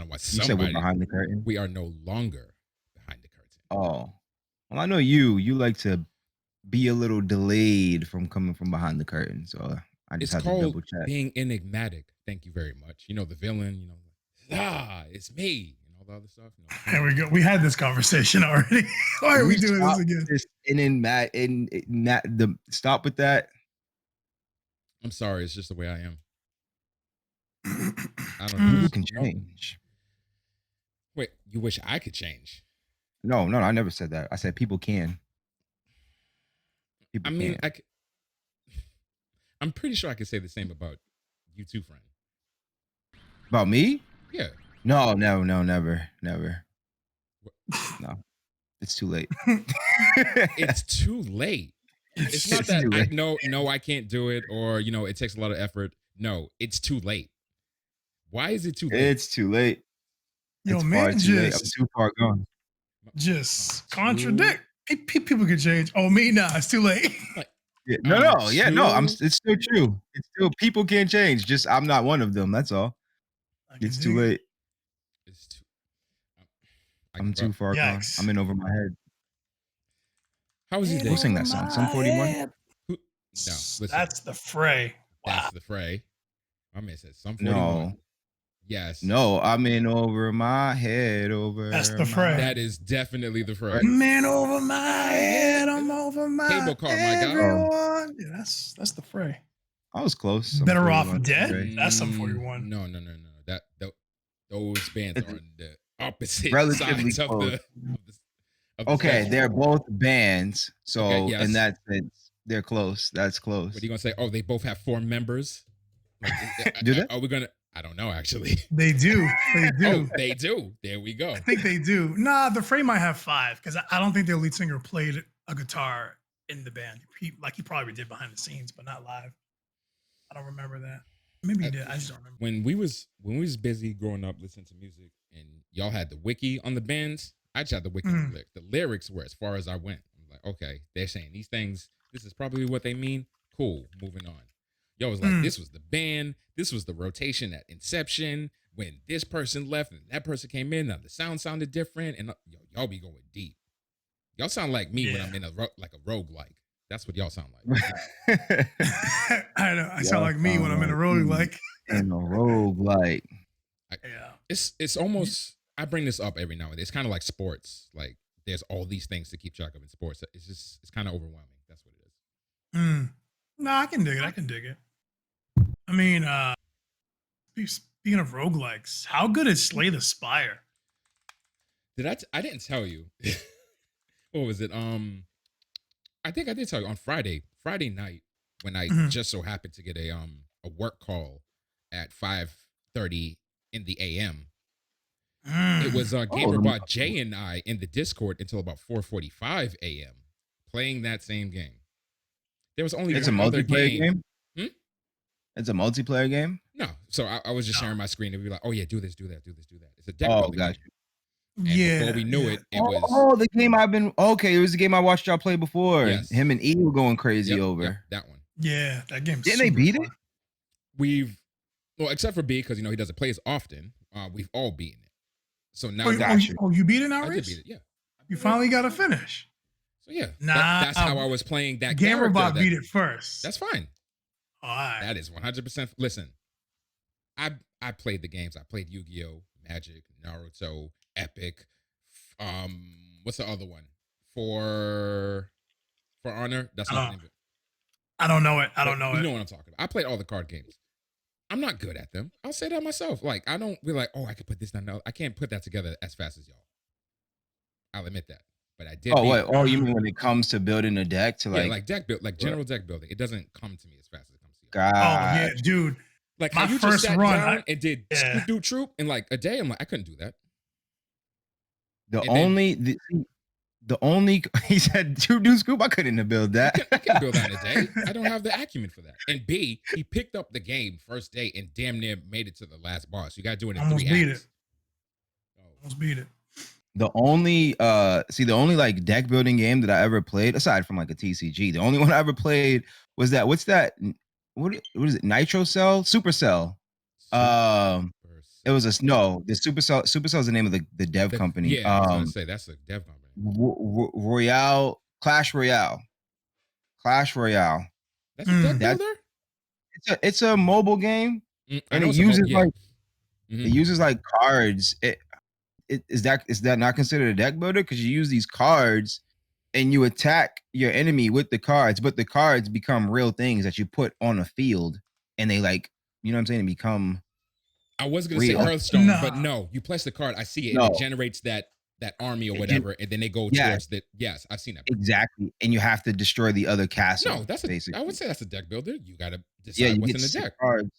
don't want You said we're somebody. behind the curtain. We are no longer behind the curtain. Oh, well, I know you. You like to be a little delayed from coming from behind the curtain, so I just It's had to called double check. being enigmatic. Thank you very much. You know, the villain, you know, it's me, and all the other stuff. You know, There we go. We had this conversation already. Why are we doing this again? Just stop with that. I'm sorry. It's just the way I am. I don't People know. can change. Wait, you wish I could change? No, I never said that. I said people can. People can. I'm pretty sure I could say the same about you too, friend. About me? Yeah. No, never. No, it's too late. It's too late. It's not that I can't do it, or you know, it takes a lot of effort. No, it's too late. Why is it too late? It's too late. Yo, it's man, far too late. I'm too far gone. Just contradict. People can change. Oh, me, nah, it's too late. Yeah, it's still true. It's still people can change. Just I'm not one of them. That's all. It's too late. It's too. I'm too far gone. I'm in over my head. How was your day? Who sang that song? Sum 41? No, listen. That's the fray. Wow. That's the fray. My man said Sum 41. No. Yes. No, I'm in over my head. That's the fray. That is definitely the fray. Man over my head. I'm over my cable car, my guy. Yeah, that's the fray. I was close. Better off dead. That's Sum 41. No. Those bands are on the opposite relatively sides close. of the okay, they're both bands, so in that sense, they're close. That's close. What are you gonna say? Oh, they both have 4 members. Do they? Are we gonna? I don't know. Actually, they do. They do. Oh, they do. There we go. I think they do. Nah, the Fray might have 5 because I don't think their lead singer played a guitar in the band. He probably did behind the scenes, but not live. I don't remember that. Maybe he did. I just don't remember. When we was busy growing up listening to music, and y'all had the wiki on the bands, I just had the wiki on the lyrics. The lyrics were as far as I went. I'm like, okay, they're saying these things. This is probably what they mean. Cool. Moving on. Y'all was like, this was the band. This was the rotation at inception. When this person left and that person came in, now the sound sounded different. And y'all be going deep. Y'all sound like me when I'm in a roguelike. That's what y'all sound like. I know. I sound like me when I'm in a roguelike. In a roguelike. Yeah. It's almost, I bring this up every now and then. It's kind of like sports. Like there's all these things to keep track of in sports. It's kind of overwhelming. That's what it is. No, I can dig it. I mean, speaking of roguelikes, how good is Slay the Spire? I didn't tell you. What was it? I think I did tell you on Friday night when I just so happened to get a work call at 5:30 in the AM. It was GamerBot Jay and I in the Discord until about 4:45 AM playing that same game. There was only one other game. It's a multiplayer game? No. So I was just sharing my screen and be like, oh yeah, do this, do that. It's a deck building game. And before we knew it, it was the game it was the game I watched y'all play before. Yes. Him and E were going crazy over. Yep, that one. Yeah, that game. Didn't they beat it? Except for B, because he doesn't play as often. We've all beaten it. So now you beat it now, I did beat it, yeah. You finally got a finish. So yeah, that's how I was playing that GamerBot beat it first. That's fine. All right. That is 100%. Listen, I played the games. I played Yu-Gi-Oh, Magic, Naruto, Epic. What's the other one? For Honor? That's not the name of it. I don't know it. You know what I'm talking about. I played all the card games. I'm not good at them. I'll say that myself. Like, I don't be like, oh, I could put this down. No, I can't put that together as fast as y'all. I'll admit that. But I did. You mean when it comes to building a deck to like deck build, like general deck building, it doesn't come to me as fast as it comes to you. God. Oh yeah, dude. Like my first run, and did troop in like a day. I'm like, I couldn't do that. The only he said do scoop. I couldn't have built that. I can build that in a day. I don't have the acumen for that. And B, he picked up the game first day and damn near made it to the last boss. You got to do it in 3 acts. Almost beat it. The only like deck building game that I ever played, aside from like a TCG, the only one I ever played was that. What's that? What is it? Nitro Cell, Supercell. It was a no. The Supercell is the name of the dev company. Yeah, I was gonna say that's a dev company. Royale, Clash Royale. That's a deck That's builder. it's a mobile game, I and know it it's a mobile. uses Yeah. it uses like cards. Is that not considered a deck builder? Because you use these cards and you attack your enemy with the cards, but the cards become real things that you put on a field, and they like, you know what I'm saying, become I was gonna say real. Hearthstone, but no. You place the card, I see it, and it No, generates that army or it whatever, and then they go yeah, towards the. Yes, I've seen that before. exactly. And you have to destroy the other No, castle, that's a. I basically. would say that's a deck builder. You gotta Yeah, decide you what's get in the 6 deck. cards.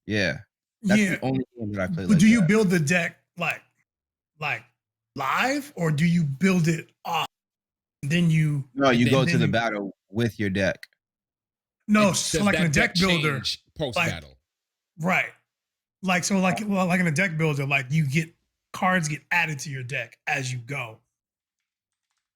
Yeah. That's the only game that I play But like do you that. build the deck like live, or do you build it off? And then you No, you go to the you, battle with your deck. no, And so does like in a that deck builder, change post like battle? right, like so like well, like in a deck builder, like you get cards get added to your deck as you go.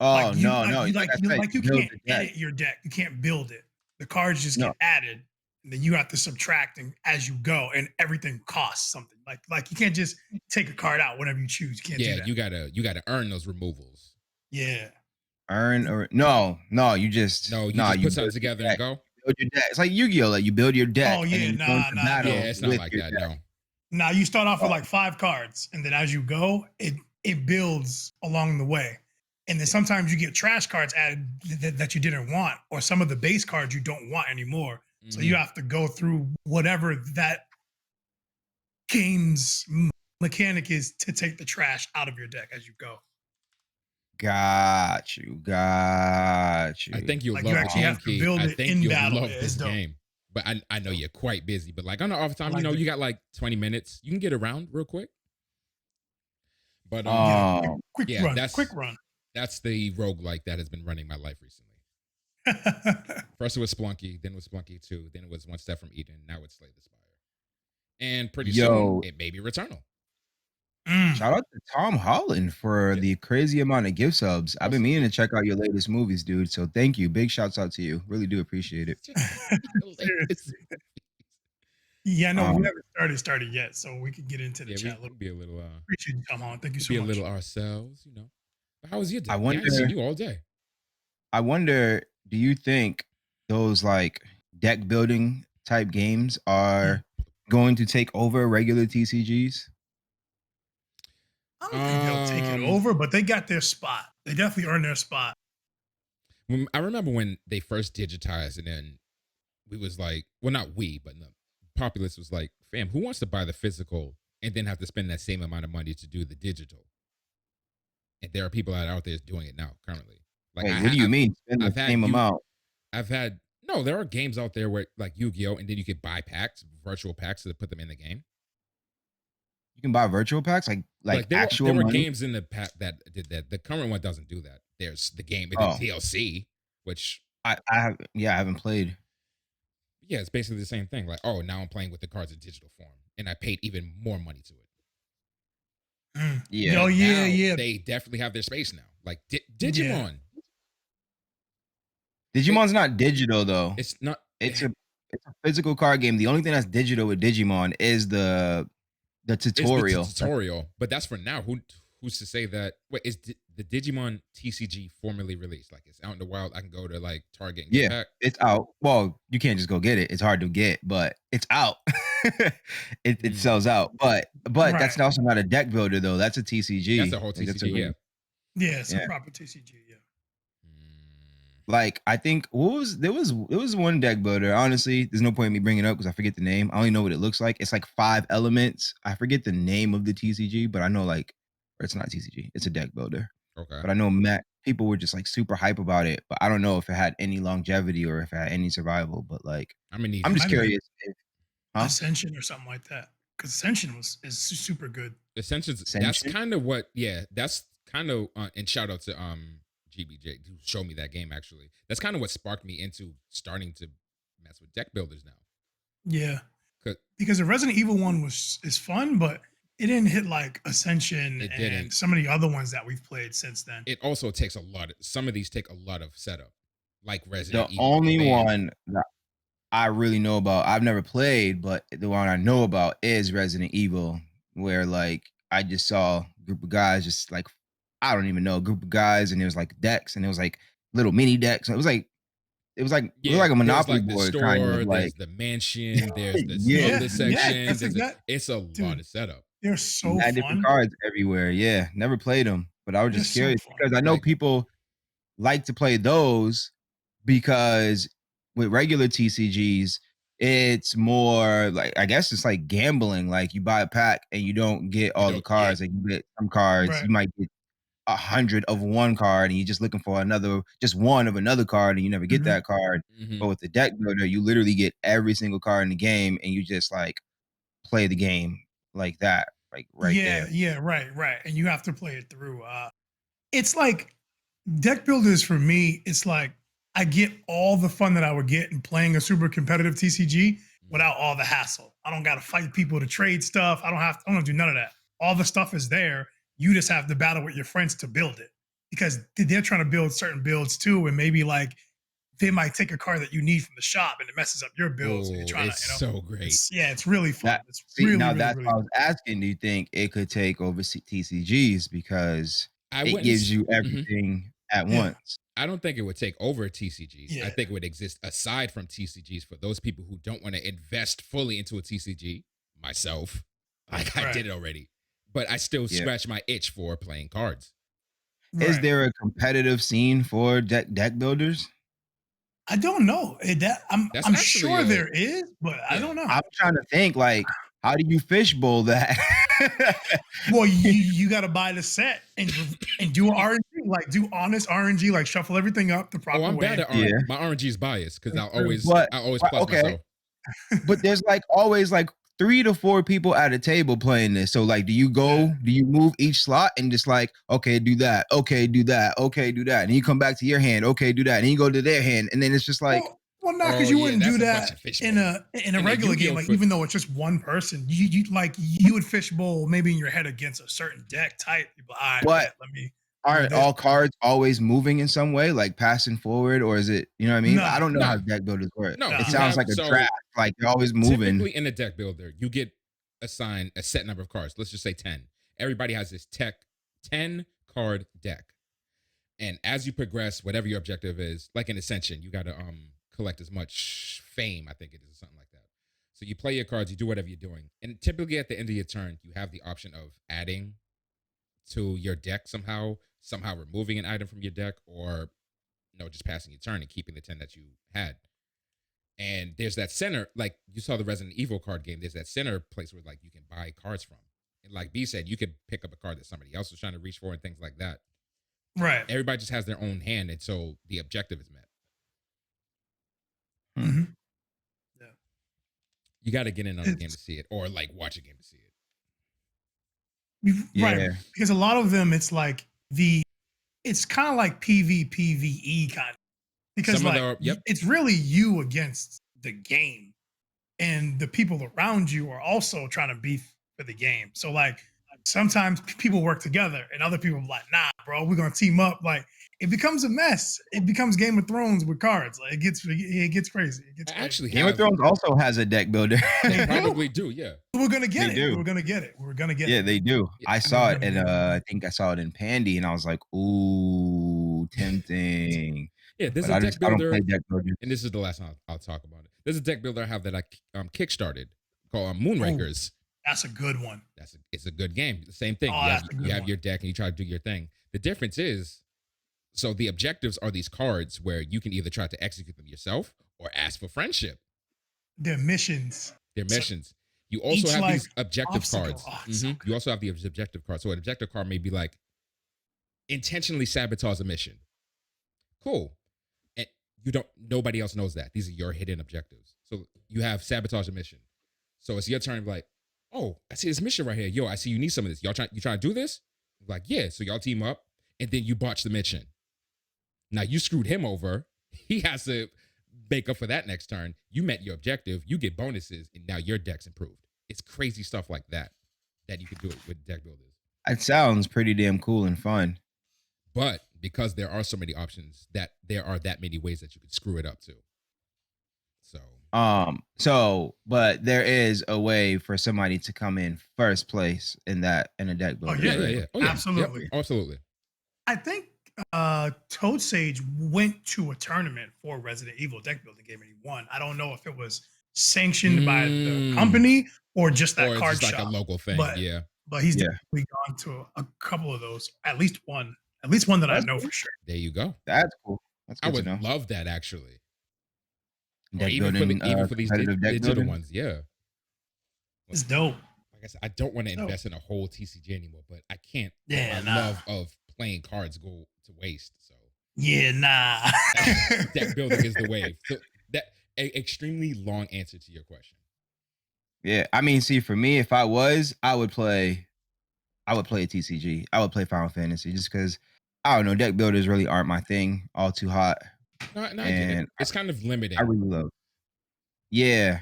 Oh, Like you no, like no. you Like like I you said, like you you build can't the deck. edit your deck. You can't build it. The cards just No. get added, and then you have to subtract as you go, and everything costs something. Like you can't just take a card out whenever you choose. You can't do Yeah, that. you gotta earn those removals. Yeah. Earn or no, you just No, you just you put something build your together and deck. go. You build your deck. It's like Yu-Gi-Oh! Like you build your deck Oh and yeah, then you go into battle Yeah, it's not with like your that. deck. No. Now you start off with Oh, like 5 cards, and then as you go, it builds along the way. And then sometimes you get trash cards added that you didn't want, or some of the base cards you don't want anymore. So you have to go through whatever that game's mechanic is to take the trash out of your deck as you go. got you. I think you'll Like you love the actually game, have to Key. build I it think in you'll battle. love It's this dope. game. But I know you're quite busy. But like on the off time, I like you it. got like 20 minutes. You can get around real quick. But Get a quick yeah, run, quick run. that's the roguelike that has been running my life recently. First it was Splunky, then it was Splunky 2, then it was One Step from Eden, now it's Slay the Spire. And pretty soon it may be Returnal. Shout out to Tom Holland for the crazy amount of gift subs. I've been meaning to check out your latest movies, dude. So thank you. Big shouts out to you. Really do appreciate it. Yeah, no, we haven't started yet, so we can get into the chat. We can be a little appreciate you, Tom Holland. Thank you so be much. a little ourselves, you know. But how was your day? I I haven't seen you all day. I wonder, do you think those like deck building type games are going to take over regular TCGs? I don't think they'll take it over, but they got their spot. They definitely earned their spot. I remember when they first digitized, and then we was like, well, not we, but the populace was like, fam, who wants to buy the physical and then have to spend that same amount of money to do the digital? And there are people out there doing it now currently. Like, Wait, what do you mean? Spend the same amount? No, there are games out there where like Yu-Gi-Oh, and then you could buy packs, virtual packs, to put them in the game. You can buy virtual packs, like actual there were money? games in the pack that did that. The current one doesn't do that. There's the game in Oh. the DLC, which I haven't played. Yeah, it's basically the same thing. Like, oh, now I'm playing with the cards in digital form, and I paid even more money to it. Yeah. Oh yeah. They definitely have their space now. Like Digimon. Digimon's not digital though. It's not. It's a physical card game. The only thing that's digital with Digimon is the tutorial. It's the tutorial, but that's for now. Who's to say that? Wait, is the Digimon TCG formally released? Like, it's out in the wild. I can go to like Target and get back. It's out. Well, you can't just go get it. It's hard to get, but it's out. it sells out. But that's also not a deck builder though. That's a TCG. That's a whole TCG. Yeah, it's a proper TCG. Yeah. Like, I think there was one deck builder. Honestly, there's no point in me bringing it up because I forget the name. I only know what it looks like. It's like 5 elements. I forget the name of the TCG, but I know or it's not TCG. It's a deck builder. Okay. But I know people were just like super hype about it, but I don't know if it had any longevity or if it had any survival. But like, I'm just curious. Ascension or something like that, because Ascension is super good. Ascension. That's kind of what. Yeah, that's kind of. And shout out to GBJ who showed me that game. Actually, that's kind of what sparked me into starting to mess with deck builders now. Yeah, because the Resident Evil one is fun, but it didn't hit like Ascension and some of the other ones that we've played since then. It also takes a lot. Some of these take a lot of setup, like Resident Evil. The only one that I really know about, I've never played, but the one I know about is Resident Evil. where like I just saw a group of guys just like I don't even know, a group of guys, and it was like decks, and it was like little mini decks. It was Yeah, like a there's Monopoly like the board kind of store, like there's the mansion, there's yeah, Yeah, this yeah, section, that's there's a, exact. it's a lot Dude, of setup. they're so mad different fun. cards everywhere. Yeah, never played them, but I was They're just so curious fun. because I know Like, people like to play those because with regular TCGs, it's more like I guess it's like gambling. Like you buy a pack and you don't get you all the don't, yeah, cards, and you get some cards. Right. You might get 100 of one card, and you're just looking for another, just one of another card, and you never get Mhm. that card. hmm But with the deck builder, you literally get every single card in the game, and you just like play the game like that, like right Yeah, there. yeah, right, right. And you have to play it through. It's like deck builders for me. It's like I get all the fun that I would get in playing a super competitive TCG without all the hassle. I don't got to fight people to trade stuff. I don't do none of that. All the stuff is there. You just have to battle with your friends to build it because they're trying to build certain builds too, and maybe like they might take a card that you need from the shop and it messes up your build. So you're Oh, trying to, it's so great. it's yeah, it's really fun. That It's see really, now really, that's really why I fun. was asking. Do you think it could take over TCGs because I it wouldn't. gives you Mhm. everything at Yeah, once? I don't think it would take over TCGs. I yeah, think it would exist aside from TCGs for those people who don't want to invest fully into a TCG. Myself, like I right, did it already, but I still Yeah. scratch my itch for playing cards. Is right. there a competitive scene for deck builders? I don't know. That's I'm actually sure a there is, but I yeah. don't know. I'm trying to think like how do you fishbowl that? Well, you got to buy the set and do RNG, like do honest RNG, like shuffle everything up the Oh, proper I'm bad way. at Yeah, RNG. My RNG is biased because Think through. I always but plus okay. myself. But there's like always like 3 to 4 people at a table playing this. So like, Yeah. do you move each slot and just like, okay, do that, okay, do that, okay, do that, and you come back to your hand, okay, do that, and you go to their hand, and then it's just like, Well, not because Oh you yeah, wouldn't that's do a bunch that of fishbowling. in a In a regular game. Yu-Gi-Oh Like for even though it's just one person, you like you would fishbowl maybe in your head against a certain deck type. You'd be like, all right, but bet, let me do aren't this. all cards always moving in some way, like passing forward, or is it, you know what I mean? I Nah, don't know how no, deck builders work. no. It nah. You sounds have like a so draft, like they're always moving. typically in a deck builder, you get assigned a set number of cards. Let's just say 10. Everybody has this 10 card deck. And as you progress, whatever your objective is, like in Ascension, you gotta collect as much fame, I think it is, or something like that. So you play your cards, you do whatever you're doing. And typically at the end of your turn, you have the option of adding to your deck somehow removing an item from your deck, or just passing your turn and keeping the 10 that you had. And there's that center, like you saw the Resident Evil card game. There's that center place where like you can buy cards from. And like B said, you could pick up a card that somebody else was trying to reach for and things like that. Right. Everybody just has their own hand, and so the objective is met. Hmm. hmm Yeah. You got to get in on the game It's to see it, or like watch a game to see it. right Yeah. because a lot of them, it's kind of like PvPvE kind of because Some of like the yep, it's really you against the game and the people around you are also trying to beef for the game. So like sometimes people work together and other people are like, nah, bro, we're gonna team up. Like it becomes a mess. It becomes Game of Thrones with cards. Like it gets crazy. It gets I crazy. actually Game of have. Thrones also has a deck builder. They They do. probably do, yeah. We're gonna get They it. do. We're gonna get it. We're gonna get Yeah, it. they do. Yeah. I We're saw it gonna and get it. I think I saw it in Pandy and I was like, "Ooh, tempting." Yeah, there's But a I deck just I don't play builder, deck builders. and this is the last one I'll talk about it. There's a deck builder I have that I kickstarted called Oh, Moonrakers. that's a good one. It's a good game. The same thing. Oh, that's a You good have one. your deck and you try to do your thing. The difference is, so the objectives are these cards where you can either try to execute them yourself or ask for friendship. Their missions. Their So missions. You also each have like these objective obstacle. cards. Oh, it's so You good. also have the objective card. So an objective card may be like intentionally sabotage a mission. Cool. And nobody else knows that. These are your hidden objectives. So you have sabotage a mission. So it's your turn to be like, oh, I see this mission right here. Yo, I see you need some of this. You trying to do this? Like, yeah. So y'all team up and then you botch the mission. Now you screwed him over. He has to make up for that next turn. You met your objective. You get bonuses, and now your deck's improved. It's crazy stuff like that you can do it with deck builders. It sounds pretty damn cool and fun. But because there are so many options, that there are that many ways that you could screw it up too. So But there is a way for somebody to come in first place in a deck Oh builder. yeah, Yeah. Right? Oh yeah. absolutely. Yep, absolutely. I think Toad Sage went to a tournament for Resident Evil deck building game and he won. I don't know if it was sanctioned by the company or just that Or it's card just like shop. a local thing. But Yeah. he's Yeah. definitely gone to a couple of those, at least one that I That's know cool. for sure. There you go. That's cool. That's I good to would know. love that actually. Or Deck even for building, these competitive deck digital building. ones. Yeah. It's dope. Like I said, I don't want to Dope. invest in a whole TCG anymore, but I can't Yeah, let my love of playing cards go to waste. So yeah, nah. deck building is the wave. So that extremely long answer to your question. Yeah, I mean, see, for me, if I would play a TCG. I would play Final Fantasy just because I don't know, deck builders really aren't my thing. All too hot, No, I get it. and It's kind of limiting. I really love. Yeah,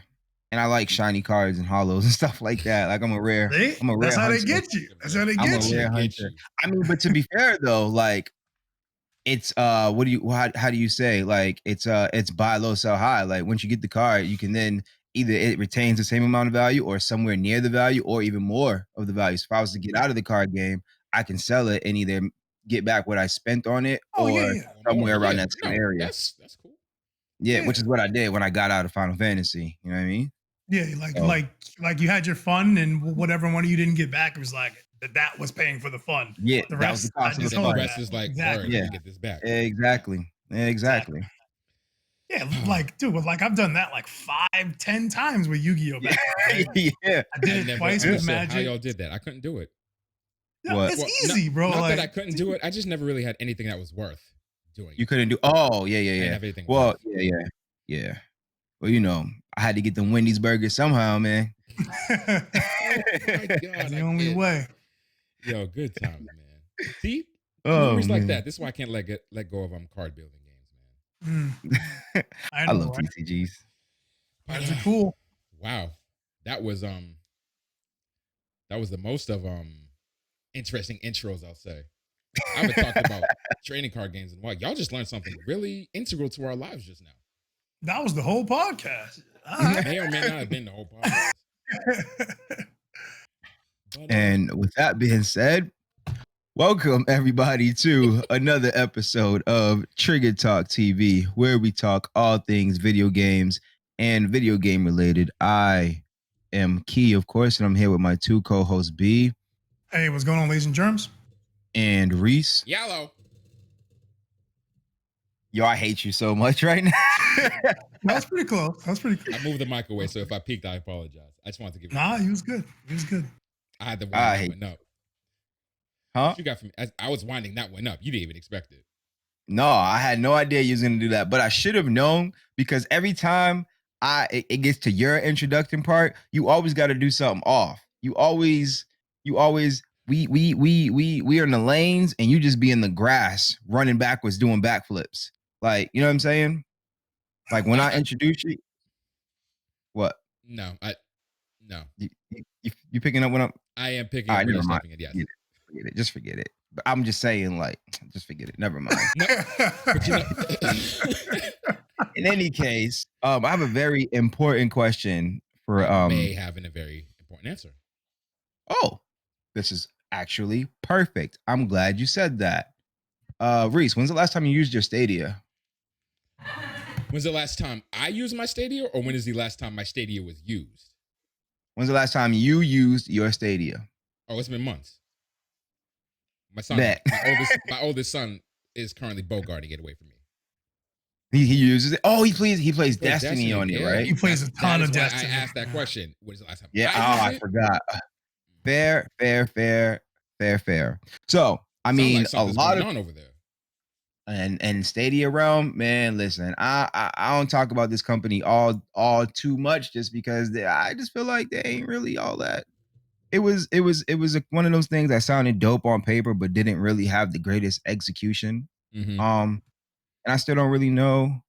and I like shiny cards and hollows and stuff like that. Like I'm a rare That's how hunter. they get you. That's how they I'm a get you. rare hunter. I mean, but to be fair though, like it's what do you how do you say, like it's buy low sell high. Like once you get the card, you can then either it retains the same amount of value or somewhere near the value or even more of the value. So if I was to get out of the card game, I can sell it and either get back what I spent on it Oh yeah, or yeah. somewhere around Yeah. that same area. That's cool. Yeah, Yeah. which is what I did when I got out of Final Fantasy. You know what I mean? Yeah, like you had your fun and whatever money you didn't get back, it was like that was paying for the fun. Yeah, The that was the rest, I cost of the just Then the own fun. rest that. is like, Exactly. word, Yeah. let me get this back. Exactly. Yeah, like dude, like I've done that like 5-10 times with Yu-Gi-Oh! Back in the day. Yeah. I did it twice with understood how Magic. y'all did that. I couldn't do it. Yeah, What? it's Well, easy, bro. Not like, that I couldn't do it. I just never really had anything that was worth doing. You couldn't do. Oh, yeah. I didn't have anything Well, worth. yeah. Well, you know, I had to get them Wendy's burgers somehow, man. Oh my God, the only way. Yo, good times, man. See, Oh, memories like man. that. This is why I can't let go of card building games, man. I I know, love right? TCGs. Cards are cool. Wow, that was the most of interesting intros, I'll say. I haven't talked about trading card games in a while. Y'all just learned something really integral to our lives just now. That was the whole podcast. All right. May or may not have been the whole podcast. But, And with that being said, welcome everybody to another episode of Trigger Talk TV, where we talk all things video games and video game related. I am Key, of course, and I'm here with my two co-hosts, B Hey, what's going on, ladies and germs? and Reese. Yellow. Yo, I hate you so much right now. That was pretty close. I moved the mic away, so if I peaked, I apologize. I just wanted to give. Nah, he was good. He was good. I had the wind I that hate- went up. Huh? What you got from me? I was winding that one up. You didn't even expect it. No, I had no idea you was gonna do that, but I should have known because every time it gets to your introduction part, you always got to do something off. You always we are in the lanes and you just be in the grass running backwards doing backflips. Like, you know what I'm saying? Like when I introduce you, what? No. You picking up when I'm I am picking All up right, where you're never mind. stepping it. Yes. Forget it. Just forget it. But I'm just saying, like, just forget it. Never mind. No, but you know, In any case, I have a very important question for I may have a very important answer. Oh, this is actually perfect. I'm glad you said that. Reese, when's the last time you used your Stadia? When's the last time I used my Stadia, or when is the last time my Stadia was used? When's the last time you used your Stadia? Oh, it's been months. My son, Bet. my oldest son is currently bogarting it away from me. He uses it. Oh, he plays Destiny on it, yeah. right? He plays a ton of Destiny. I asked that question. When is the last time? Yeah. I I forgot. Fair. So, I mean, like a something's lot going of on over there. and Stadia realm, man. Listen, I don't talk about this company all too much just because I just feel like they ain't really all that. It was one of those things that sounded dope on paper, but didn't really have the greatest execution. Mm-hmm. And I still don't really know.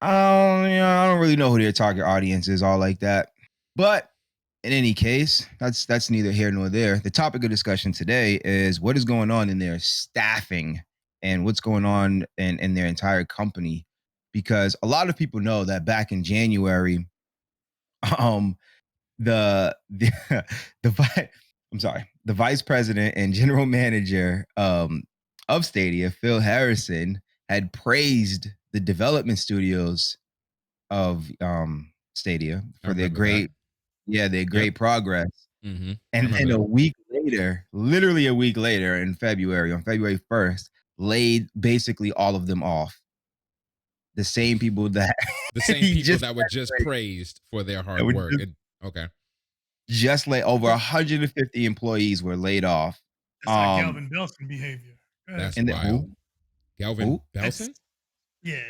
I don't really know who their target audience is, all like that. But in any case, that's neither here nor there. The topic of discussion today is what is going on in their staffing and what's going on in their entire company. because a lot of people know that back in January, um, the I'm sorry, the vice president and general manager of Stadia, Phil Harrison, had praised the development studios of Stadia I for their remember that. great, yeah, their Yep. great progress. I And remember then a that. week later, literally a week later in February, on February 1st, laid basically all of them off. The same people that The same he people just that were just praised for their that hard were work. Okay. just laid over Okay. 150 employees were laid off. That's like Um, Galvin Belson behavior. Go ahead. That's and then wild. Galvin who? It's Belson? yeah,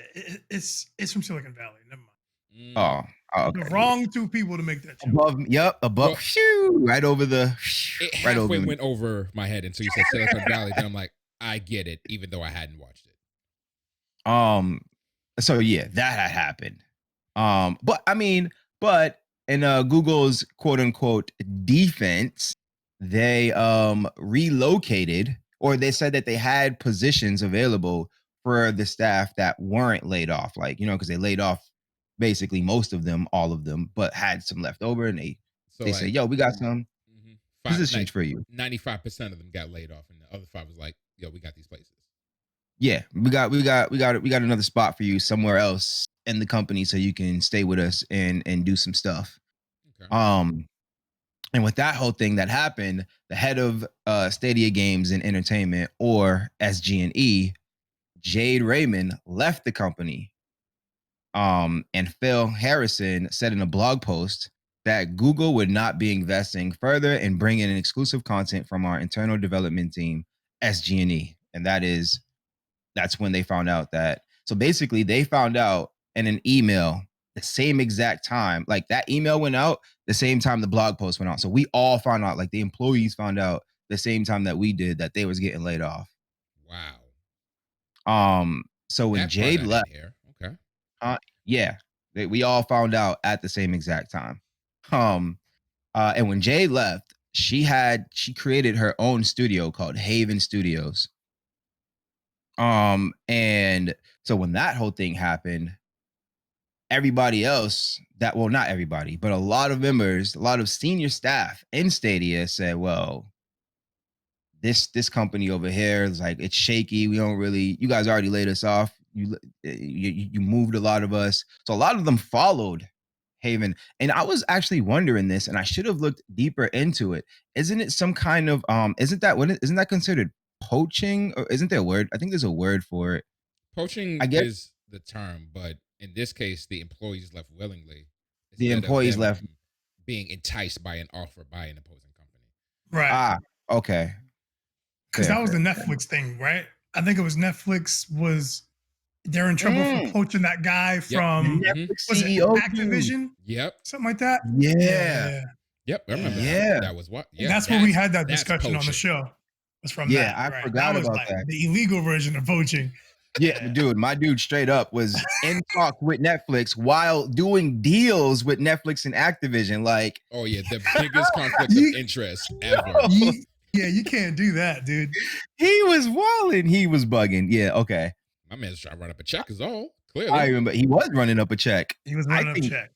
it's from Silicon Valley. Never mind. Mm. Oh, oh, The okay. Yeah. wrong two people to make that joke. Above, yep, above, Well, right over the, it right over halfway me. went over my head until you said Silicon Valley. Then I'm like, I get it, even though I hadn't watched it. So yeah, that had happened. But I mean, but in Google's quote unquote defense, they relocated, or they said that they had positions available for the staff that weren't laid off, like, because they laid off basically most of them, all of them, but had some left over, and they So they said, like, "Yo, we got some positions like for you." 95% of them got laid off, and the other 5 was like, yo, we got these places. Yeah, we got another spot for you somewhere else in the company, so you can stay with us and do some stuff. Okay. And with that whole thing that happened, the head of Stadia Games and Entertainment, or SG&E, Jade Raymond, left the company. And Phil Harrison said in a blog post that Google would not be investing further in bringing in exclusive content from our internal development team, SG&E, and that's when they found out that. So basically, they found out in an email the same exact time. Like, that email went out the same time the blog post went out. So we all found out, like the employees found out the same time that we did, that they was getting laid off. Wow. So when That part Jade I left, didn't hear. Okay. yeah, we all found out at the same exact time. And when Jade left, she created her own studio called Haven Studios. And so when that whole thing happened, everybody else well, not everybody, but a lot of members, a lot of senior staff in Stadia said, well, this company over here is like, it's shaky. We don't really, you guys already laid us off. You moved a lot of us. So a lot of them followed Haven. And I was actually wondering this, and I should have looked deeper into it. Isn't it some kind of isn't that considered poaching, or isn't there a word? I think there's a word for it. Poaching I guess is the term, but in this case, the employees left willingly the instead of employees them left. being enticed by an offer by an opposing company. Right. Okay. Because Fair, that was the fair. Netflix thing, right? I think it was Netflix they're in trouble for poaching that guy from Netflix was it CEO dude. Activision? Yep. Something like that? Yeah. Yep. I remember Yeah. that. That was what? Yeah. That's where we had that that's discussion on the poaching. show. Was from Yeah, that, I right? forgot That was about like that. the illegal version of poaching. Yeah, dude, my dude straight up was in talks with Netflix while doing deals with Netflix and Activision. Like, Oh yeah, the biggest conflict of interest ever. You can't do that, dude. He was wilding. He was bugging. Yeah, okay. My man's trying to run up a check is all. Clearly. I remember he was running up a check. He was running up a check.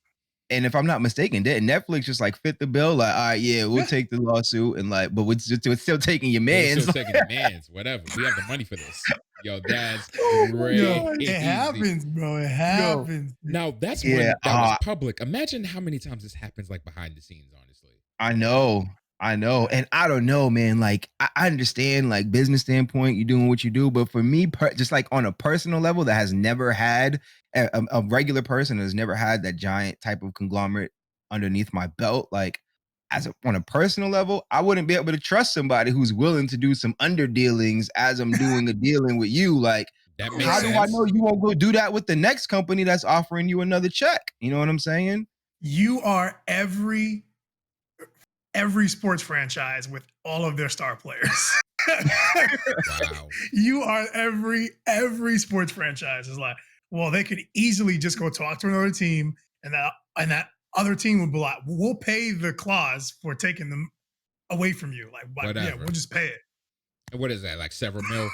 And if I'm not mistaken, didn't Netflix just like fit the bill? Like, all right, yeah, we'll take the lawsuit, and like, but we're still taking your man's. We're still taking your man's, whatever. We have the money for this. Yo, that's crazy. Yo, it happens, bro. It happens. Now that's one that was public. Imagine how many times this happens like behind the scenes, honestly. I know. And I don't know, man. Like, I understand, like, business standpoint, you're doing what you do. But for me, just like on a personal level, that has never had a regular person has never had that giant type of conglomerate underneath my belt. Like, on a personal level, I wouldn't be able to trust somebody who's willing to do some underdealings as I'm doing a dealing with you. Like, that makes how sense. do I know you won't go do that with the next company that's offering you another check? You know what I'm saying? You are every sports franchise with all of their star players. Wow. You are every sports franchise is like, well, they could easily just go talk to another team, and that other team would be like, we'll pay the clause for taking them away from you. Like, yeah, we'll just pay it. And what is that? Like several mil?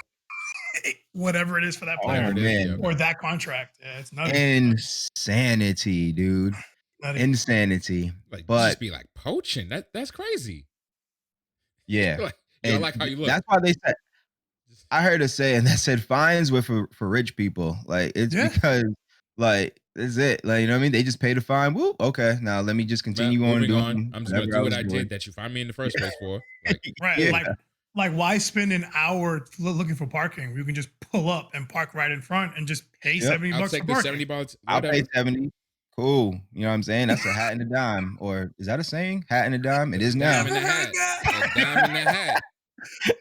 whatever it is for that player Whatever it is, man. yeah. or that contract. Yeah, it's nutty. Insanity, dude. Nutty. Insanity. Like, But just be like poaching. That's crazy. yeah. Like, yo, I And like how you look. that's why they said Just- I heard a saying that said fines were for rich people. Like it's Yeah. because like that's it. Like you know what I mean? They just paid a fine. Whoop, okay. Now let me just continue on moving on. doing I'm just gonna whatever I do what was I doing. did that you find me in the first place for. Like, Right. Yeah. Like why spend an hour looking for parking? You can just pull up and park right in front and just pay Yep. $70 I'll for take the parking. 70 bucks. I'll Whatever. pay 70. Cool. You know what I'm saying? That's a hat and a dime. Or is that a saying? Hat and a dime? It is now. Dime in the hat. A dime in the hat.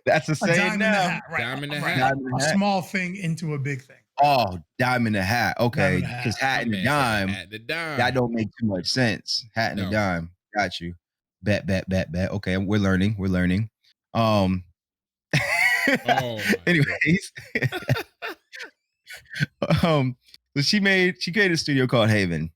That's a A saying dime in the now. hat, right? Dime in the Right. hat. Dime in A the hat. small thing into a big thing. Oh, dime in the hat. Okay. Dime in the Because hat. hat My and a man said dime, hat the dime. that don't make too much sense. Hat and a No. dime. Got you. Bet. Okay, we're learning. Oh my Anyways, so she created a studio called Haven.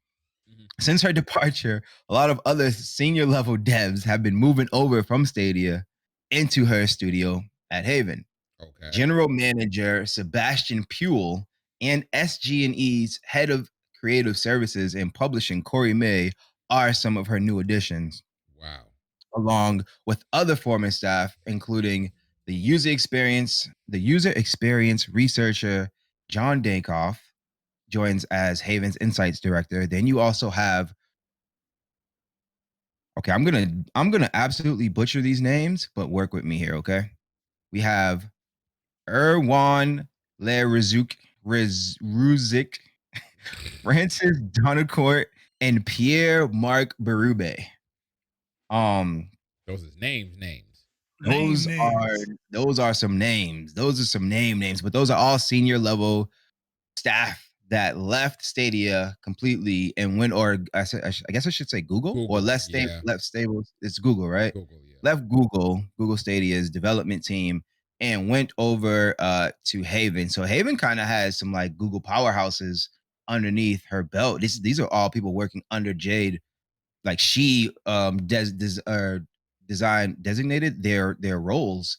Mhm. Since her departure, a lot of other senior level devs have been moving over from Stadia into her studio at Haven. Okay. General Manager Sebastian Puel and SG&E's head of creative services and publishing Corey May are some of her new additions, Wow. along with other former staff, including the user experience researcher John Dankoff joins as Haven's Insights Director. Then you also have okay, I'm gonna absolutely butcher these names, but work with me here, okay? We have Erwan Ruzik, Francis Donacourt, and Pierre Marc Berube. Those is names. Those Names. are some names. Those are some names, but those are all senior level staff that left Stadia completely and went, or I guess I should say Google, or left stable. It's Google, right? Google, yeah. Left Google Stadia's development team and went over to Haven. So Haven kind of has some like Google powerhouses underneath her belt. These are all people working under Jade. Like she designated their roles,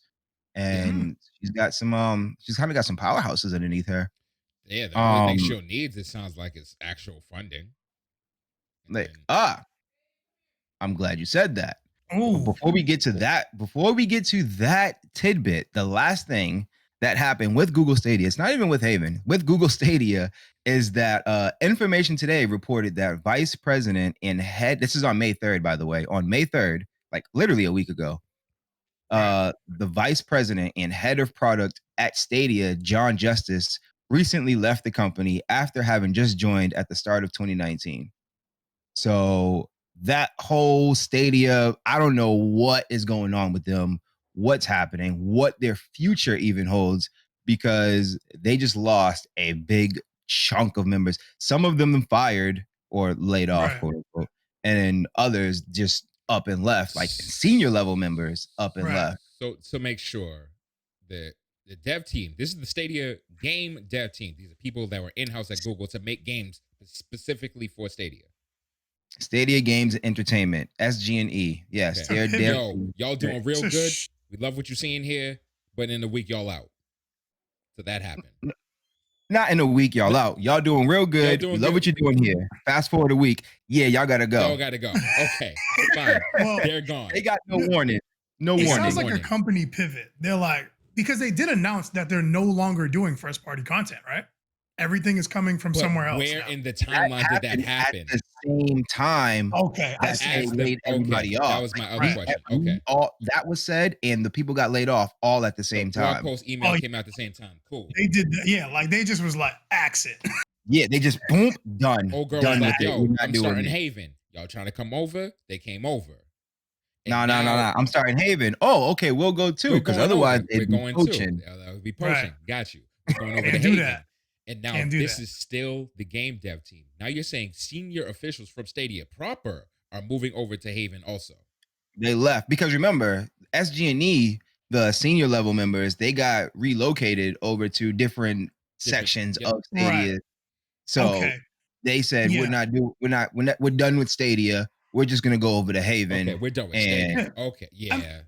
and she's kind of got some powerhouses underneath her. Yeah, the only thing she'll need, it sounds like, is actual funding. And Like, then, I'm glad you said that. But Oh, before we get to that tidbit, the last thing that happened with Google Stadia, it's not even with Haven, with Google Stadia, is that Information Today reported that Vice President and head, this is on May 3rd, by the way, on May 3rd, like literally a week ago, the Vice President and head of product at Stadia, John Justice, recently left the company after having just joined at the start of 2019. So that whole Stadia, I don't know what is going on with them, what's happening, what their future even holds, because they just lost a big chunk of members. Some of them fired or laid off, Right. quote unquote, and then others just up and left, like senior level members up and left. So make sure that the dev team, this is the Stadia game dev team. These are people that were in-house at Google to make games specifically for Stadia. Stadia Games and Entertainment, SG&E. Yes, Okay. they're Yo, y'all doing real good. We love what you're seeing here, but in a week y'all out. So that happened. Not in a week, y'all out. Y'all doing real good. Doing We love good. what you're doing here. Fast forward a week. Yeah, y'all gotta go. Y'all gotta go. Okay, fine. Well, They're gone. They got no warning. No it warning. sounds like a Warning. company pivot. They're like, because they did announce that they're no longer doing first party content, right? Everything is coming from But somewhere else. where now. in the timeline did that happen? At the same time Okay, I that see. they laid everybody Okay, off. that was my other question. Okay. All that was said, and the people got laid off all at the same So blog time. post email came out at the same time. Cool. They did that. Yeah, like they just was like, axe it. Yeah, they just boom, done. Old girl Done was with like, it. yo, We're not I'm doing starting it. Haven. Y'all trying to come over? They came over. And No. now I'm starting Haven. Oh, okay, we'll go too, we're because going otherwise over. We're they'd be going poaching. too. That would be poaching. Right. Got you. We're going over to Can't do Haven. that. And now Can't do this that. is still the game dev team. Now you're saying senior officials from Stadia proper are moving over to Haven also. They left because remember, SG&E, the senior level members, they got relocated over to different sections yep. of Stadia. Right. So Okay. they said we're done with Stadia. We're just gonna go over to Haven. Okay, we're done with and Stadia. Okay, yeah.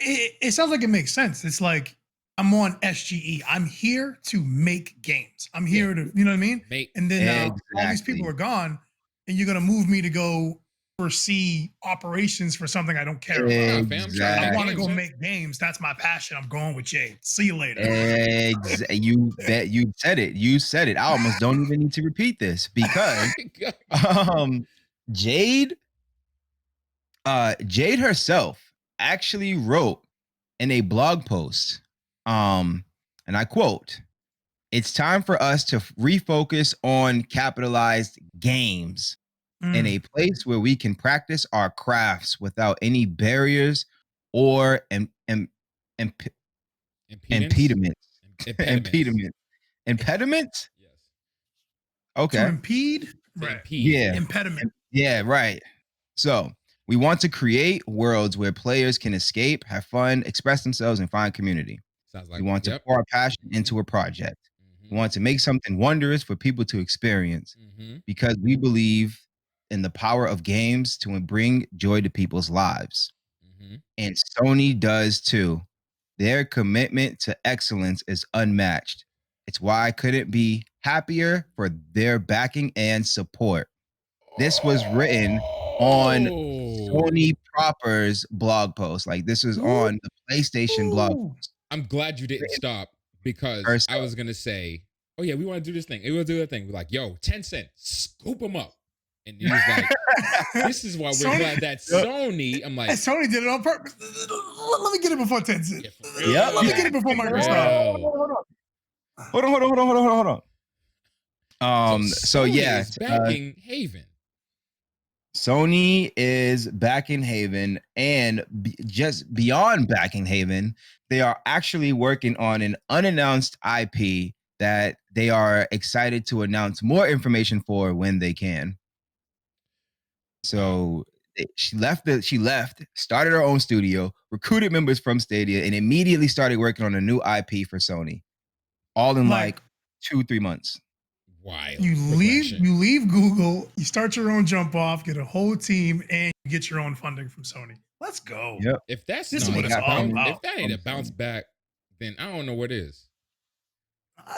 It sounds like it makes sense. It's like I'm on SGE. I'm here to make games. I'm here to, you know what I mean? And then now all these people are gone, and you're gonna move me to go foresee operations for something I don't care about. Nah, fam, I'm trying to I make want to games, go man. make games. That's my passion. I'm going with Jade. See you later. You said it. You said it. I almost don't even need to repeat this because Jade Jade herself actually wrote in a blog post, and I quote, "It's time for us to refocus on capitalized games in a place where we can practice our crafts without any barriers or impediments. Impediments? Yes. To Okay. impede? To Right. impede. Yeah. Impediment. Yeah, right. So we want to create worlds where players can escape, have fun, express themselves, and find community. Sounds We like want to pour our passion into a project. We want to make something wondrous for people to experience because we believe in the power of games to bring joy to people's lives. And Sony does too. Their commitment to excellence is unmatched. It's why I couldn't be happier for their backing and support. This was written on Sony proper's blog post. Like this was on the PlayStation blog post. I'm glad you didn't stop because I was gonna say, oh yeah, we want to do this thing. We'll do that thing. We're like, yo, 10 cent, scoop them up. And he was like, this is why we're glad that Sony. I'm like, Sony did it on purpose. Let me get it before 10 cent. Yeah, Let me get it before Microsoft. Hold on. So yeah, is backing Haven. Sony is backing Haven, and just beyond backing Haven, they are actually working on an unannounced IP that they are excited to announce more information for when they can. So she left, started her own studio, recruited members from Stadia, and immediately started working on a new IP for Sony. All in like 2-3 months. Wild. You leave Google, you start your own jump off, get a whole team, and you get your own funding from Sony. Let's go. Yep. If that's this not is what it's all about. if that ain't a bounce back, then I don't know what is.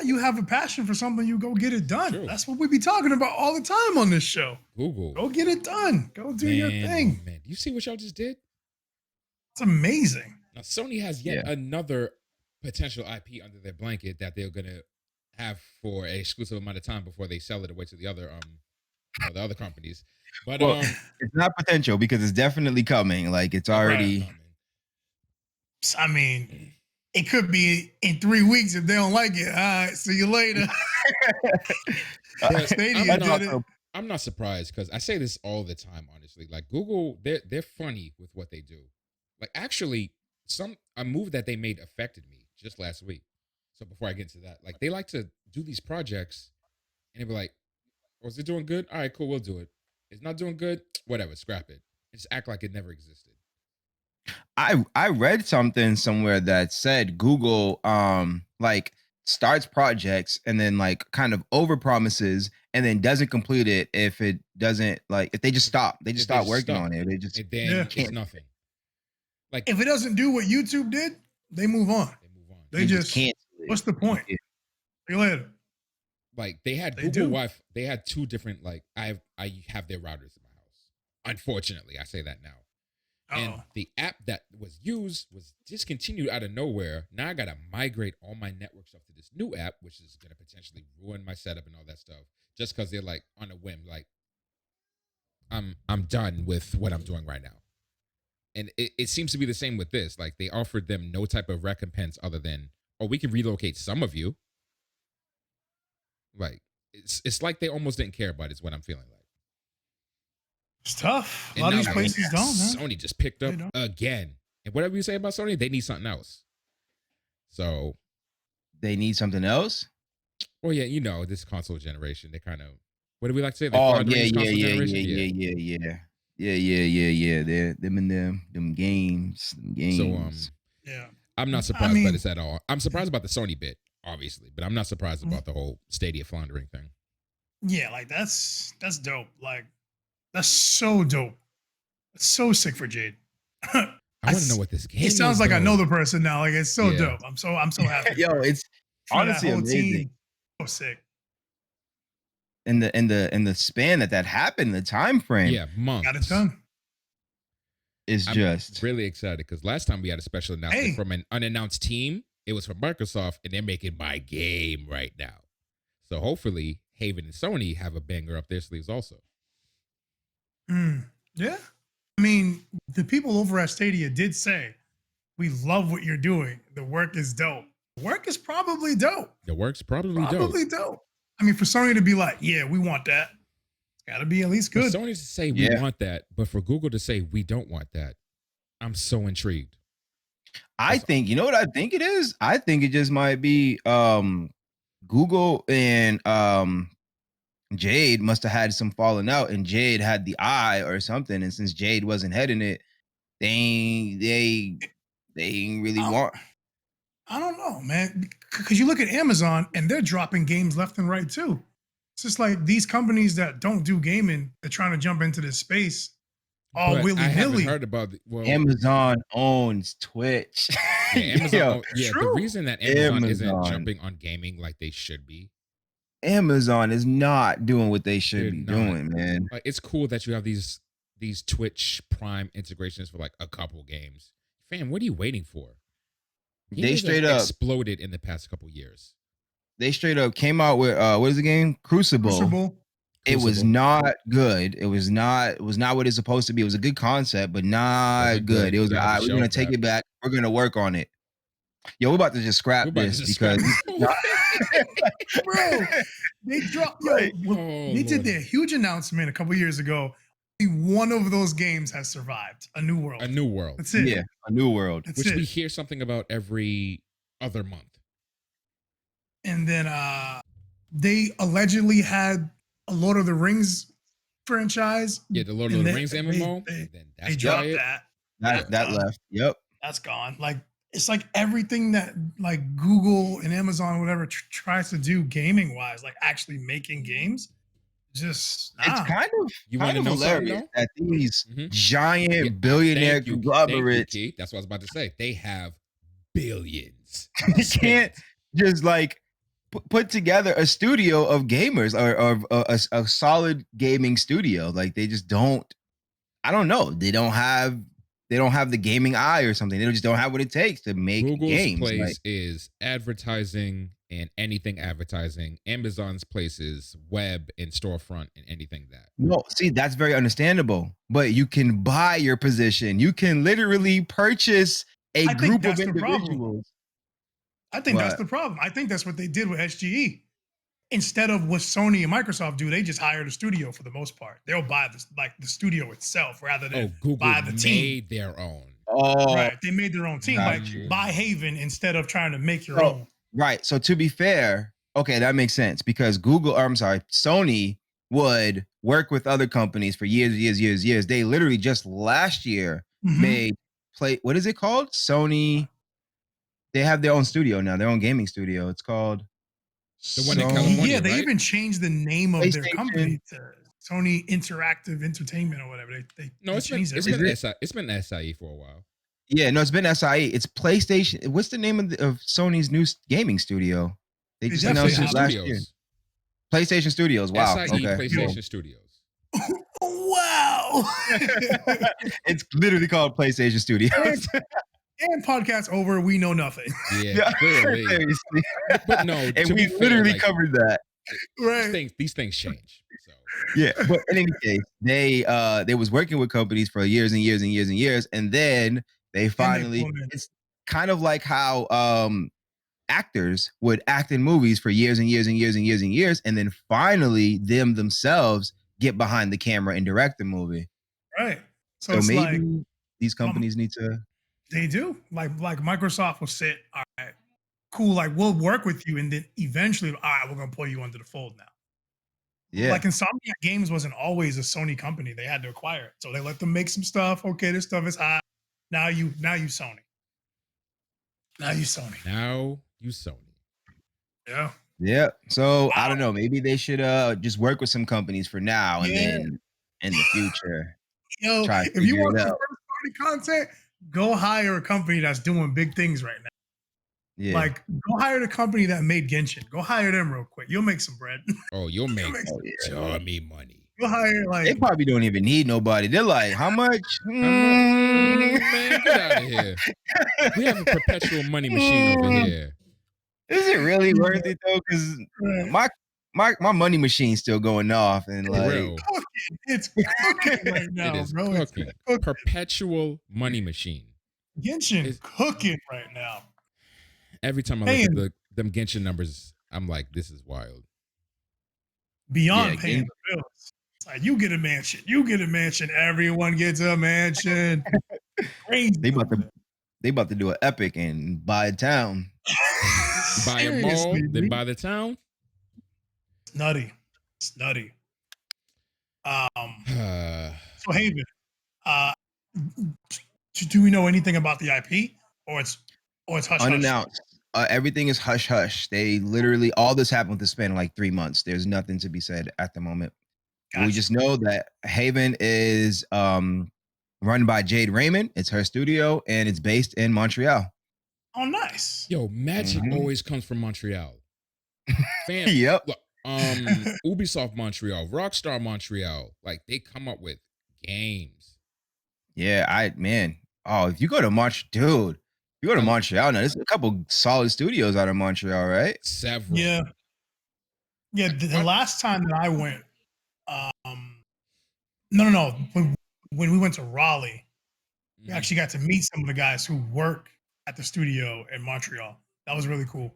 You have a passion for something, you go get it done. True. That's what we be talking about all the time on this show. Google. Go get it done. Go do your thing. Man, you see what y'all just did? It's amazing. Now Sony has yet another potential IP under their blanket that they're gonna have for an exclusive amount of time before they sell it away to the other the other companies. But it's not potential because it's definitely coming. Like it's already. I mean, it could be in 3 weeks if they don't like it. All right, see you later. Stadia did it. I'm not surprised because I say this all the time, honestly. Like Google, they're funny with what they do. Like actually, a move that they made affected me just last week. So before I get into that, like they like to do these projects and they be like, oh, is it doing good? All right, cool, we'll do it. It's not doing good, whatever, scrap it. And just act like it never existed. I read something somewhere that said Google like starts projects and then like kind of over promises and then doesn't complete it if it doesn't, like if they just stop. They just stop working on it. They just it's nothing. Like if it doesn't do what YouTube did, they move on. They just can't. What's the point? See you later. Like they had Google Wi-Fi. They had 2 different I have their routers in my house. Unfortunately, I say that now. And the app that was used was discontinued out of nowhere. Now I gotta migrate all my network stuff to this new app, which is gonna potentially ruin my setup and all that stuff. Just because they're like on a whim, like I'm done with what I'm doing right now. And it seems to be the same with this. Like they offered them no type of recompense other than, oh, we can relocate some of you. Like it's like they almost didn't care about it, is what I'm feeling like. It's tough. A lot of these places don't, man. Sony just picked up again. And whatever you say about Sony, they need something else. So they need something else? Well, yeah, you know, this console generation, they kind of, what do we like to say? Yeah. Them games. So yeah. I'm not surprised by this at all. I'm surprised about the Sony bit, obviously, but I'm not surprised about the whole Stadia floundering thing. Yeah, like that's dope. Like that's so dope. It's so sick for Jade. I want to know what this game It is. sounds like I know though. the person now. Like it's so Yeah. dope. I'm so happy. Yo, it's for that honestly whole amazing. team. So sick. In the span that happened, the time frame Yeah, months. Got it done. is I'm just really excited because last time we had a special announcement Hey. from an unannounced team. It was from Microsoft, and they're making my game right now. So hopefully, Haven and Sony have a banger up their sleeves also. Yeah. I mean, the people over at Stadia did say, we love what you're doing. The work is dope. The work is probably dope. The work's probably dope. I mean, for Sony to be like, yeah, we want that. It's got to be at least For good. Sony to say we want that, but for Google to say we don't want that, I'm so intrigued. I think, you know what I think it is? I think it just might be Google and Jade must have had some falling out, and Jade had the eye or something. And since Jade wasn't heading it, they ain't really want. I don't know, man. Because you look at Amazon and they're dropping games left and right too. It's just like these companies that don't do gaming, they're trying to jump into this space all willy I haven't nilly. heard about Amazon owns Twitch. Yeah, Amazon. The true. reason that Amazon isn't jumping on gaming like they should be. Amazon is not doing what they should be doing, man. Like, it's cool that you have these Twitch Prime integrations for like a couple games. Fam, what are you waiting for? They straight up exploded in the past couple years. They straight up came out with what is the game? Crucible. It was not good. It was not what it's supposed to be. It was a good concept, but not good. It was we're gonna take it back. We're gonna work on it. Yo, we're about to just scrap this because bro, they dropped. They did their huge announcement a couple years ago. One of those games has survived. A New World. A New World. That's it. Yeah, A New World. That's which it. we hear something about every other month. And then they allegedly had a Lord of the Rings franchise. Yeah, the Lord of the Rings MMO. They dropped that. That left. Yep. That's gone. Like it's like everything that like Google and Amazon, whatever, tries to do gaming wise, like actually making games. Just it's kind of hilarious that these giant billionaire conglomerates. That's what I was about to say. They have billions. They can't just like put together a studio of gamers or a solid gaming studio. Like they just don't. I don't know. They don't have the gaming eye or something. They just don't have what it takes to make Google's games. place is advertising and anything advertising. Amazon's place is web and storefront and anything that. No, see, that's very understandable. But you can buy your position. You can literally purchase a group of individuals. I think that's the problem. I think that's what they did with SGE. Instead of what Sony and Microsoft do, they just hired a studio for the most part. They'll buy the studio itself rather than buy the team. Made their own. Oh, right. They made their own team. Like buy Haven instead of trying to make your own. Right. So to be fair, okay, that makes sense because Sony would work with other companies for years. They literally just last year made what is it called? Sony. They have their own studio now, their own gaming studio. It's called the one in California. Yeah, they right? even changed the name of their company to Sony Interactive Entertainment or whatever. It's been SIE for a while. Yeah, no, it's been SIE. It's PlayStation. What's the name of Sony's new gaming studio? They just announced it last year. PlayStation Studios. Wow. SIE PlayStation Studios. Wow. It's literally called PlayStation Studios. And podcast over, we know nothing. Yeah, clearly. But no, and we literally covered that. Right. These things change. So. Yeah, but in any case, they was working with companies for years and years, and then they finally. It's kind of like how actors would act in movies for years and years, and then finally themselves get behind the camera and direct the movie. Right. So maybe these companies need to. They do. Like Microsoft will sit, all right, cool, like we'll work with you, and then eventually, all right, we're gonna pull you under the fold now. Yeah. Like Insomniac Games wasn't always a Sony company. They had to acquire it. So they let them make some stuff. Okay, this stuff is hot. Now you Sony. Now you Sony. Yeah. Yeah. So I don't know. Maybe they should just work with some companies for now and then in the future. Yo, try to if you want it some out. first party content, go hire a company that's doing big things right now. Yeah. Like, go hire the company that made Genshin. Go hire them real quick. You'll make some bread. Oh, you'll make make Oh, yeah. dummy money. Go hire They like probably don't even need nobody. They're like, how much? How much? Man, get out of here. We have a perpetual money machine over here. Is it really worth it though? Because right. my money machine's still going off, and For like, real. It's cooking right now, It is bro. cooking. It's cooking. Perpetual money machine. Genshin It's- cooking right now. Every time I look at them Genshin numbers, I'm like, this is wild. Beyond Yeah, paying the bills. It's like, you get a mansion. You get a mansion. Everyone gets a mansion. Crazy. they about to do an epic and buy a town. Buy a mall, Seriously, then dude. buy the town. It's nutty. It's nutty. So Haven, do we know anything about the IP, or it's hush hush? Unannounced. Everything is hush hush. They literally all this happened within the span of like 3 months. There's nothing to be said at the moment. Gotcha. We just know that Haven is run by Jade Raymond. It's her studio, and it's based in Montreal. Oh, nice. Yo, magic Mhm. always comes from Montreal. Fam, Yep. look, Ubisoft Montreal, Rockstar Montreal, like they come up with games. Yeah, man. Oh, if you go to Montreal, Montreal now. There's a couple solid studios out of Montreal, right? Several. Yeah. Yeah. The last time that I went, no. When we went to Raleigh, we actually got to meet some of the guys who work at the studio in Montreal. That was really cool.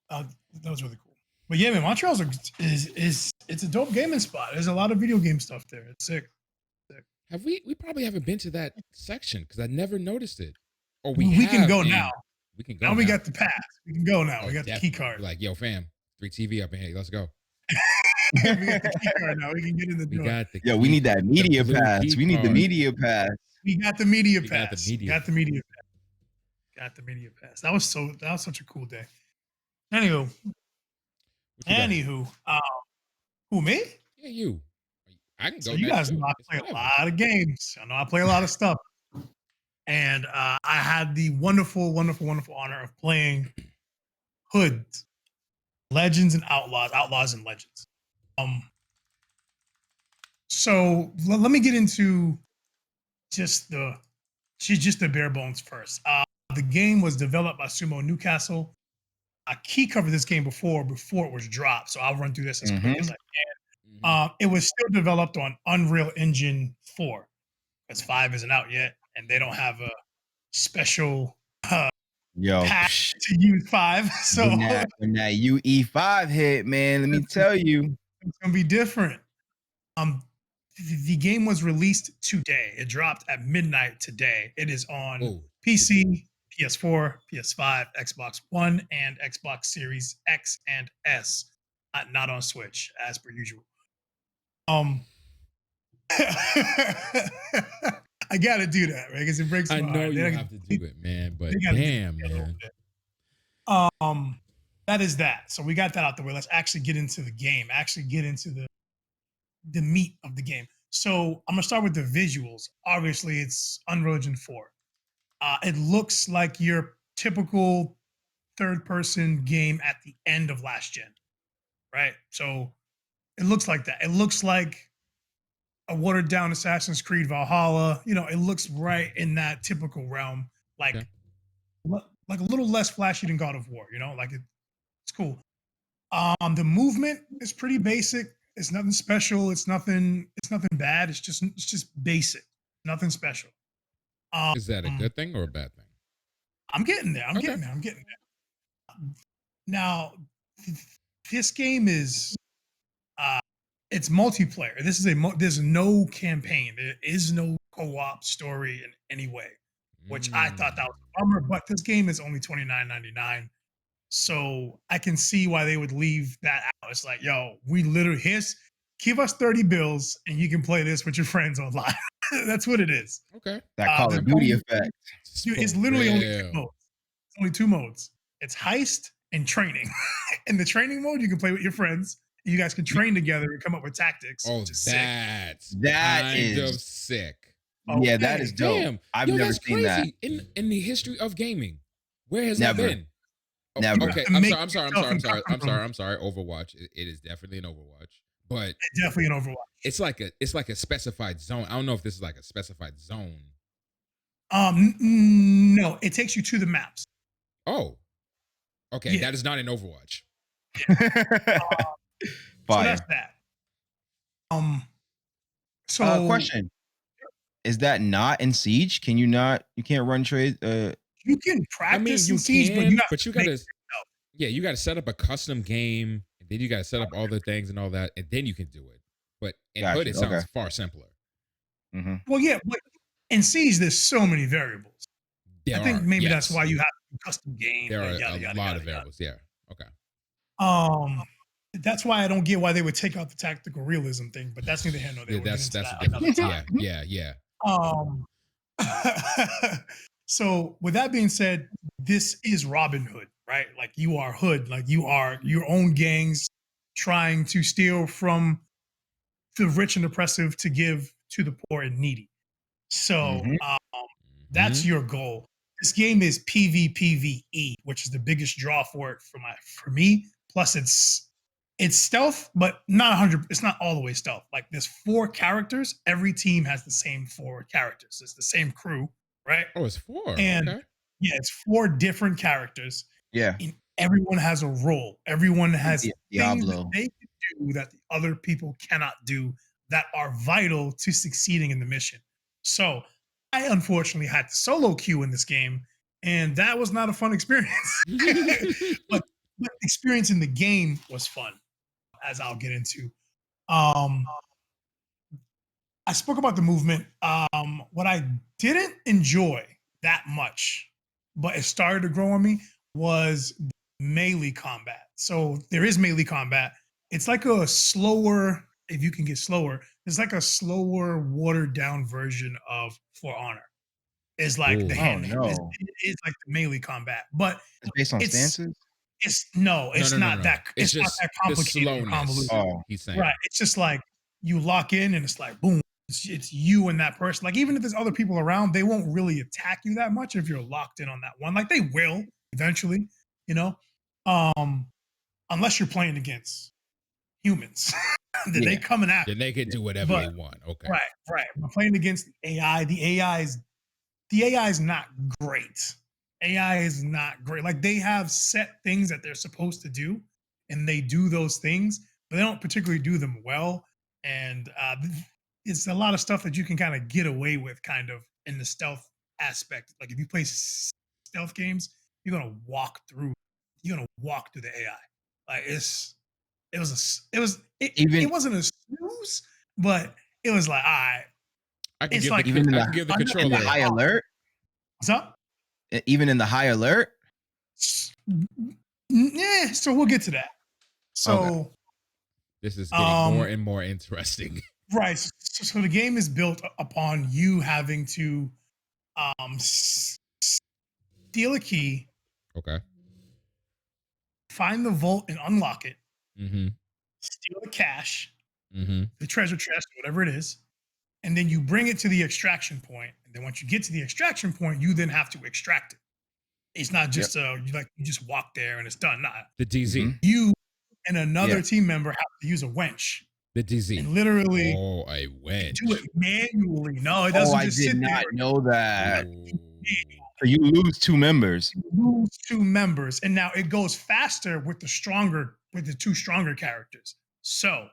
That was really cool. But yeah, man, Montreal's it's a dope gaming spot. There's a lot of video game stuff there. It's sick. Have we probably haven't been to that section because I never noticed it. Or We can go and now. We can go Now we got the pass. We can go now. Oh, we got the definitely. key card. Like, yo, fam, 3 TV up in here. Let's go. We got the key card now. We can get in the We door. got the Yo, we need that media blue pass. key We need the card. media pass. We got the media We got pass. the media Got the media pass. Got the media pass. That was such a cool day. Anywho, who, me? Yeah, you. I can go. So you next guys too. know I It's play whatever. a lot of games. I know I play a lot of stuff. And I had the wonderful honor of playing Hoods, Legends and Outlaws and Legends. So let me get into just the bare bones first. The game was developed by Sumo Newcastle. I key covered this game before it was dropped, so I'll run through this as quick as I can. It was still developed on Unreal Engine 4, because 5 isn't out yet, and they don't have a special patch to use 5. So when that UE5 hit, man, let me tell you, it's gonna be different. The game was released today. It dropped at midnight today. It is on PC, PS4, PS5, Xbox One, and Xbox Series X and S. Not on Switch, as per usual. I gotta do that, right? Because it breaks my heart. I know you have to do it, man. But damn, man. That is that. So we got that out the way. Let's actually get into the game. Actually get into the meat of the game. So I'm gonna start with the visuals. Obviously, it's Unreal Engine 4. It looks like your typical third-person game at the end of last gen, right? So it looks like that. It looks like a watered-down Assassin's Creed Valhalla. You know, it looks right in that typical realm, like a little less flashy than God of War. You know, like it's cool. The movement is pretty basic. It's nothing special. It's nothing bad. It's just basic. Nothing special. Is that a good thing or a bad thing? I'm getting there. I'm getting there. Now, this game is it's multiplayer. There's no campaign. There is no co-op story in any way, which I thought that was a bummer. But this game is only $29.99. So I can see why they would leave that out. It's like, yo, we literally give us 30 bills and you can play this with your friends online. That's what it is. Okay. That Call of Duty effect. Dude, it's literally only 2 modes. It's only 2 modes. It's heist and training. In the training mode, you can play with your friends. You guys can train together and come up with tactics. Oh, which is sick. that is sick. Yeah, that Okay. is dope. Damn, I've yo, never that's seen that. crazy. In the history of gaming, where has that Never. been? Oh, Never. okay, To I'm make sorry. I'm sorry. I'm yourself sorry. I'm in sorry. custom I'm sorry. rooms. I'm sorry. Overwatch. It is definitely an Overwatch, but Definitely an Overwatch. it's like a specified zone. I don't know if this is like a specified zone. No, it takes you to the maps. Oh, okay. Yeah. That is not an Overwatch. So that's Fire. that. So Question. Is that not in Siege? Can you not? You can't run trade. you can I mean, practice you in Siege, but you can, have but to you make gotta, yeah, you gotta set up a custom game, and then you gotta set up all the things and all that, and then you can do it. But in Hood, Gotcha. it Okay. sounds far simpler. Mm-hmm. Well, yeah, but in Siege, there's so many variables. There I think are, maybe that's yes, why you have to custom game. there are Yada a yada lot yada of yada. variables. Yeah. Okay. That's why I don't get why they would take out the tactical realism thing, but that's neither here nor there. Yeah, We'll get that's into that a different. another time. Yeah. Um, so with that being said, this is Robin Hood, right? Like you are Hood, like you are your own gangs trying to steal from the rich and oppressive to give to the poor and needy. So Mhm. that's Mhm. your goal. This game is PvPvE, which is the biggest draw for it for me. Plus, it's stealth, but not 100. It's not all the way stealth. Like there's 4 characters. Every team has the same 4 characters. It's the same crew, right? Oh, it's 4. And Okay. yeah, it's 4 different characters. Yeah. And everyone has a role. Everyone has things that Diablo. they can do that the other people cannot do that are vital to succeeding in the mission. So I unfortunately had to solo queue in this game, and that was not a fun experience. but, but experiencing the game was fun, as I'll get into. Um, I spoke about the movement. What I didn't enjoy that much, but it started to grow on me, was melee combat. So there is melee combat. It's like a slower, if you can get slower, it's like a slower, watered down version of For Honor. It's like Ooh. the Oh hand. no. It's like the melee combat, but It's based on it's stances. it's No. not that It's it's not just that the complicated or slowness. convoluted. Oh. He's saying. Right. It's just like you lock in and it's like boom. It's you and that person. Like even if there's other people around, they won't really attack you that much if you're locked in on that one. Like they will eventually, you know. Unless you're playing against humans. Then they Yeah. coming at Then they can do whatever But they want. Okay. right. We're playing against the AI. The AI is not great. AI is not great. Like they have set things that they're supposed to do, and they do those things, but they don't particularly do them well. And it's a lot of stuff that you can kind of get away with, kind of in the stealth aspect. Like if you play stealth games, you're gonna walk through. You're gonna walk through the AI. Like it Even wasn't a snooze, but it was like, all right, I can it's give like the even in I the can give the I'm in the controller. high alert. what's up? Even in the high alert. Yeah, so we'll get to that. So, This is getting more um, and more interesting. right. So the game is built upon you having to steal a key, Okay. find the vault and unlock it, Mm-hmm. steal the cash, Mm-hmm. the treasure chest, whatever it is, and then you bring it to the extraction point. And then once you get to the extraction point, you then have to extract it. It's not just you just walk there and it's done. Nah, The DZ. Mhm. you and another Yeah. team member have to use a winch The DZ. and literally Oh, I went. do it manually. No, it Oh, doesn't I just did sit not there. know that. Manually. So you lose 2 members. You lose 2 members, and now it goes faster with the 2 stronger characters. So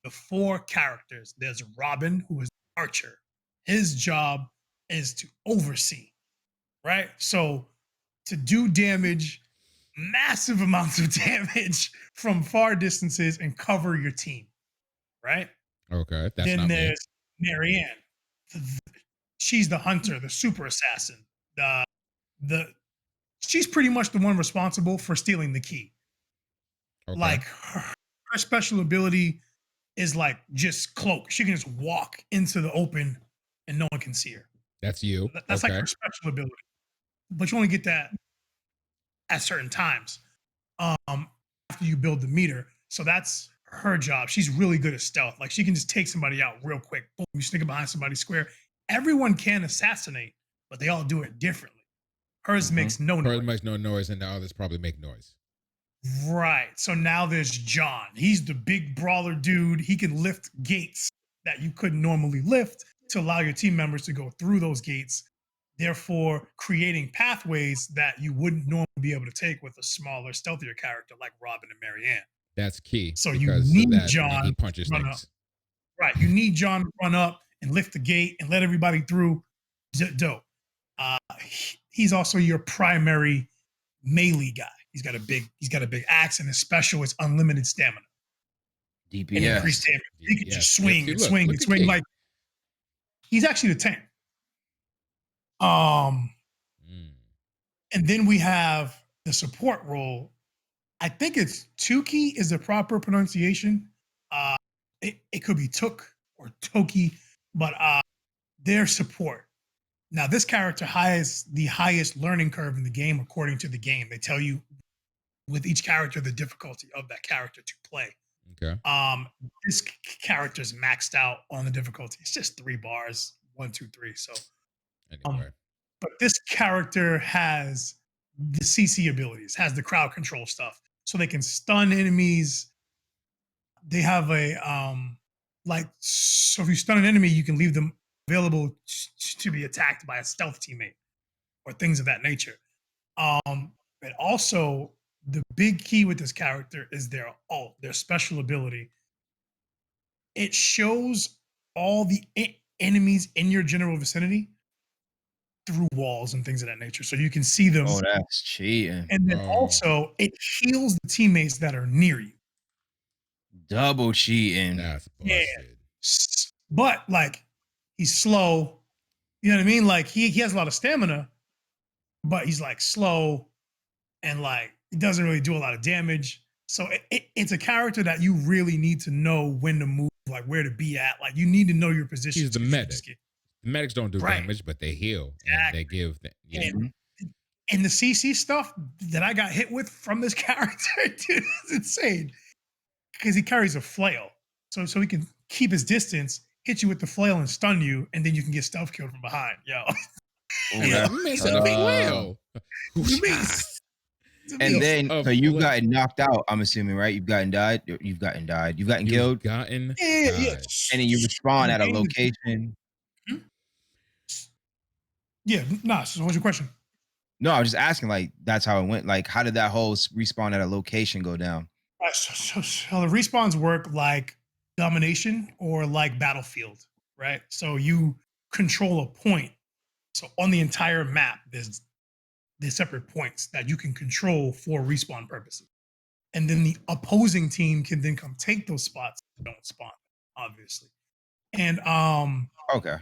the 4 characters, there's Robin, who is the archer. His job is to oversee, right? So to do damage, massive amounts of damage from far distances and cover your team, right? Okay, that's Then not me. there's Marianne. She's the hunter, the super assassin. The she's pretty much the one responsible for stealing the key. Okay. Like her special ability is like just cloak. She can just walk into the open and no one can see her. That's you. That's okay. like her special ability. But you only get that at certain times. After you build the meter. So that's her job. She's really good at stealth. Like she can just take somebody out real quick. Boom, you sneak behind somebody's square, everyone can assassinate, but they all do it differently. Hers makes no noise. Hers makes no noise, and the others probably make noise. Right. So now there's John. He's the big brawler dude. He can lift gates that you couldn't normally lift to allow your team members to go through those gates, therefore creating pathways that you wouldn't normally be able to take with a smaller, stealthier character like Robin and Marianne. That's key. So you because need of that, John and he punches to run things. up. Right. You need John to run up and lift the gate and let everybody through. Dope. He's also your primary melee guy. He's got a big axe, and his special is unlimited stamina. DPS. And increased stamina. He can just swing See, and look, swing look and at swing. Kate. Like he's actually the tank. And then we have the support role. I think it's Tuki is the proper pronunciation. It could be Took or Toki, but their support. Now, this character has the highest learning curve in the game, according to the game. They tell you with each character the difficulty of that character to play. Okay. This character's maxed out on the difficulty. It's just 3 bars, 1, 2, 3. So, Anyway, but this character has the CC abilities, has the crowd control stuff, so they can stun enemies. They have a so if you stun an enemy, you can leave them available to be attacked by a stealth teammate or things of that nature. But also the big key with this character is their ult, their special ability. It shows all the enemies in your general vicinity through walls and things of that nature, so you can see them. Oh, that's cheating. And then also it heals the teammates that are near you. Double cheating. that's busted. Yeah. But like he's slow. You know what I mean? Like he has a lot of stamina, but he's like slow and like he doesn't really do a lot of damage. So it's a character that you really need to know when to move, like where to be at. Like you need to know your position. He's the medic. The medics don't do damage, but they heal and they give. And the CC stuff that I got hit with from this character, dude, is insane. Because he carries a flail, so he can keep his distance, hit you with the flail, and stun you, and then you can get stealth killed from behind. Yo, flail. And then, so you've gotten knocked out. I'm assuming, right? You've gotten died. You've gotten died. You've gotten killed. Yeah. And then you respawn at a location. Yeah. Nah. So what's your question? No, I was just asking. Like, that's how it went. Like, how did that whole respawn at a location go down? So the respawns work like domination or like Battlefield, right? So you control a point. So on the entire map, there's separate points that you can control for respawn purposes. And then the opposing team can then come take those spots that don't spawn, obviously. And Okay.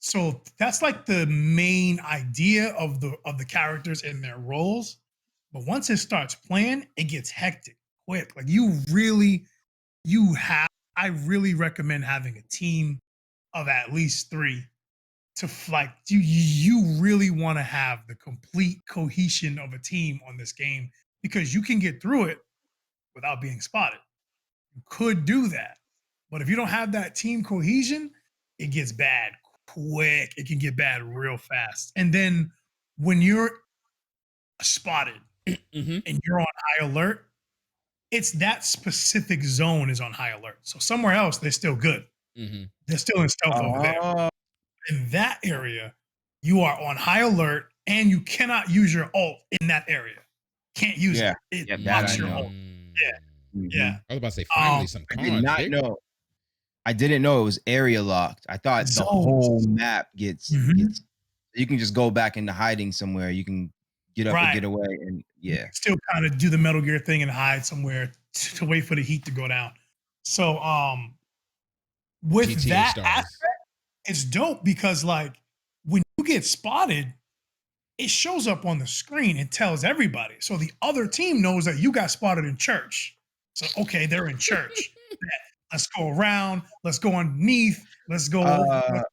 so that's like the main idea of the characters and their roles. But once it starts playing, it gets hectic quick. Like I really recommend having a team of at least 3 to like you really want to have the complete cohesion of a team on this game, because you can get through it without being spotted. You could do that. But if you don't have that team cohesion, it gets bad quick. It can get bad real fast. And then when you're spotted and you're on high alert, it's that specific zone is on high alert. So somewhere else, they're still good. They're still in stealth over there. In that area, you are on high alert and you cannot use your ult in that area. Can't use it. It blocks your ult. Yeah. I was about to say, finally, some I did not know. I didn't know it was area locked. I thought the whole map gets you can just go back into hiding somewhere. You can get up and get away, and still kind of do the Metal Gear thing and hide somewhere to wait for the heat to go down. So with GTA that aspect, it's dope because like when you get spotted, it shows up on the screen and tells everybody. So the other team knows that you got spotted in church. So okay, they're in church. Let's go around. Let's go underneath. Let's go over the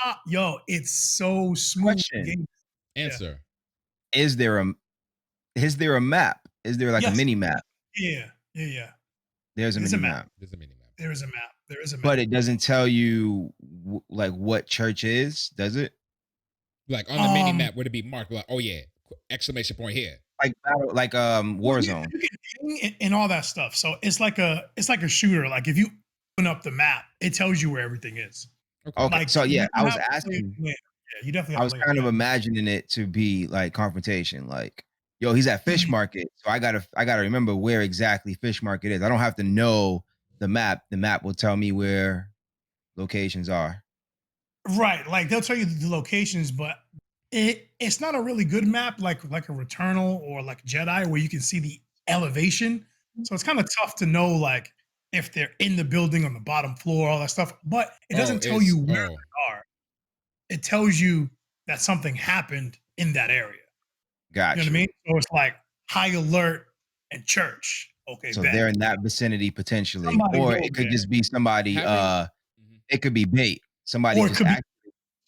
top. Yo, it's so smooth. Answer. Is there a map? Is there like a mini map? Yeah. There's a mini map. There's a mini map. There is a map. There is a map. But it doesn't tell you like what church is, does it? Like on the mini map, would it be marked like, oh yeah, exclamation point here? Like Well, Warzone. you can ping and all that stuff. So it's like a shooter. Like if you open up the map, it tells you where everything is. Okay. Okay, Like so yeah, you I was have to play it asking. to win. Yeah, you definitely I have was to play it kind to of win. imagining it to be like confrontation, like, yo, he's at Fish Mhm. Market, so I gotta remember where exactly Fish Market is. I don't have to know the map. The map will tell me where locations are. Right. Like they'll tell you the locations, but it's not a really good map like a Returnal or like Jedi where you can see the elevation. So it's kind of tough to know like if they're in the building on the bottom floor, all that stuff. But it Oh, doesn't tell you where oh, they are. It tells you that something happened in that area. You know Got what I you. mean? So it's like high alert and church. Okay, So bet. they're in that vicinity potentially, Somebody or goes it could there. just be somebody. having mhm. It could be bait. Somebody Or it just could be act.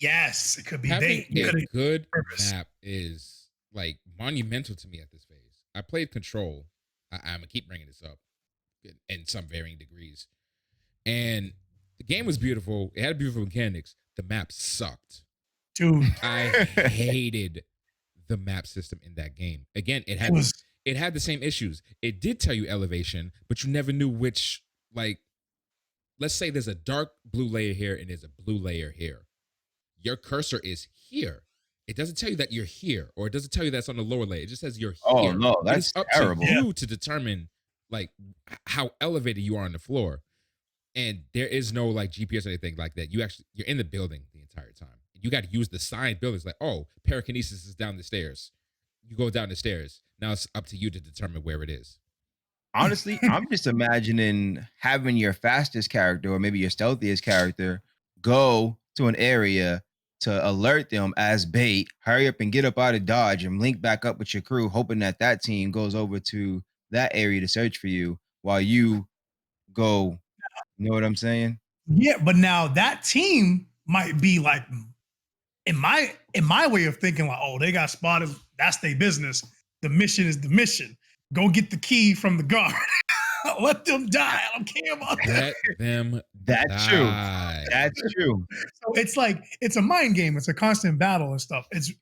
yes, it could be Having bait. It a could be good purpose. map is like monumental to me at this phase. I played Control. I'm gonna keep bringing this up in some varying degrees, and the game was beautiful. It had beautiful mechanics. The map sucked. Dude, I hated the map system in that game. Again, it was it had the same issues. It did tell you elevation, but you never knew which, like, let's say there's a dark blue layer here and there's a blue layer here. Your cursor is here. It doesn't tell you that you're here, or it doesn't tell you that's on the lower layer. It just says you're Oh here. no, But it's that's up to terrible. yeah. you to determine like how elevated you are on the floor. And there is no like GPS or anything like that. You're in the building the entire time. You got to use the sign buildings like, oh, pyrokinesis is down the stairs. You go down the stairs. Now it's up to you to determine where it is. Honestly, I'm just imagining having your fastest character or maybe your stealthiest character go to an area to alert them as bait, hurry up and get up out of Dodge and link back up with your crew, hoping that that team goes over to that area to search for you while you go. You know what I'm saying? Yeah, but now that team might be like in my way of thinking, like, oh, they got spotted. That's their business. The mission is the mission. Go get the key from the guard. Let them die. I don't care about that. Let them That's true. die. That's true. So it's like it's a mind game. It's a constant battle and stuff. It's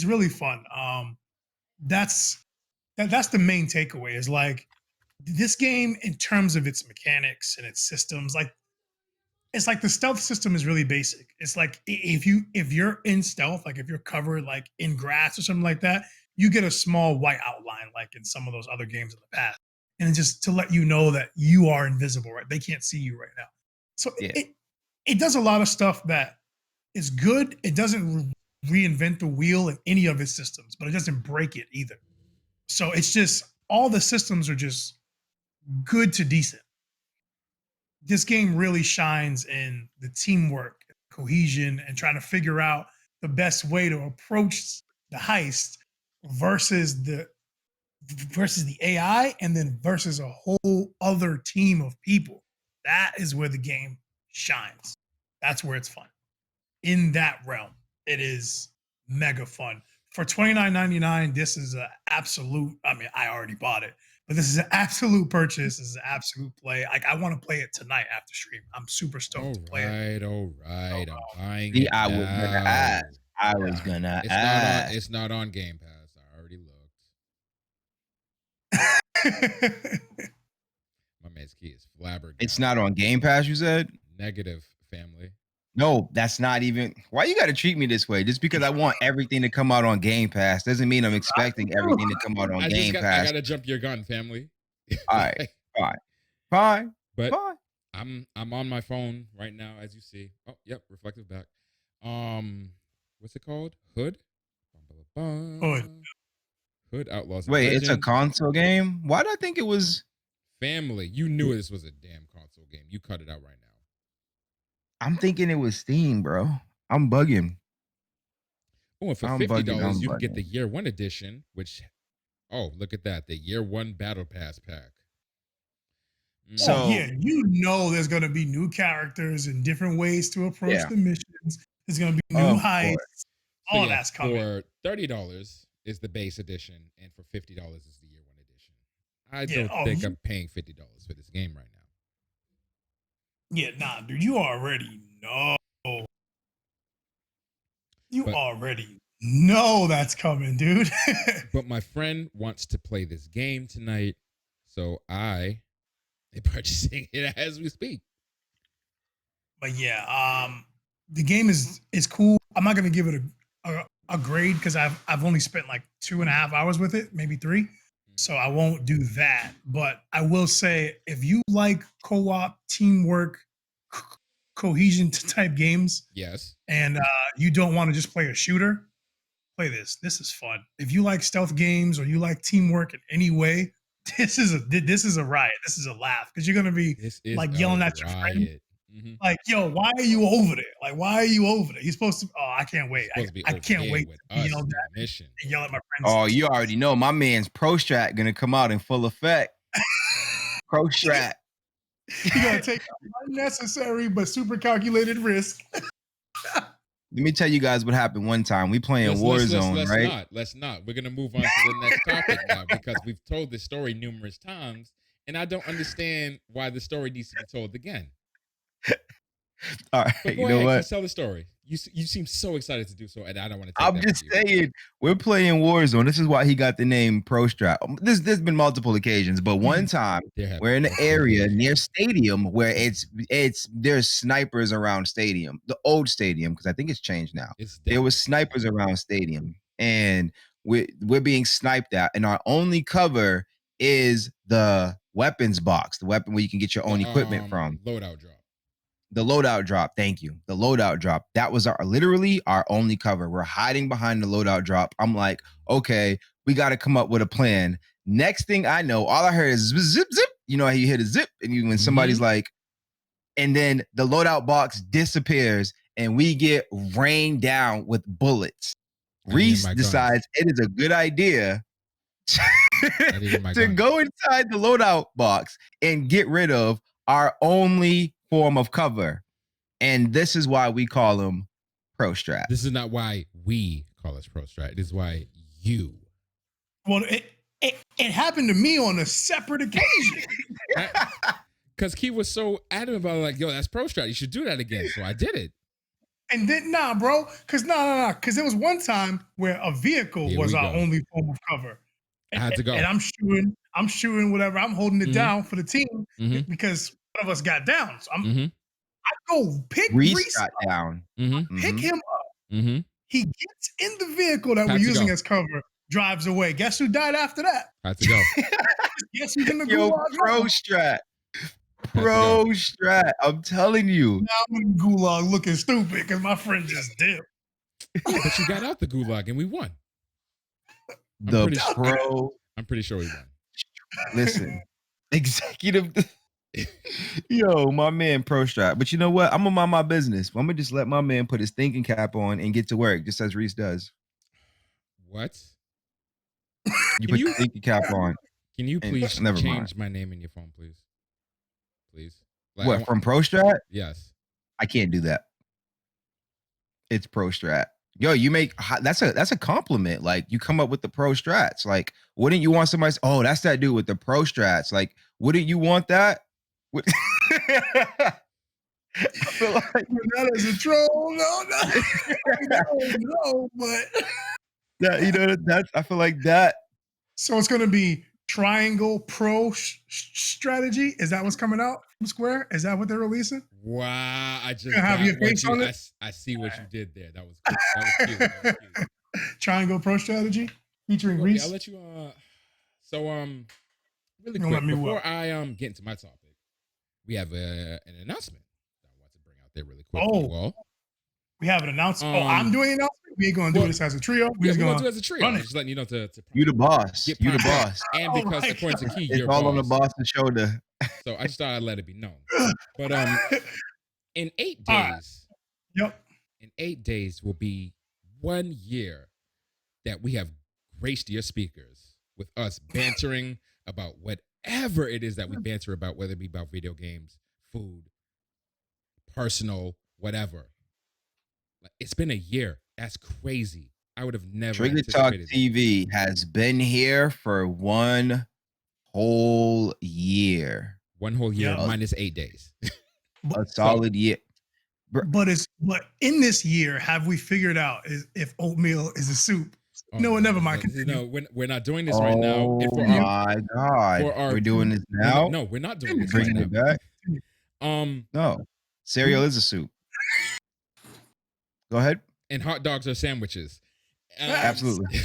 really fun. That's the main takeaway. Is like this game in terms of its mechanics and its systems. Like it's like the stealth system is really basic. It's like if you're in stealth, like if you're covered like in grass or something like that, you get a small white outline like in some of those other games in the past, and just to let you know that you are invisible, right? They can't see you right now. So Yeah. it does a lot of stuff that is good. It doesn't reinvent the wheel in any of its systems, but it doesn't break it either. So it's just all the systems are just good to decent. This game really shines in the teamwork, cohesion, and trying to figure out the best way to approach the heist versus the AI, and then versus a whole other team of people. That is where the game shines. That's where it's fun. In that realm, it is mega fun. For $29.99, this is an absolute. I mean, I already bought it, but this is an absolute purchase. This is an absolute play. Like I want to play it tonight after stream. I'm super stoked to play it. All right. I'm buying See, it I was gonna now. ask. I Yeah. was gonna It's not on. ask. It's not on Game Pass. I already looked. My man's key is flabbergasted. It's not on Game Pass, you said? Negative, family. No, that's not even. Why you got to treat me this way? Just because I want everything to come out on Game Pass doesn't mean I'm expecting everything to come out on Game I Pass. gotta jump your gun, family. All right, fine, fine, But fine. I'm on my phone right now, as you see. Oh, yep, reflective back. What's it called? Hood. Hood. Hood Outlaws Wait, it's a Legends. console game? Why did I think it was? Family, you knew this was a damn console game. You cut it out right now. I'm thinking it was Steam, bro. I'm bugging. Oh, and for I'm $50, bugging. you can get the Year One edition, which, oh, look at that, the Year One Battle Pass pack. So- Oh yeah, you know there's gonna be new characters and different ways to approach Yeah. the missions. There's gonna be new Of heists. course. So All yeah, that's coming. for $30 is the base edition, and for $50 is the Year One edition. I Yeah, don't think I'm paying $50 for this game right now. Yeah, nah, dude, you already know. You But already know that's coming, dude. but my friend wants to play this game tonight, so I am purchasing it as we speak. But yeah, the game is cool. I'm not gonna give it a grade because I've only spent like 2.5 hours with it, maybe 3. So I won't do that. But I will say, if you like co-op, teamwork, cohesion type games, Yes. and you don't want to just play a shooter, play this. This is fun. If you like stealth games or you like teamwork in any way, this is a riot. This is a laugh because you're gonna be This is like a yelling at your friend, riot. Mm-hmm. like, "Yo, why are you over there? Like, why are you over there? You're supposed to. Oh, I can't You're wait. supposed to be I over can't here wait with to be us yelled doing at the mission. and yell at my friends." Oh, you already know my man's Pro Strat gonna come out in full effect. Pro Strat. You gotta take unnecessary but super calculated risk. Let me tell you guys what happened one time. We playing Warzone, right? Let's not. We're gonna move on to the next topic now because we've told this story numerous times, and I don't understand why the story needs to be told again. All right, But go you know ahead, what? Keith, tell the story. You seem so excited to do so, and I don't want to take I'm that just from you. saying, we're playing Warzone. This is why he got the name Pro Strat. There's been multiple occasions, but one time There have we're in been an multiple area occasions. near Stadium where there's snipers around Stadium, the old Stadium, because I think it's changed now. It's There was definitely snipers around Stadium, and we're being sniped at, and our only cover is the weapons box, the weapon where you can get your own equipment from. Loadout drop. The loadout drop. Thank you. The loadout drop. That was literally our only cover. We're hiding behind the loadout drop. I'm like, okay, we got to come up with a plan. Next thing I know, all I heard is zip, zip. You know how you hit a zip, and when somebody's like, and then the loadout box disappears, and we get rained down with bullets. Reese decides it is a good idea to go inside the loadout box and get rid of our only form of cover. And this is why we call him Pro Strat. This is not why we call us Pro Strat. It is why you. Well, it happened to me on a separate occasion. Because Key was so adamant about it, like, yo, that's Pro Strat. You should do that again. So I did it. And then bro. Because because there was one time where a vehicle was our only form of cover. I had to go. And I'm shooting whatever. I'm holding it down for the team because one of us got down. So I go pick Reese got up, down. Pick him up. He gets in the vehicle that we're using as cover, drives away. Guess who died after that? Had to go. Guess who's in the gulag? Pro Strat. Pro Strat. I'm telling you. Now I'm in the gulag looking stupid because my friend just dipped. But you got out the gulag and we won. I'm pretty sure we won. Listen, executive. Yo, my man Pro Strat. But you know what? I'm gonna mind my business. I'm gonna just let my man put his thinking cap on and get to work, just as Reese does. What? You put your thinking cap on. Can you please change my name in your phone, please? Please. Like, what, from Pro Strat? Yes. I can't do that. It's Pro Strat. Yo, you make that's a compliment. Like, you come up with the Pro Strats. Like, wouldn't you want somebody? Oh, that's that dude with the Pro Strats. Like, wouldn't you want that? I feel like that is a troll. No, but that I feel like that. So it's gonna be Triangle Pro strategy. Is that what's coming out from Square? Is that what they're releasing? Wow, I just have your face on it. I see what you did there. That was cool. That was cute. Triangle Pro strategy featuring Reese. I'll let you. So really quick before I get into my topic, we have an announcement I want to bring out there really quick. Oh, we have an announcement. I'm doing an announcement. We ain't gonna do this as a trio. We're gonna do it as a trio. I'm just letting you know to you the boss. You the boss. And because according to Key, it's you're all boss. on the boss's shoulder. So I just thought I'd let it be known. But in 8 days, in 8 days will be 1 year that we have graced your speakers with us bantering about whatever it is that we banter about, whether it be about video games, food, personal, whatever. It's been a year. That's crazy. I would have never Trigger Talk TV has been here for 1 whole year. 1 whole year minus 8 days. a solid year. But in this year, have we figured out if oatmeal is a soup? No, never mind. No, we're not doing this right now. Oh For my God. for our We're doing this now? no, we're not doing this right Bringing now. it back? No. Cereal is a soup. Go ahead. And hot dogs are sandwiches. Absolutely.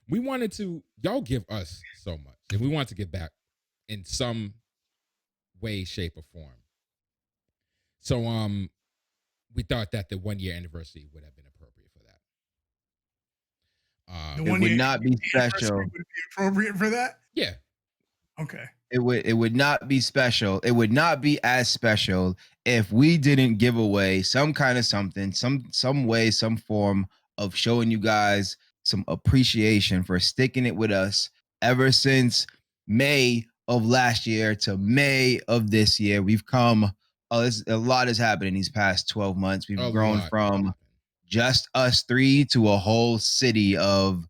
We wanted to, y'all give us so much, and we want to give back in some way, shape, or form. So we thought that the 1 year anniversary would have been appropriate for that. The It would not be special. Would it be appropriate for that? Yeah. Okay. It would not be special. It would not be as special if we didn't give away some kind of something, some way, some form of showing you guys some appreciation for sticking it with us ever since May of last year to May of this year. We've come a lot has happened in these past 12 months. We've grown from just us three to a whole city of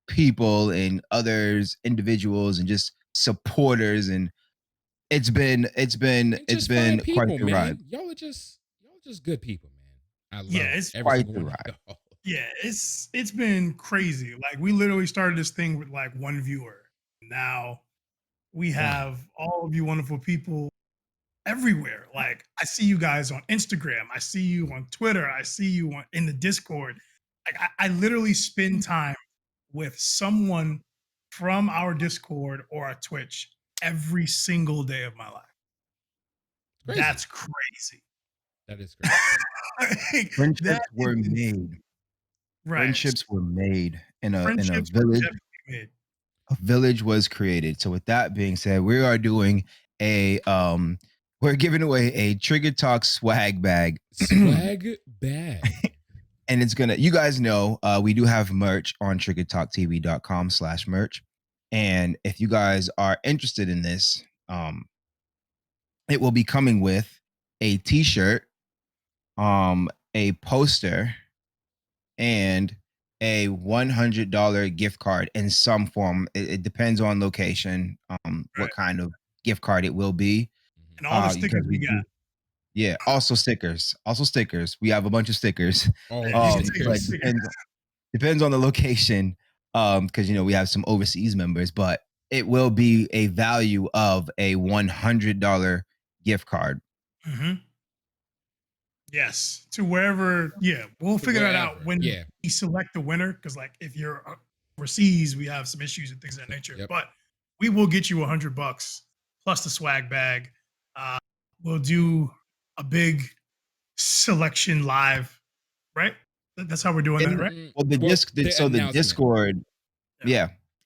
people and others, individuals, and just supporters, and it's been quite the ride. Y'all are just good people, man. I love it's every quite single the one ride. of y'all. Yeah, it's been crazy. Like we literally started this thing with like one viewer. Now we have all of you wonderful people everywhere. Like I see you guys on Instagram, I see you on Twitter, I see you in the Discord. Like I literally spend time with someone from our Discord or our Twitch every single day of my life. Crazy. That's crazy. That is crazy. Friendships were made. Right. Friendships were made in a village. A village was created. So with that being said, we are doing we're giving away a Trigger Talk swag bag. Swag bag. And it's gonna, you guys know, we do have merch on triggertalktv.com/merch. And if you guys are interested in this, it will be coming with a t-shirt, a poster, and a $100 gift card in some form. It depends on location, what kind of gift card it will be. And all the stickers we got. Yeah, also stickers. We have a bunch of stickers. Stickers. Depends on the location, because we have some overseas members, but it will be a value of a $100 gift card. Mm-hmm. Yes, to wherever. Yeah, we'll figure that out when we select the winner. Because like if you're overseas, we have some issues and things of that nature. Yep. But we will get you $100 plus the swag bag. We'll do a big selection live, right? That's how we're doing that, right? Well, the Discord,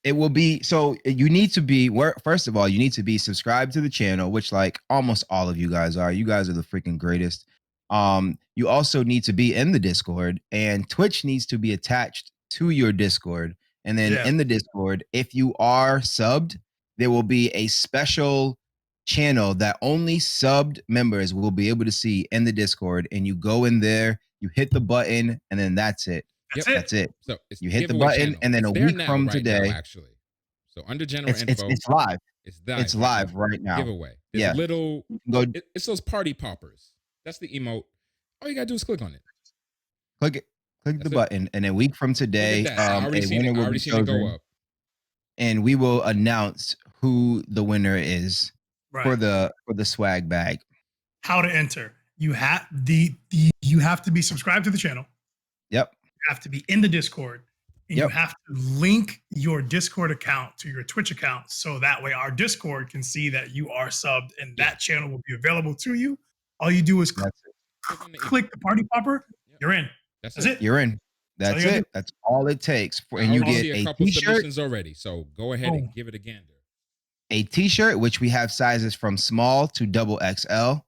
it will be. So you need to be, first of all, you need to be subscribed to the channel, which like almost all of you guys are. You guys are the freaking greatest. You also need to be in the Discord, and Twitch needs to be attached to your Discord. And then in the Discord, if you are subbed, there will be a special channel that only subbed members will be able to see in the Discord. And you go in there, you hit the button, and then that's it. That's it. So you hit the button, channel. And then a week from today, actually. So under general info, it's live. It's live right now. Giveaway. There's little. It's those party poppers. That's the emote. All you gotta do is click on it. Click it. Click the button, and a week from today, a winner will be chosen. Go up. And we will announce who the winner is for the swag bag. How to enter? You have you have to be subscribed to the channel. Yep. You have to be in the Discord, and you have to link your Discord account to your Twitch account, so that way our Discord can see that you are subbed, and that channel will be available to you. All you do is click the party popper. You're in. That's it. You're in. That's it. That's all it takes. And you get a t-shirt already. So go ahead and give it a gander. A t-shirt, which we have sizes from small to XXL.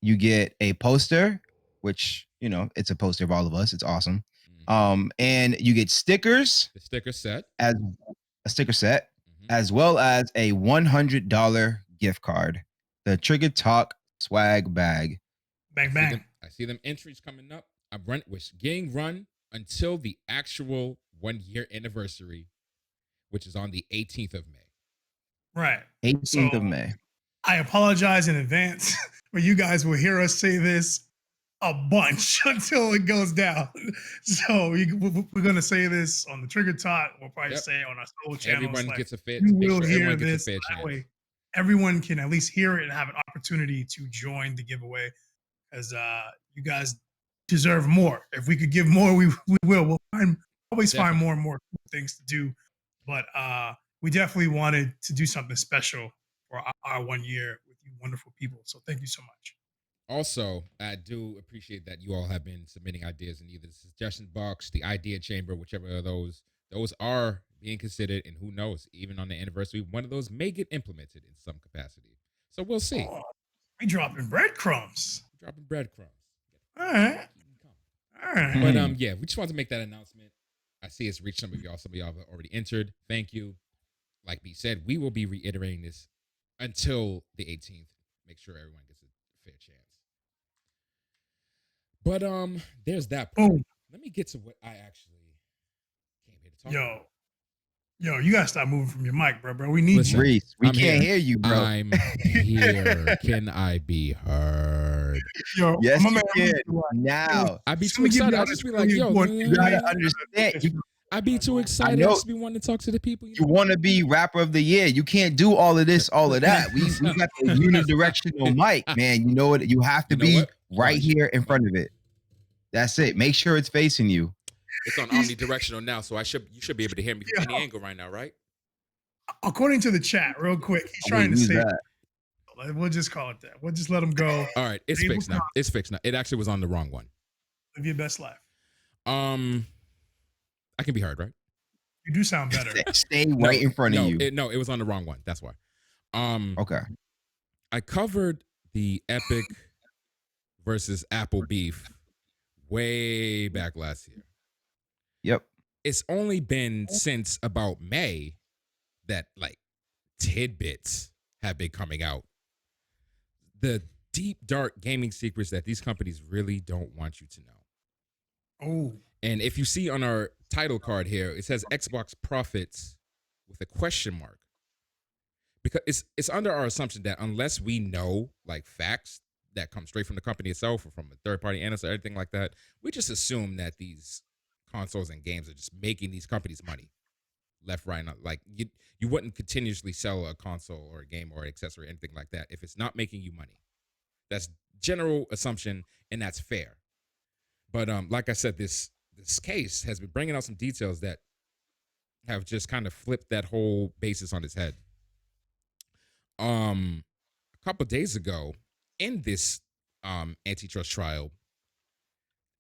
You get a poster, which it's a poster of all of us. It's awesome. And you get stickers. The sticker set. As a sticker set, as well as a $100 gift card. The Trigger Talk swag bag. Bang bang. I see them entries coming up. We're getting run until the actual 1 year anniversary, which is on the 18th of May. Right. 18th of May. I apologize in advance but you guys will hear us say this a bunch until it goes down. So we're going to say this on the Trigger Talk. We'll probably say it on our solo channels. Everyone like, gets a fit. you Make will sure hear everyone gets this. a fair That chance. way, everyone can at least hear it and have an opportunity to join the giveaway. Because you guys deserve more. If we could give more, we will. We'll always find more and more things to do. But we definitely wanted to do something special for our 1 year with you wonderful people. So thank you so much. Also, I do appreciate that you all have been submitting ideas in either the suggestion box, the idea chamber, whichever of those. Those are being considered, and who knows, even on the anniversary, one of those may get implemented in some capacity. So we'll see. Oh, we dropping breadcrumbs. Dropping breadcrumbs. All right. All right. But yeah, we just wanted to make that announcement. I see it's reached some of y'all. Some of y'all have already entered. Thank you. Like B said, we will be reiterating this until the 18th. Make sure everyone gets a fair chance. But there's that part. Oh. Let me get to what I actually came here to talk about. Yo, you gotta stop moving from your mic, bro. We need you. Reese, we I'm can't here. hear you, bro. I'm here. Can I be heard? Yo, Yes, my you man, can. Now, I'd be too excited. I'd just be like, yo, you gotta understand. I'd be too excited. I'd just be wanting to talk to the people. You want to be rapper of the year. You can't do all of this, all of that. We got the unidirectional mic, man. You know what? You have to be right here in front of it. That's it. Make sure it's facing you. It's on omnidirectional now, so you should be able to hear me from any angle right now, right? According to the chat, real quick, he's trying to say that. We'll just call it that. We'll just let him go. All right, it's fixed now. It's fixed now. It actually was on the wrong one. Live your best life. I can be heard, right? You do sound better. Stay right in front of you. It was on the wrong one. That's why. Okay. I covered the Epic versus Apple beef way back last year. Yep. It's only been since about May that like tidbits have been coming out. The deep, dark gaming secrets that these companies really don't want you to know. Oh. And if you see on our title card here, it says Xbox profits with a question mark. Because it's under our assumption that unless we know like facts that come straight from the company itself or from a third-party analyst or anything like that, we just assume that these consoles and games are just making these companies money left, right, and up. Like you wouldn't continuously sell a console or a game or an accessory or anything like that if it's not making you money. That's general assumption, and that's fair. But like I said, this case has been bringing out some details that have just kind of flipped that whole basis on its head. A couple of days ago, in this antitrust trial,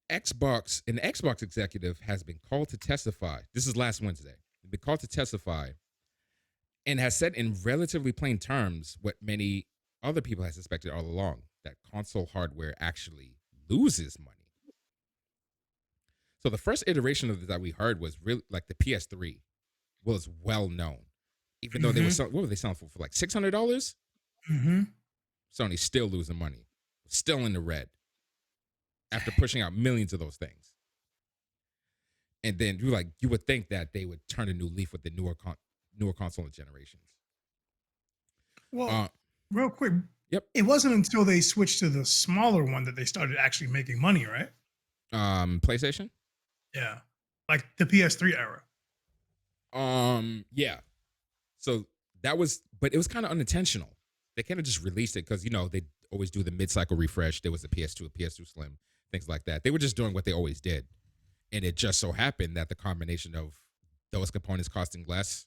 an Xbox executive has been called to testify. This is last Wednesday. They've been called to testify and has said in relatively plain terms what many other people have suspected all along, that console hardware actually loses money. So the first iteration of that we heard was really like the PS3 was well known, even though they were selling, what were they selling for like $600? Mm-hmm. Sony's still losing money, still in the red after pushing out millions of those things. And then you would think that they would turn a new leaf with the newer console generations. Well, real quick. Yep. It wasn't until they switched to the smaller one that they started actually making money, right? PlayStation? Yeah. Like the PS3 era. Yeah. So that was, but it was kind of unintentional. They kind of just released it because, they always do the mid-cycle refresh. There was a PS2, a PS2 Slim, things like that. They were just doing what they always did. And it just so happened that the combination of those components costing less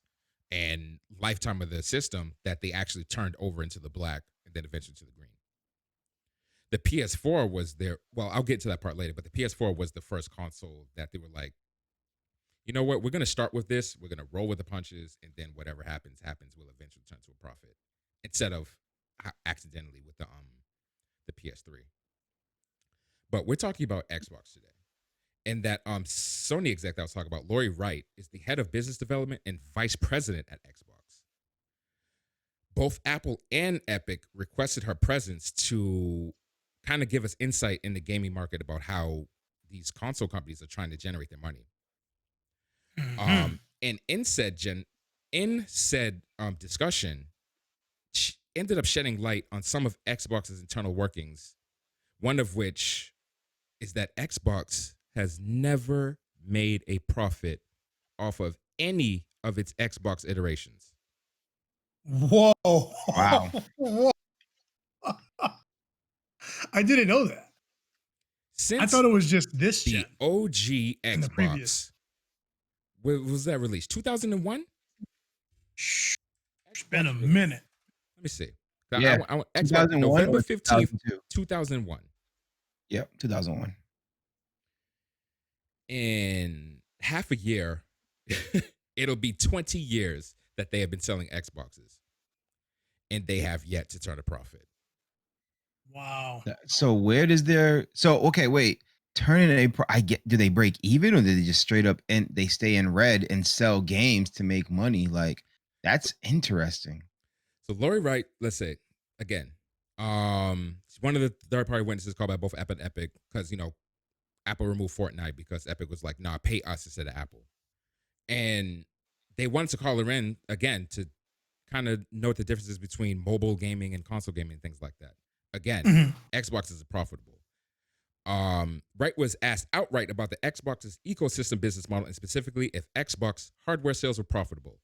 and lifetime of the system that they actually turned over into the black and then eventually to the green. The PS4 was I'll get to that part later, but the PS4 was the first console that they were like, you know what, we're going to start with this, we're going to roll with the punches, and then whatever happens, we'll eventually turn to a profit. Instead of accidentally with the PS3. But we're talking about Xbox today. And that Sony exec that I was talking about, Lori Wright, is the head of business development and vice president at Xbox. Both Apple and Epic requested her presence to kind of give us insight in the gaming market about how these console companies are trying to generate their money. And in said discussion, ended up shedding light on some of Xbox's internal workings, one of which is that Xbox has never made a profit off of any of its Xbox iterations. Whoa. Wow. Whoa. I didn't know that. Since I thought it was just this the gen OG and the previous. Xbox, when was that released? 2001? It's been a minute. Let me see. Yeah. Xbox 2001 November or 15th, 2002? 2001. Yep, 2001. In half a year, it'll be 20 years that they have been selling Xboxes, and they have yet to turn a profit. Wow. So where does their okay, wait. Turning do they break even, or do they just straight up and they stay in red and sell games to make money? Like, that's interesting. So Lori Wright, let's say again, one of the third party witnesses called by both Apple and Epic, because Apple removed Fortnite because Epic was like, nah, pay us instead of Apple. And they wanted to call her in again to kind of note the differences between mobile gaming and console gaming and things like that. Again, Xbox is profitable. Wright was asked outright about the Xbox's ecosystem business model, and specifically if Xbox hardware sales were profitable.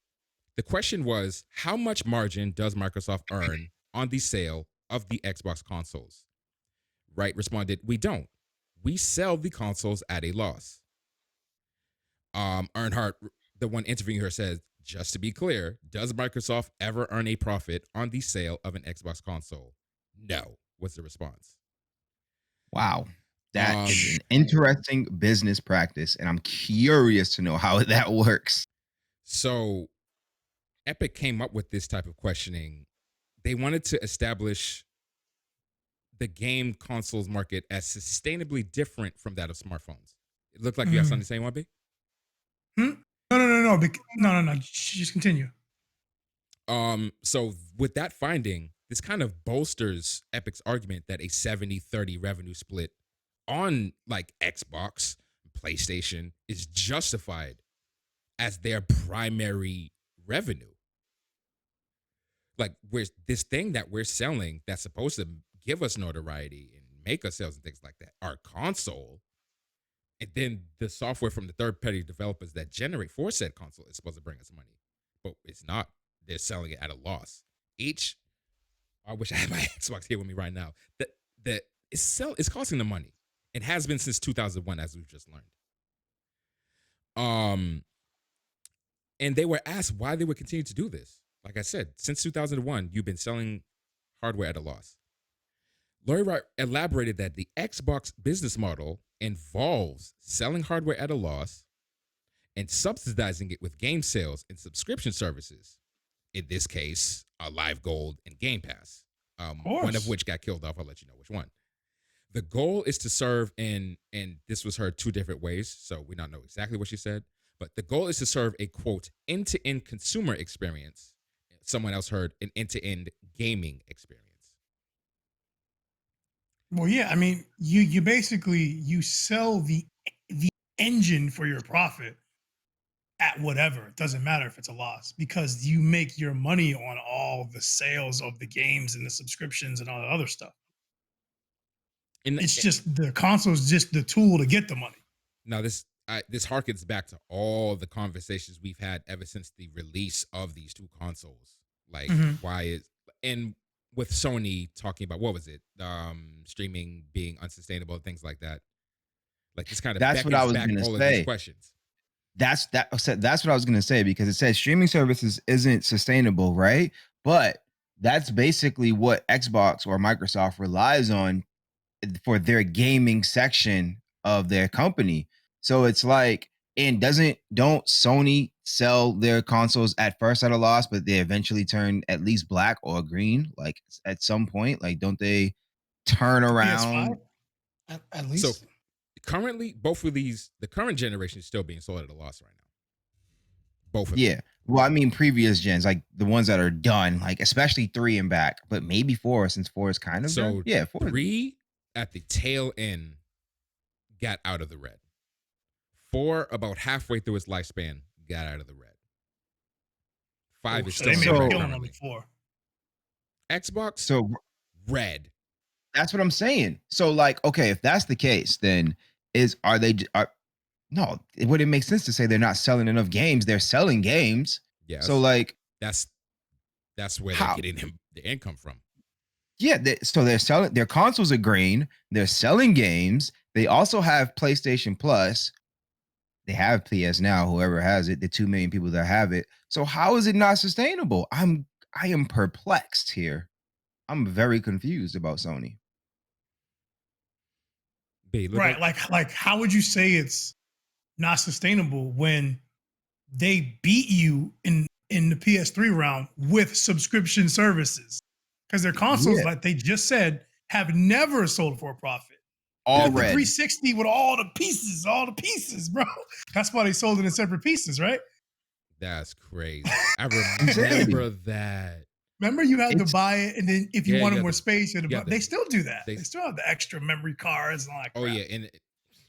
The question was, how much margin does Microsoft earn on the sale of the Xbox consoles? Wright responded, we don't. We sell the consoles at a loss. Earnhardt, the one interviewing her, says, just to be clear, does Microsoft ever earn a profit on the sale of an Xbox console? No, was the response. Wow. That is an interesting business practice, and I'm curious to know how that works. So Epic came up with this type of questioning. They wanted to establish the game consoles market as sustainably different from that of smartphones. It looked like you have something to say, one B? No. Just continue. So with that finding, this kind of bolsters Epic's argument that a 70-30 revenue split on like Xbox, PlayStation is justified as their primary revenue. Like, where's this thing that we're selling that's supposed to give us notoriety and make us sales and things like that, our console, and then the software from the third-party developers that generate for said console is supposed to bring us money, but it's not. They're selling it at a loss. I wish I had my Xbox here with me right now. That it's costing them money. It has been since 2001, as we've just learned. And they were asked why they would continue to do this. Like I said, since 2001, you've been selling hardware at a loss. Lori Wright elaborated that the Xbox business model involves selling hardware at a loss and subsidizing it with game sales and subscription services. In this case, Live Gold and Game Pass. One of which got killed off. I'll let you know which one. The goal is to serve and this was heard two different ways, so we don't know exactly what she said, but the goal is to serve a, quote, end-to-end consumer experience. Someone else heard an end-to-end gaming experience. Well, yeah, I mean, you basically you sell the engine for your profit at whatever. It doesn't matter if it's a loss because you make your money on all the sales of the games and the subscriptions and all the other stuff. And it's just the console is just the tool to get the money. Now this harkens back to all the conversations we've had ever since the release of these two consoles. Like why is and with Sony talking about what was it, streaming being unsustainable and things like that. Like this kind of that's what I was going to say. Of these questions. That's what I was going to say, because it says streaming services isn't sustainable, right? But that's basically what Xbox or Microsoft relies on for their gaming section of their company. So it's like, and don't Sony sell their consoles at first at a loss, but they eventually turn at least black or green, like at some point? Like, don't they turn around? PS5? At least. So currently, both of these, the current generation is still being sold at a loss right now. Both of them. Well, I mean, previous gens, like the ones that are done, like especially 3 and back, but maybe 4, since 4 is kind of done. Yeah, 4. 3 at the tail end got out of the red. 4 about halfway through its lifespan got out of the red. 5 is still killing on 4. Xbox, So red. that's what I'm saying. So like, okay, if that's the case, then no, it wouldn't make sense to say they're not selling enough games. They're selling games. So Yes, like, that's where they're how? getting the income from. Yeah, so they're selling their consoles are green. They're selling games. They also have PlayStation Plus. They have PS Now. Whoever has it, the 2 million people that have it. So how is it not sustainable? I am perplexed here. I'm very confused about Sony. Right. Like how would you say it's not sustainable when they beat you in the PS3 round with subscription services? Because their consoles, Yeah, like they just said, have never sold for a profit. all Even the red. 360 with all the pieces, bro. That's why they sold it in separate pieces, right? That's crazy. I Insanity. remember that. Remember, you had to It's buy it, and then if you Yeah, wanted yeah. more space, you had to yeah, buy. They still do that. they- They still have the extra memory cards and all that Oh crap. yeah, and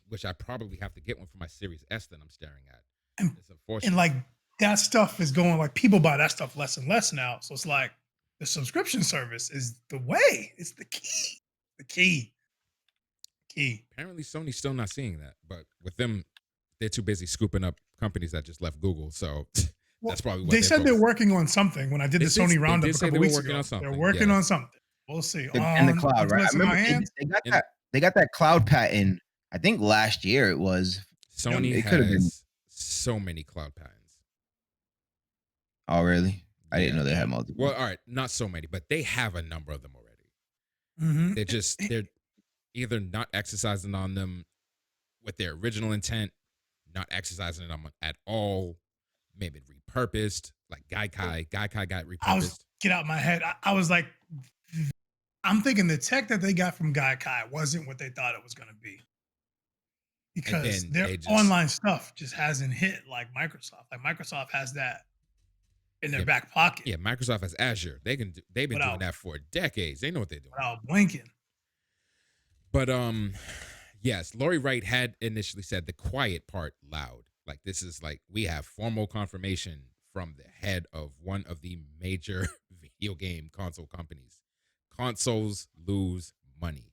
which I probably have to get one for my Series S that I'm staring at. And- It's unfortunate. And like that stuff is going, like people buy that stuff less and less now. So it's like the subscription service is the way. It's the key. The key. Apparently Sony's still not seeing that, but with them, they're too busy scooping up companies that just left Google. So Well, that's probably what they said they're focused. working on something. When I did the Sony roundup a couple weeks ago, they're working on something. We'll see. in the cloud, right? I remember they got that. They got that cloud patent. I think last year it was. Sony It could have been. has so many cloud patents. Oh, really? I didn't Yeah. know they had multiple. Well, all right, not so many, but they have a number of them already. Mhm. They're either not exercising on them with their original intent, not exercising them at all, maybe repurposed, like Gaikai. Gaikai got repurposed. Get out my head. I was like, I'm thinking the tech that they got from Gaikai wasn't what they thought it was going to be. Because then their they just- online stuff just hasn't hit like Microsoft. Like Microsoft has that in their back pocket Yeah, Microsoft has Azure. They've been doing Without- that for decades. They know what they're doing. without blinking. But yes, Lori Wright had initially said the quiet part loud. Like this is like we have formal confirmation from the head of one of the major video game console companies. Consoles lose money.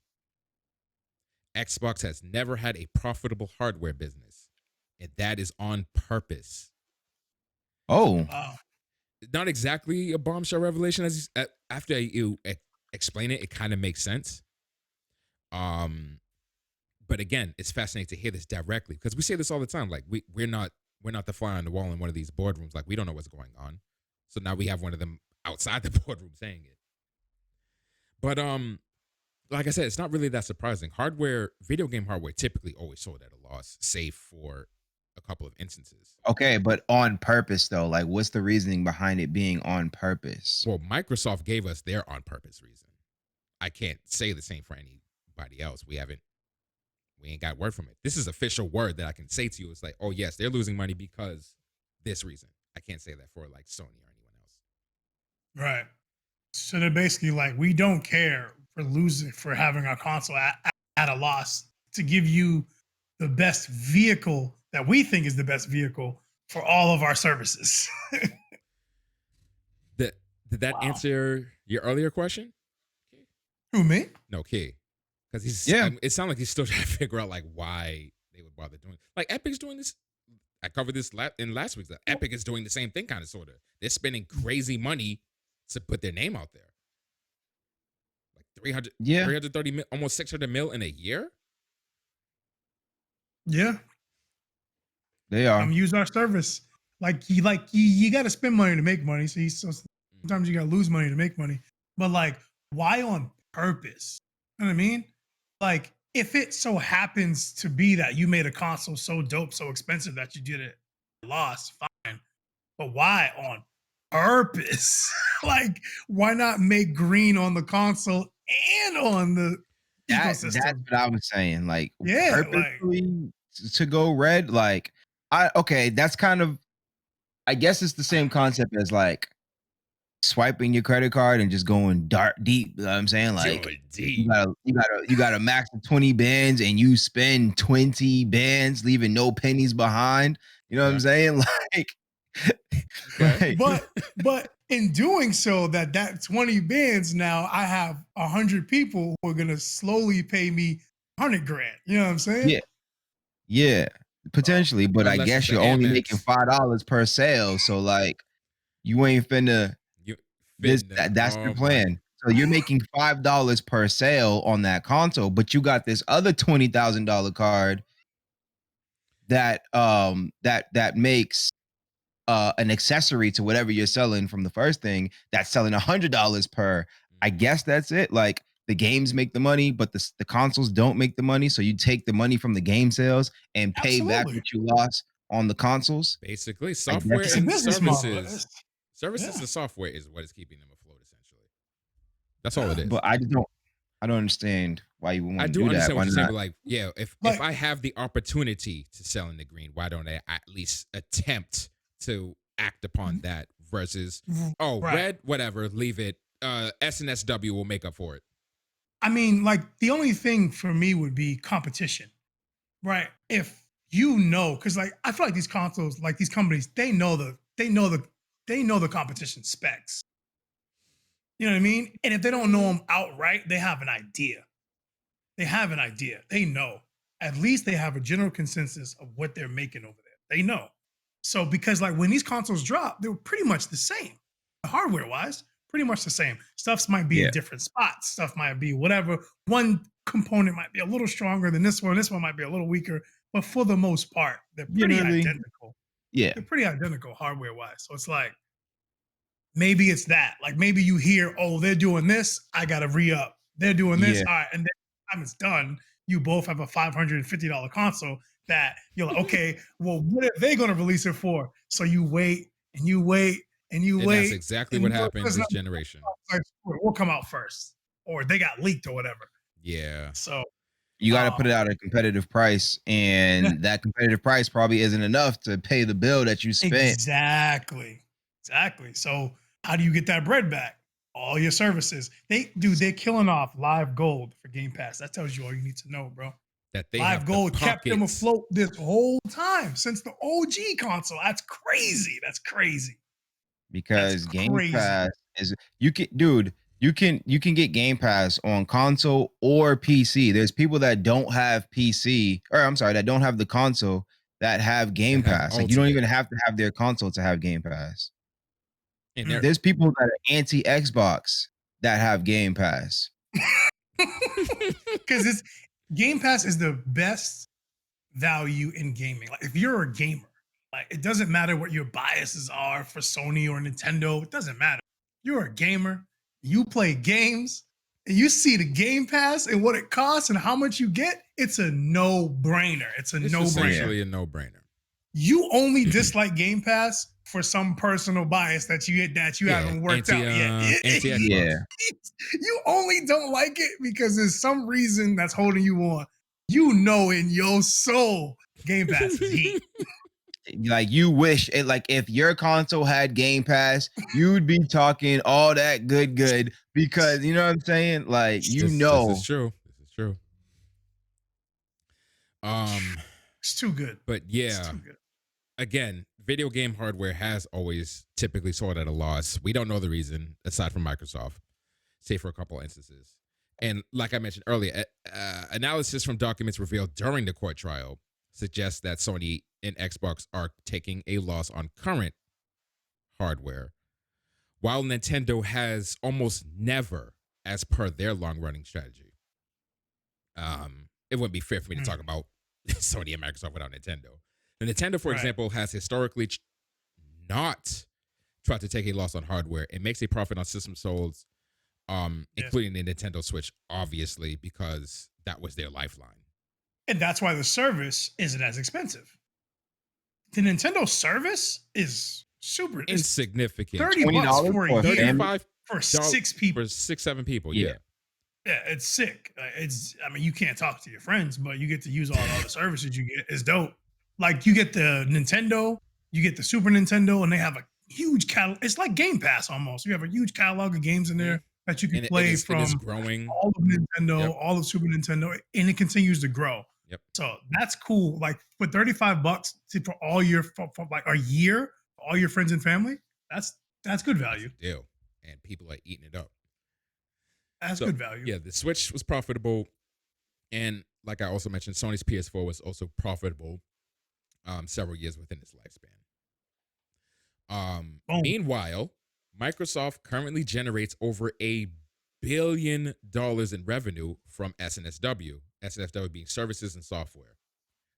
Xbox has never had a profitable hardware business, and that is on purpose. Oh, Wow. Not exactly a bombshell revelation as after you explain it, it kind of makes sense. But again, it's fascinating to hear this directly because we say this all the time. Like we're not the fly on the wall in one of these boardrooms. Like we don't know what's going on. So now we have one of them outside the boardroom saying it. But like I said, it's not really that surprising. Video game hardware typically always sold at a loss, save for a couple of instances. okay, but on purpose though. Like, what's the reasoning behind it being on purpose? Well, Microsoft gave us their on purpose reason. I can't say the same for anybody else. We ain't got word from it. This is official word that I can say to you. It's like, oh yes, they're losing money because this reason. I can't say that for like Sony or anyone else. Right. So they're basically like, we don't care for having our console at a loss to give you the best vehicle that we think is the best vehicle for all of our services. Did that answer your earlier question? Who, me? No, Key. Because it sounds like he's still trying to figure out like why they would bother doing it. Like Epic's doing this. I covered this in last week's. Epic is doing the same thing, kind of, sort of. They're spending crazy money to put their name out there. Like 330 mil, almost 600 mil in a year. Yeah. They are. Use our service. You got to spend money to make money. So sometimes you got to lose money to make money. But like, why on purpose? You know what I mean? Like, if it so happens to be that you made a console so dope, so expensive that you did it loss, fine. But why on purpose? Like, why not make green on the console and on the ecosystem? That's what I was saying. Like, Yeah, purposely to go red. Like, that's kind of. I guess it's the same concept as like swiping your credit card and just going deep. You know what I'm saying? Like, you got a max of 20 bands and you spend 20 bands, leaving no pennies behind. You know what I'm saying? Like, Okay. Right. But in doing so, that 20 bands now, I have 100 people who are gonna slowly pay me 100 grand. You know what I'm saying? Yeah. Yeah. So, Potentially, but I Unless it's guess the you're only making Amex, $5 per sale. So like you ain't finna you this fitting the that's your oh my plan. So you're making $5 per sale on that console, but you got this other $20,000 card that makes an accessory to whatever you're selling from the first thing that's selling $100 per. I guess that's it. Like the games make the money, but the consoles don't make the money. So you take the money from the game sales and pay back absolutely, what you lost on the consoles. basically I guess software it's a and business model. services. Services Yeah, and software is what is keeping them afloat essentially. That's all yeah. it is. but I don't understand why you would I want to do do that. understand Why what you're saying, not? but like, yeah, if Like, I have the opportunity to sell in the green, why don't I at least attempt to act upon that versus oh right. red, whatever, leave it. SNSW will make up for it. I mean, like the only thing for me would be competition, right? If you know, because like I feel like these consoles, like these companies, they know the competition specs. You know what I mean? And if they don't know them outright, they have an idea. They have an idea. They know. At least they have a general consensus of what they're making over there. They know. So because like when these consoles drop, they were pretty much the same, hardware wise, pretty much the same. Stuffs might be Yeah. in different spots. Stuff might be whatever. One component might be a little stronger than this one. This one might be a little weaker. But for the most part, they're pretty Generally, identical. yeah. They're pretty identical hardware wise. So it's like maybe it's that. Like maybe you hear, oh, they're doing this, I gotta re-up. They're doing this, Yeah. all right, and then time it's done, you both have a $550 console that you're like, okay, well, what are they gonna release it for? So you wait and you wait and you And that's wait, exactly and what you know, happened this generation. we'll come out first, or they got leaked or whatever. Yeah. So You got to put it out at a competitive price, and that competitive price probably isn't enough to pay the bill that you spent. exactly. So how do you get that bread back? All your services. They're killing off Live Gold for Game Pass. That tells you all you need to know, bro. That they Live have the Gold kept them pockets. afloat this whole time since the OG console. That's crazy. That's crazy. Because Game Crazy. Pass is you can get Game Pass on console or PC. There's people that don't have PC, or I'm sorry, that don't have the console that have Game That have Pass. Like you don't Ultimate. even have to have their console to have Game Pass. And they're There's people that are anti Xbox that have Game Pass. Because it's Game Pass is the best value in gaming. Like if you're a gamer, like it doesn't matter what your biases are for Sony or Nintendo. It doesn't matter. You're a gamer. You play games. And you see the Game Pass and what it costs and how much you get. It's a no-brainer. It's a it's no-brainer. essentially a no-brainer. You only dislike Game Pass for some personal bias that you haven't worked out yet. Anti-Xbox. Yeah. You only don't like it because there's some reason that's holding you on. You know in your soul, Game Pass is heat. Like you wish it, like if your console had Game Pass, you'd be talking all that good because you know what I'm saying? Like This is true. This is true. It's too good. But It's yeah, too good. again, video game hardware has always typically sold at a loss. We don't know the reason aside from Microsoft, say for a couple instances. And like I mentioned earlier, analysis from documents revealed during the court trial suggests that Sony and Xbox are taking a loss on current hardware, while Nintendo has almost never, as per their long-running strategy. It wouldn't be fair for me to talk about Sony and Microsoft without Nintendo. The Nintendo, for example, has historically not tried to take a loss on hardware. It makes a profit on system sold, including the Nintendo Switch, obviously, because that was their lifeline. And that's why the service isn't as expensive. The Nintendo service is super insignificant. $30 for a year 35 for 6 people. For 6-7 people, Yeah. Yeah, it's sick. I mean, you can't talk to your friends, but you get to use all the other services you get. It's dope. Like you get the Nintendo, you get the Super Nintendo, and they have a huge catalog. It's like Game Pass almost. You have a huge catalog of games in there that you can play from it is growing. all of Nintendo, all of Super Nintendo, and it continues to grow. Yep. So that's cool. Like for $35 for all your for like a year, all your friends and family, that's good That's value. a deal. And people are eating it up. That's So, good value. yeah, the Switch was profitable. And like I also mentioned, Sony's PS4 was also profitable several years within its lifespan. Boom. Meanwhile, Microsoft currently generates over $1 billion in revenue from SNSW, SNSW being services and software,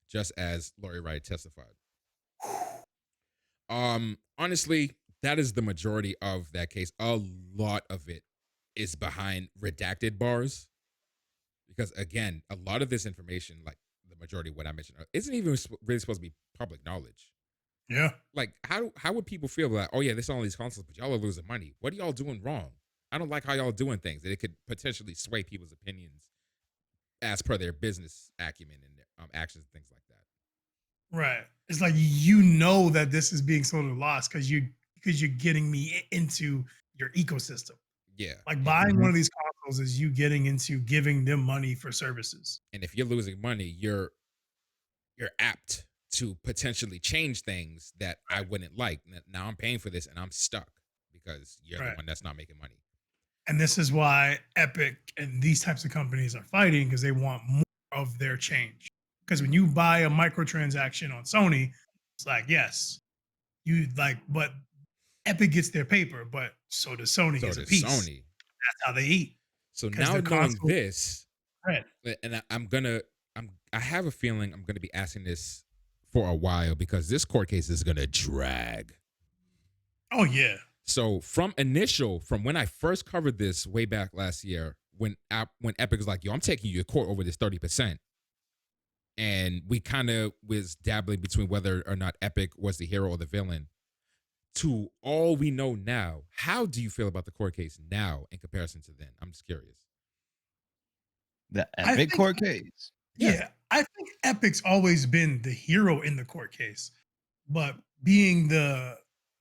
just as Lori Wright testified. Honestly, that is the majority of that case. A lot of it is behind redacted bars. Because again, a lot of this information, like the majority of what I mentioned, isn't even really supposed to be public knowledge. Yeah. Like, how would people feel like, oh yeah, this on these consoles, but y'all are losing money. What are y'all doing wrong? I don't like how y'all doing things. That it could potentially sway people's opinions as per their business acumen and their, actions and things like that. Right. It's like you know that this is being sort of lost because you're getting me into your ecosystem. Yeah. Like buying one of these consoles is you getting into giving them money for services. And if you're losing money, you're apt to potentially change things that I wouldn't like. Now I'm paying for this and I'm stuck because you're the one that's not making money. And this is why Epic and these types of companies are fighting because they want more of their change. Because when you buy a microtransaction on Sony, it's like, yes, you like, but Epic gets their paper, but so does Sony gets a piece. Sony. That's how they eat. So now knowing this, right. And I have a feeling I'm gonna be asking this for a while because this court case is gonna drag. Oh yeah. So from when I first covered this way back last year, when Epic was like, yo, I'm taking you to court over this 30%. And we kind of was dabbling between whether or not Epic was the hero or the villain. To all we know now, how do you feel about the court case now in comparison to then? I'm just curious. The Epic court case? Yeah, I think Epic's always been the hero in the court case. But being the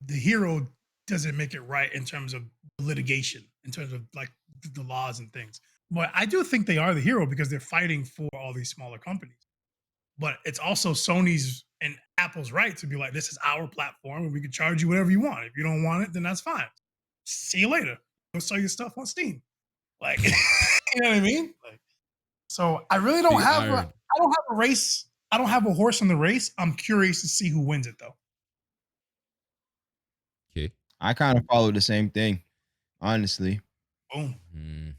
hero doesn't make it right in terms of litigation, in terms of like the laws and things. But I do think they are the hero because they're fighting for all these smaller companies. But it's also Sony's and Apple's right to be like, this is our platform and we can charge you whatever you want. If you don't want it, then that's fine. See you later. Go sell your stuff on Steam. Like, you know what I mean? Like, so I really don't have I don't have a race. I don't have a horse in the race. I'm curious to see who wins it though. Okay. I kind of follow the same thing, honestly. Boom.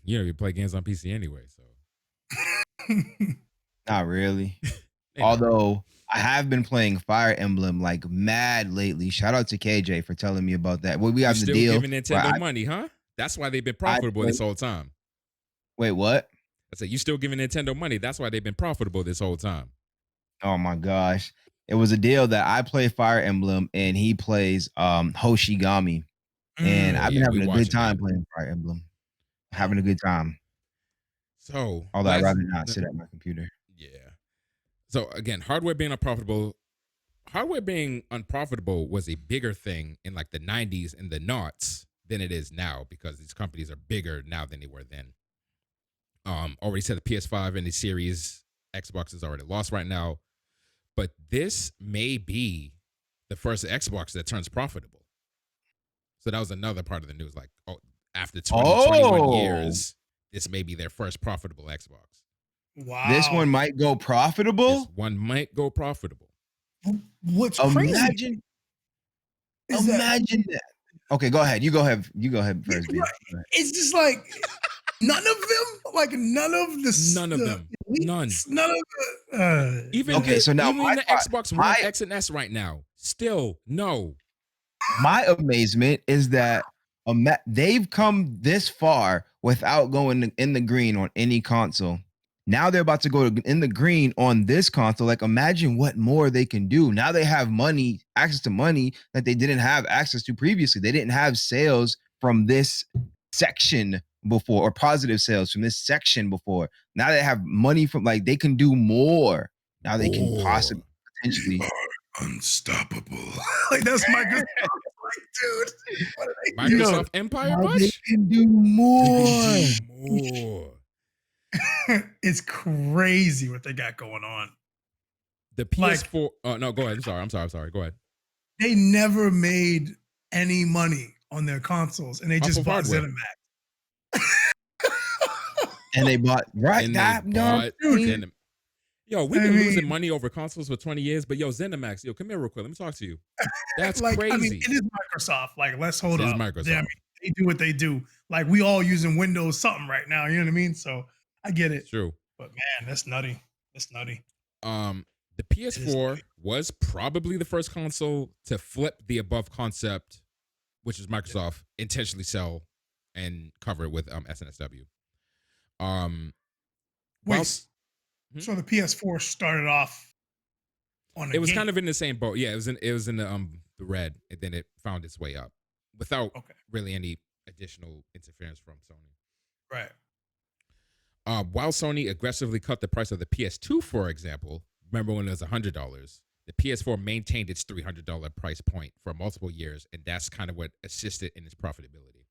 You know, you play games on PC anyway, so. Not really. Although I have been playing Fire Emblem like mad lately. Shout out to KJ for telling me about that. Well, we have the deal. Giving Nintendo money, huh? That's why they've been profitable this whole time. Wait, what? I said you still giving Nintendo money. That's why they've been profitable this whole time. Oh my gosh. It was a deal that I play Fire Emblem and he plays Hoshigami. And I've been having a good time playing Fire Emblem. Having a good time. So although I'd rather not sit at my computer. Yeah. So again, hardware being unprofitable was a bigger thing in like the 90s and the noughts than it is now because these companies are bigger now than they were then. Already said the PS5 and the Series Xbox is already lost right now, but this may be the first Xbox that turns profitable. So that was another part of the news. Like, after 21 years, this may be their first profitable Xbox. Wow. This one might go profitable? This one might go profitable. What's crazy? Imagine that. Okay, go ahead. You go ahead first. It's just like none of them, like none of them. None of the even okay, so now even the Xbox One X and S right now, still no. My amazement is that they've come this far without going in the green on any console. Now they're about to go in the green on this console. Like, imagine what more they can do. Now they have access to money that they didn't have access to previously. They didn't have sales from this section before, or positive sales from this section before. Now they have money from, like, they can do more. Now they can possibly potentially unstoppable. Like, that's my good dude. Microsoft Empire much? They can do more. It's crazy what they got going on. The PS4. No, go ahead. I'm sorry. Go ahead. they never made any money on their consoles, and they Off just of bought hardware. ZeniMax. And they bought right And that they bought dude. Zenim- Yo, we've I been mean- losing money over consoles for 20 years, but yo, ZeniMax, yo, come here real quick. Let me talk to you. That's like, crazy. I mean, it is Microsoft. Like, let's hold It is up. Microsoft. I mean, they do what they do. Like, we all using Windows something right now. You know what I mean? So I get it. It's true. But man, that's nutty. That's nutty. The PS4 was probably the first console to flip the above concept, which is Microsoft intentionally sell and cover it with SNSW. Wait, so the PS4 started off on it was kind of in the same boat. Yeah, it was in the red, and then it found its way up without really any additional interference from Sony. Right. While Sony aggressively cut the price of the PS2, for example, remember when it was $100, the PS4 maintained its $300 price point for multiple years, and that's kind of what assisted in its profitability.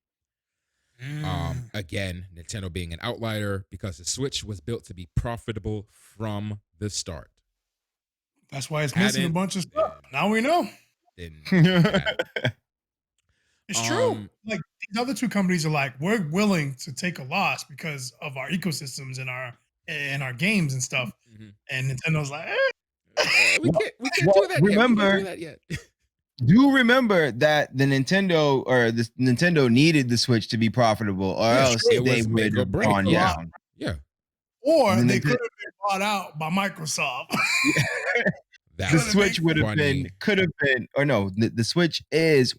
Again, Nintendo being an outlier because the Switch was built to be profitable from the start. That's why it's missing a bunch of stuff. Now we know. It's true. Like these other two companies are like, we're willing to take a loss because of our ecosystems and our games and stuff. Mm-hmm. And Nintendo's like, we can't do that yet. We can't do that yet. Do remember that the Nintendo needed the Switch to be profitable, or else they would have gone down. Yeah. Or they could have been bought out by Microsoft. The Switch the Switch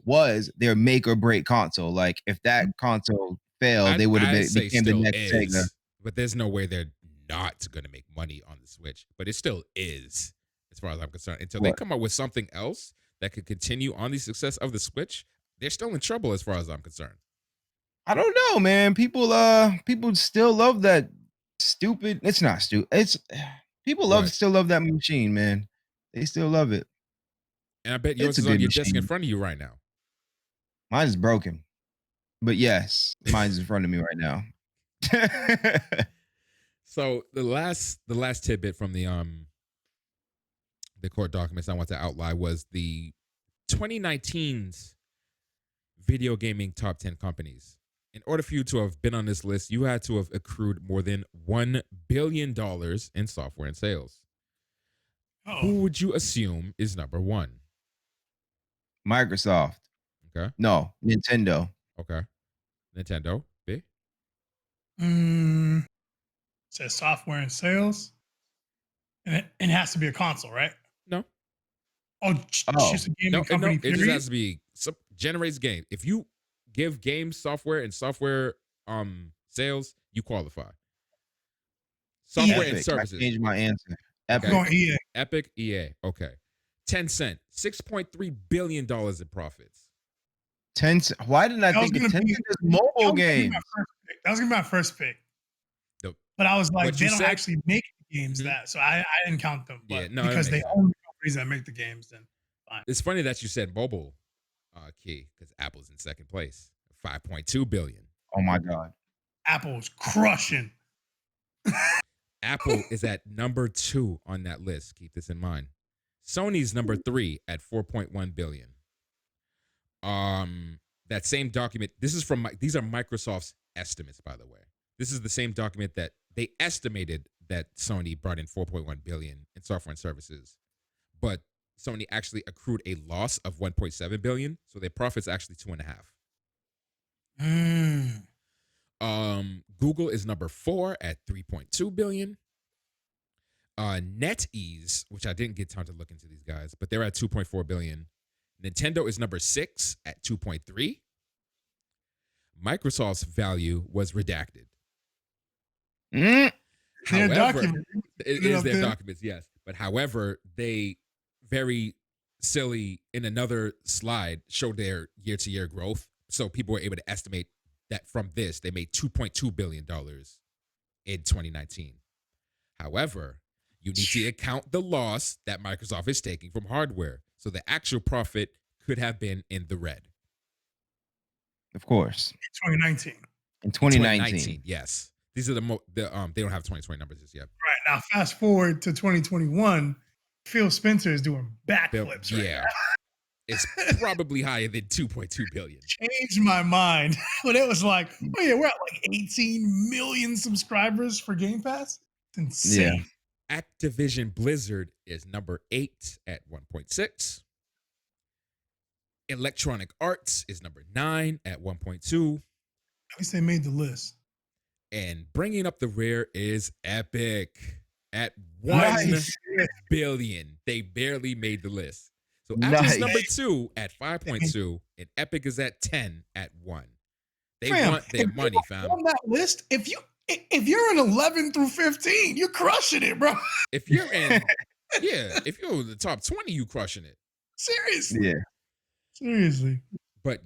was their make or break console. Like if that console failed, they would have became the next Sega. But there's no way they're not going to make money on the Switch. But it still is, as far as I'm concerned. Until they come up with something else that could continue on the success of the Switch, they're still in trouble as far as I'm concerned. I don't know, man. People still love that stupid. It's not stupid. It's people still love that machine, man. They still love it. And I bet yours is on your desk in front of you right now. Mine is broken. But yes, mine's in front of me right now. So the last tidbit from the court documents I want to outline was the 2019's video gaming top 10 companies. In order for you to have been on this list, you had to have accrued more than $1 billion in software and sales. Who would you assume is number one? Microsoft. Okay. No, Nintendo. Okay. Nintendo. B. Says software and sales. And it has to be a console, right? No. It's just a gaming company. No, it just has to be generates game. If you give games software and software sales, you qualify. Software and services. I changed my answer. Epic. EA. Epic, EA. Okay. Tencent, $6.3 billion in profits. Tencent. Why didn't I think of Tencent as mobile games? That was gonna be my first pick. But I was like, they don't actually make games that, so I didn't count them. But because they own the companies that make the games, then fine. It's funny that you said mobile, Key, because Apple's in second place, $5.2 billion. Oh my God. Apple's crushing. Apple is at number 2 on that list. Keep this in mind. Sony's number 3 at $4.1 billion. That same document. These are Microsoft's estimates, by the way. This is the same document that they estimated that Sony brought in $4.1 billion in software and services, but Sony actually accrued a loss of $1.7 billion, so their profits actually 2.5. Google is number 4 at $3.2 billion. NetEase, which I didn't get time to look into these guys, but they're at $2.4 billion. Nintendo is number 6 at 2.3. Microsoft's value was redacted. However, it is their documents, yes. But however, they very silly in another slide showed their year-to-year growth. So people were able to estimate that from this, they made $2.2 billion in 2019. However, you need to account the loss that Microsoft is taking from hardware. So the actual profit could have been in the red. Of course. In 2019. In 2019. Yes. These are they don't have 2020 numbers just yet. Right. Now fast forward to 2021, Phil Spencer is doing backflips right now. is probably higher than 2.2 billion. Changed my mind when it was like, oh yeah, we're at like 18 million subscribers for Game Pass. It's insane. Activision Blizzard is number 8 at 1.6. Electronic Arts is number 9 at 1.2. At least they made the list. And bringing up the rear is Epic at 1 billion. They barely made the list. So Apple's number 2 at 5.2, and Epic is at 10 at 1. They want their money, fam. On that list, if you're in 11 through 15, you're crushing it, bro. If you're in, if you're in the top 20, you crushing it. Seriously. Yeah. Seriously. But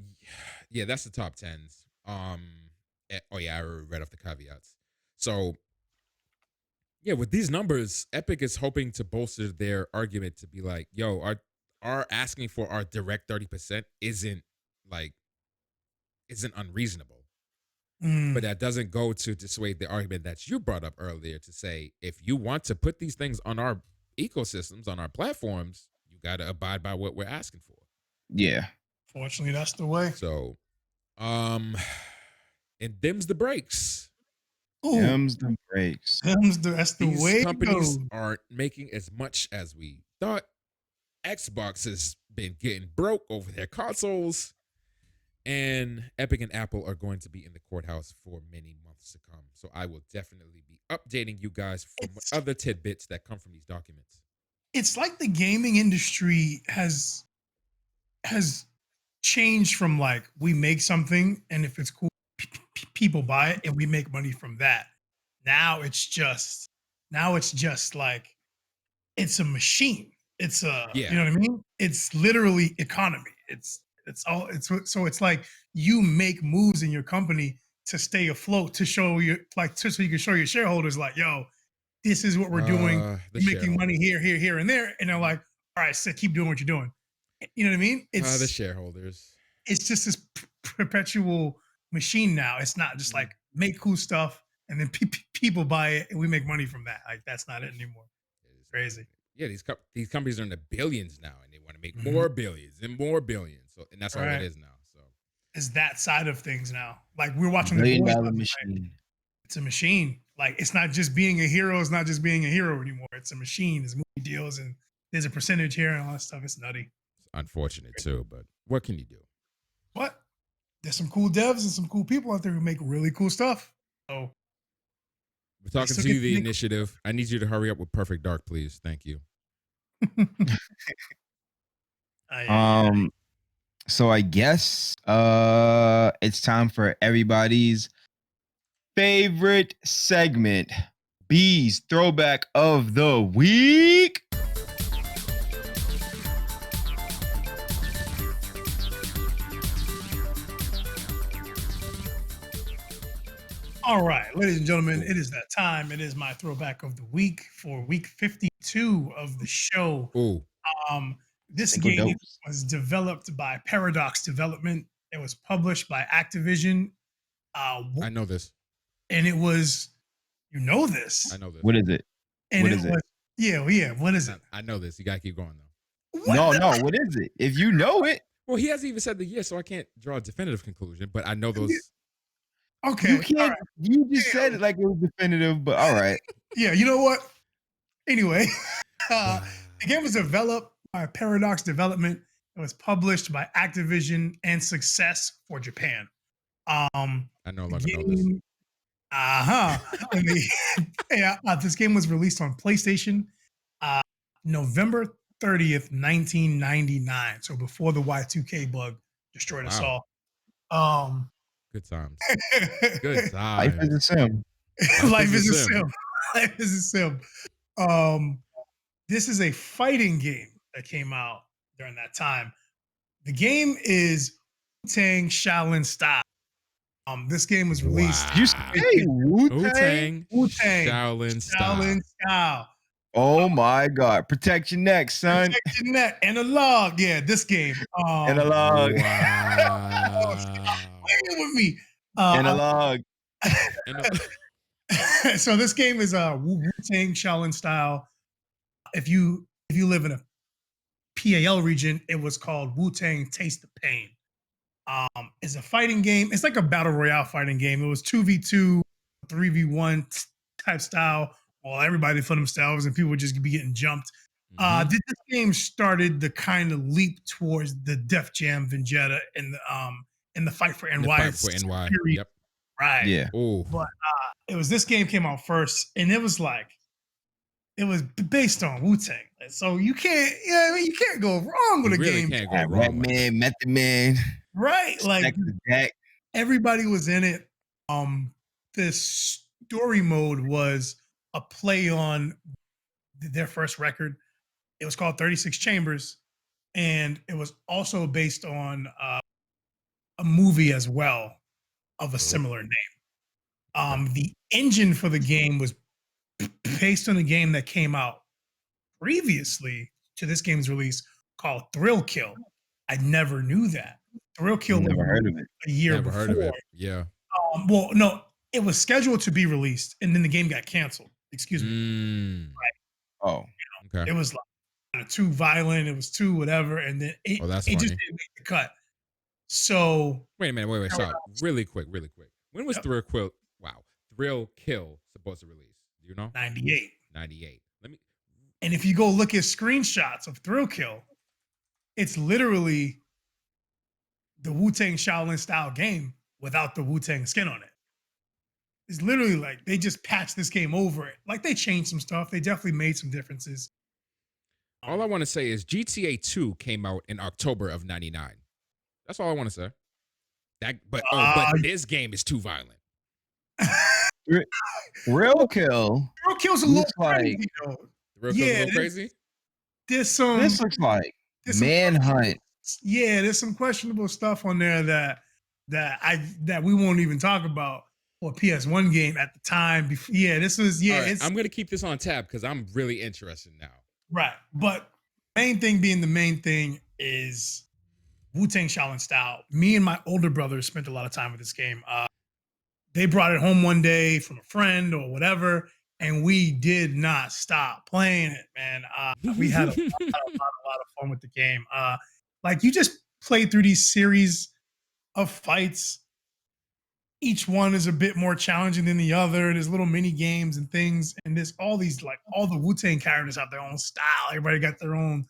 yeah, that's the top 10s. Oh yeah, I read off the caveats. So yeah, with these numbers, Epic is hoping to bolster their argument to be like, yo, our asking for our direct 30% isn't unreasonable. But that doesn't go to dissuade the argument that you brought up earlier to say, if you want to put these things on our ecosystems, on our platforms, you got to abide by what we're asking for. Yeah. Fortunately, that's the way. So, and them's the breaks. Them's the breaks. That's the These way. companies aren't making as much as we thought. Xbox has been getting broke over their consoles. And Epic and Apple are going to be in the courthouse for many months to come. So I will definitely be updating you guys from other tidbits that come from these documents. It's like the gaming industry has changed from like, we make something and if it's cool, people buy it and we make money from that. Now it's just like, it's a machine. It's you know what I mean? It's literally economy. So it's like you make moves in your company to stay afloat, to show you so you can show your shareholders like, yo, this is what we're doing. We're making money here, and there. And they're like, all right, so keep doing what you're doing. You know what I mean? It's the shareholders. It's just this perpetual machine now. It's not just like make cool stuff and then people buy it and we make money from that. Like that's not it anymore. It's crazy. Yeah, these companies are in the billions now, and they want to make more billions and more billions. So, and that's all it is now. So it's that side of things now. Like we're watching the $1 Boys billion machine. It's a machine. Like it's not just being a hero. It's not just being a hero anymore. It's a machine. There's movie deals and there's a percentage here and all that stuff. It's nutty. It's unfortunate too, but what can you do? What? There's some cool devs and some cool people out there who make really cool stuff. So we're talking to you, the initiative. I need you to hurry up with Perfect Dark, please. Thank you. So I guess it's time for everybody's favorite segment, B's Throwback of the Week. All right, ladies and gentlemen, it is that time. It is my throwback of the week for week 52 of the show. Ooh. This game was developed by Paradox Development. It was published by Activision. I know this. And it was, you know this. I know this. What is it? And what it is was, it? Yeah. What is it? I know this. You gotta keep going though. No. What is it? If you know it. Well, he hasn't even said the year, so I can't draw a definitive conclusion. But I know those. Okay. You can't. Right. You just said it like it was definitive, but all right. Yeah. You know what? Anyway, the game was developed by Paradox Development. It was published by Activision and Success for Japan. I no longer know this. This game was released on PlayStation November 30th, 1999. So before the Y2K bug destroyed us all. Good times. Good times. Life is a sim. Life is a sim. Life is a sim. This is a fighting game that came out during that time. The game is Wu-Tang Shaolin style. This game was released. Wow. You say Wu-Tang? Shaolin style. Oh my God. Protect your neck, son. Protect your neck. Analog. Yeah, this game. Analog. Wow. Playing with me. Analog. So this game is Wu-Tang Shaolin style. If you live in a PAL region, it was called Wu-Tang Taste of Pain. It's a fighting game. It's like a battle royale fighting game. It was 2v2, 3v1 type style. Well, everybody for themselves, and people would just be getting jumped. This game started the kind of leap towards the Def Jam Vendetta and the Fight for NY. Fight for NY. Yep. Right. Yeah. Oh. But it was this game came out first, and it was like it was based on Wu-Tang. So you can't, you can't go wrong with a really game. Can't go wrong with Redman, Method Man. Right. Like the deck. everybody was in it. This story mode was a play on their first record. It was called 36 Chambers, and it was also based on a movie as well of a similar name. The engine for the game was based on a game that came out previously to this game's release called Thrill Kill. I never knew that. Thrill Kill Never heard of it. a year Never before. heard of it. Yeah. Well, no, it was scheduled to be released, and then the game got canceled. Excuse me. Right. Oh, okay. It was like too violent. It was too whatever, and then it just didn't make the cut. So wait a minute. Wait. Stop. Really quick. When was Thrill Kill? Wow. Thrill Kill supposed to release? Do you know? 98. 98. And if you go look at screenshots of Thrill Kill, it's literally the Wu-Tang Shaolin style game without the Wu-Tang skin on it. It's literally like they just patched this game over it. Like they changed some stuff. They definitely made some differences. All I want to say is GTA 2 came out in October of 99. That's all I want to say. But this game is too violent. Thrill Kill. Thrill Kill's a little crazy, like, though. Thrill Kill's a little crazy? This looks like Manhunt. There's some questionable stuff on there that we won't even talk about for a PS1 game at the time. Right, I'm gonna keep this on tap because I'm really interested now. Right, but main thing being the main thing is Wu-Tang Shaolin style. Me and my older brother spent a lot of time with this game. They brought it home one day from a friend or whatever, and we did not stop playing it, man. We had a lot of fun with the game. Like you just play through these series of fights. Each one is a bit more challenging than the other. There's little mini games and things, and there's all these all the Wu-Tang characters have their own style. Everybody got their own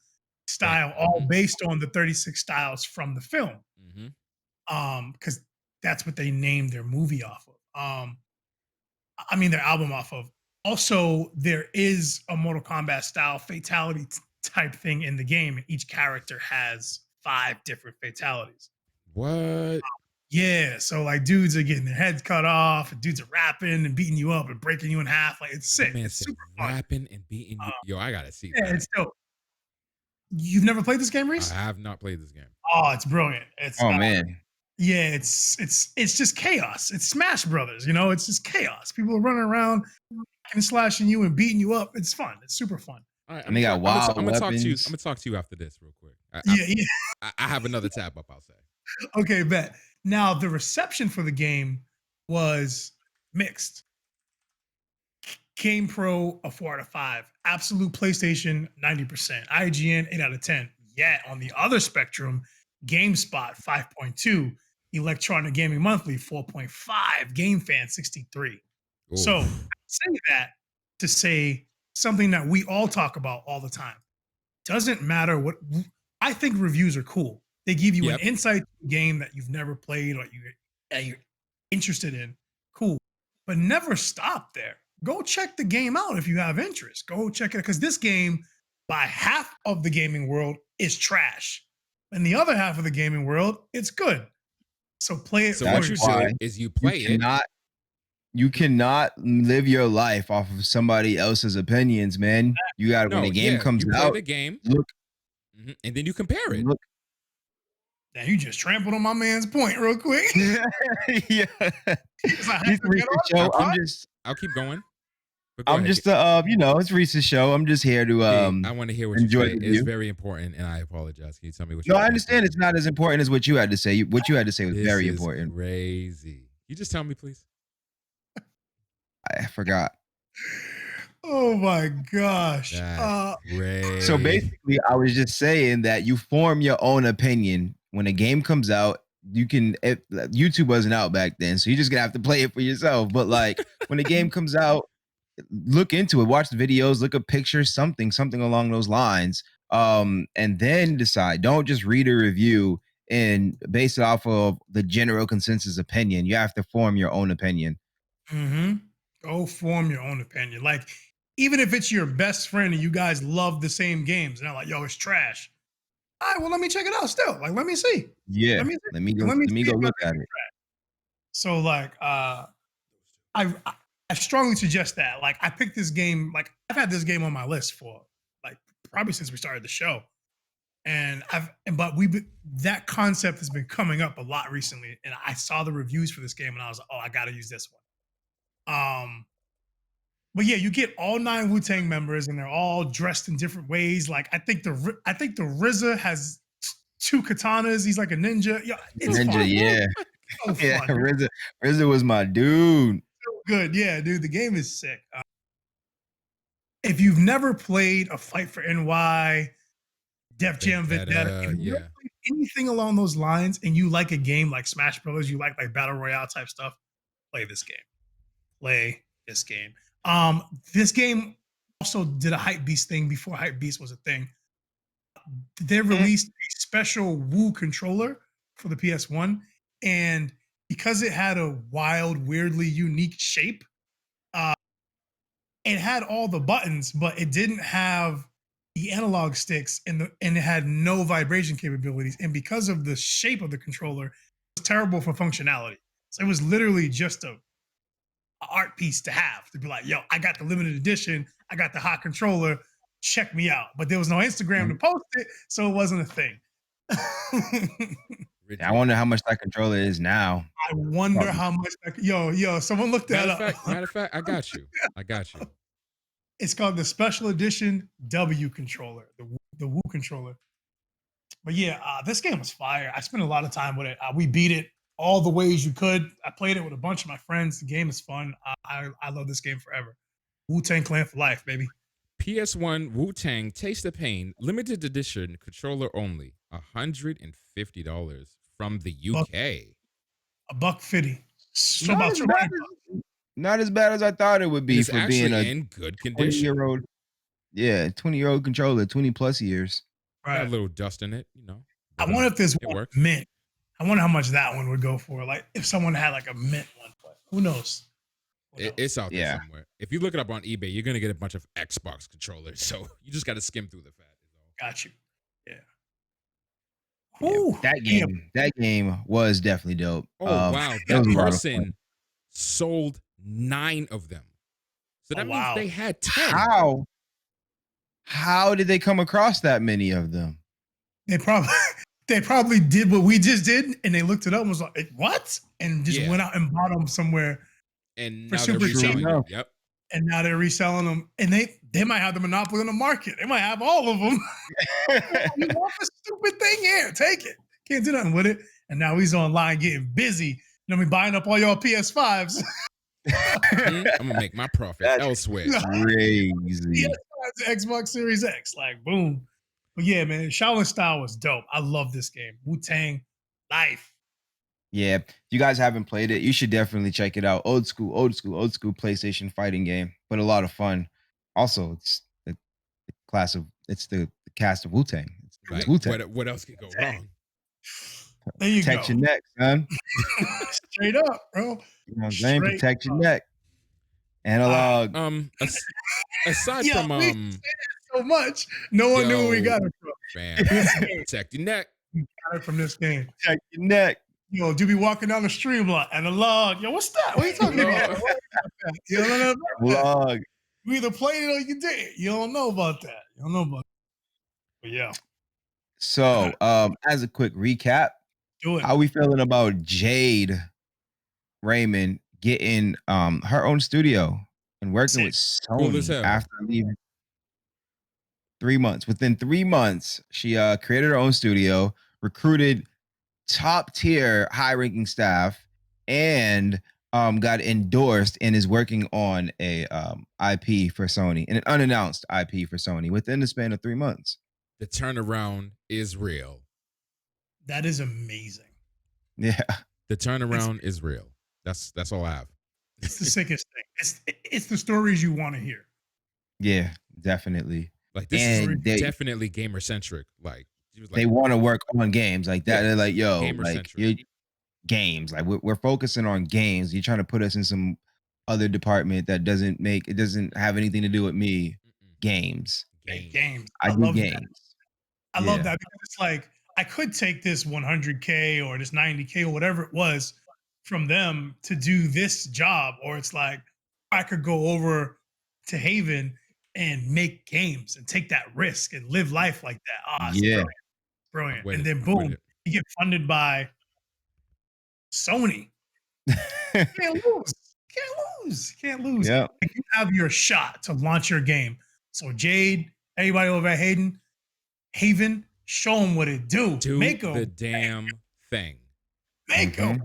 style, all based on the 36 styles from the film. Because that's what they named their movie off of. Their album off of. Also, there is a Mortal Kombat style fatality type thing in the game. Each character has 5 different fatalities. What? Yeah, so like dudes are getting their heads cut off, and dudes are rapping and beating you up and breaking you in half. Like it's sick. It's super fun. Rapping and beating you. Yo, I gotta see that. It's dope. You've never played this game, Reese? I have not played this game. Oh, it's brilliant. It's man. Yeah, it's just chaos. It's Smash Brothers, it's just chaos. People are running around and slashing you and beating you up. It's fun. It's super fun. All right, and they got wild I'm gonna weapons. I'm gonna talk to you after this real quick. I have another tab up, I'll say. Okay, bet. Now the reception for the game was mixed. Game Pro a 4 out of 5. Absolute PlayStation 90%. IGN 8 out of 10. Yet on the other spectrum, GameSpot 5.2. Electronic Gaming Monthly 4.5. GameFan 63. Ooh. So I say that to say something that we all talk about all the time. Doesn't matter what I think reviews are cool. They give you an insight to a game that you've never played or you're interested in. Cool. But never stop there. Go check the game out if you have interest. Go check it because this game, by half of the gaming world, is trash. And the other half of the gaming world, it's good. So play it. So what you do is you play it. You cannot live your life off of somebody else's opinions, man. You got when the game comes you out. Play the game, look, and then you compare it. Look. Now you just trampled on my man's point real quick. Yeah. I'll keep going. I'm just it's Reese's show. I'm just here to I want to hear what enjoy you say. It's very important, and I apologize. Can you tell me what? No, I understand. It's not as important as what you had to say. What you had to say was very important. Crazy. You just tell me, please. I forgot. Oh my gosh. That's So crazy. basically, I was just saying that you form your own opinion when a game comes out. You can YouTube wasn't out back then, so you're just gonna have to play it for yourself. But like when the game comes out, look into it, watch the videos, look at pictures, something along those lines, and then decide. Don't just read a review and base it off of the general consensus opinion. You have to form your own opinion. Go form your own opinion. Like, even if it's your best friend and you guys love the same games, and they're like, yo, it's trash. All right, well, let me check it out still. Like, let me see. Yeah, Let me see. let me go. Let me Let me see go if I look think at it's it. trash. So, like, I I strongly suggest that. Like, I picked this game, like, I've had this game on my list for like probably since we started the show. And but that concept has been coming up a lot recently. And I saw the reviews for this game and I was like, oh, I gotta use this one. But yeah, you get all 9 Wu Tang members, and they're all dressed in different ways. Like I think the RZA has 2 katanas. He's like a ninja. Yeah, it's Ninja, fun. yeah, So yeah. fun. RZA was my dude. So good. Yeah, dude, the game is sick. If you've never played a Fight for NY, Def Jam Vendetta, if you've never Yeah. played anything along those lines, and you like a game like Smash Brothers, you like battle royale type stuff, play this game. Play this game. This game also did a hype beast thing before hype beast was a thing. They released a special Woo controller for the PS1, and because it had a wild, weirdly unique shape, uh, it had all the buttons, but it didn't have the analog sticks, and it had no vibration capabilities. And because of the shape of the controller, it was terrible for functionality. So it was literally just a art piece to have, to be like, yo, I got the limited edition, I got the hot controller, check me out. But there was no Instagram to post it, so it wasn't a thing. I wonder how much that controller is now. I wonder Probably. how much yo, someone looked that up. Matter of fact, I got you. It's called the special edition W controller, the Woo controller. But yeah, this game was fire. I spent a lot of time with it. We beat it all the ways you could. I played it with a bunch of my friends. The game is fun. I love this game forever. Wu-Tang Clan for life, baby. PS1 Wu-Tang Taste of Pain limited edition controller only, $150 from the UK. $150. So Not about as 200 bad not as bad as I thought it would be It's for being actually a in good condition. 20-year-old. Yeah, 20-year-old controller, 20 plus years. Got a Right. little dust in it, you know. I But, wonder if there's it one works. mint. I wonder how much that one would go for. Like if someone had like a mint one, but who knows? It's out there Yeah. somewhere. If you look it up on eBay, you're gonna get a bunch of Xbox controllers. So you just gotta skim through the fat. Got you. Yeah. Yeah, Ooh, that game was definitely dope. Oh wow, it that was a lot of person fun. sold 9 of them. So that Oh, means wow. they had 10. How did they come across that many of them? They probably did what we just did, and they looked it up and was like, "What?" and just Yeah. went out and bought them somewhere. And For now they're super cheap. reselling them. Yep. And now they're reselling them, and they might have the monopoly on the market. They might have all of them. You want this stupid thing here? Take it. Can't do nothing with it. And now he's online getting busy. You know, buying up all your PS5s. I'm gonna make my profit That's elsewhere. crazy. PS5 to Xbox Series X, like boom. But yeah, man, Shaolin Style was dope. I love this game. Wu-Tang life. Yeah, if you guys haven't played it, you should definitely check it out. Old school PlayStation fighting game, but a lot of fun. Also, it's the cast of Wu Tang. Like, Wu Tang. what else could go wrong? There you Protect go. your neck, son. Straight up, bro. You know what I'm saying? Straight Protect your up. neck. Analog. Aside Yeah, from we say that so much, no one knew where we got it from. fam, protect your neck. We got it from this game. Protect your neck. Yo, do be walking down the street like analog. Yo, what's that? What are you talking about? You don't know about that. Vlog. You either played it or you did. You don't know about that. You don't know about that. But yeah, So, as a quick recap, do it. how we feeling about Jade Raymond getting her own studio and working with Cool as Sony hell. after leaving 3 months? Within 3 months, she created her own studio, recruited top tier high ranking staff, and got endorsed and is working on a IP for Sony, and an unannounced IP for Sony within the span of 3 months. The turnaround is real. That is amazing. Yeah. The turnaround is real. That's all I have. It's the sickest thing. It's the stories you want to hear. Yeah, definitely. Like this And is definitely gamer centric. Like he was like, they want to work on games like that. Yeah, They're like, yo, gamer like centric. games. Like we're focusing on games. You're trying to put us in some other department that doesn't have anything to do with me. Games. Games. I do love games. that. I love that because it's like I could take this 100K or this 90K or whatever it was from them to do this job, or it's like I could go over to Haven and make games and take that risk and live life like that. It's brilliant. And then boom, you get funded by Sony. Can't lose. Yeah. Like, you have your shot to launch your game. So Jade, everybody over at Haven, show them what it do. Make the damn thing. Make a banger.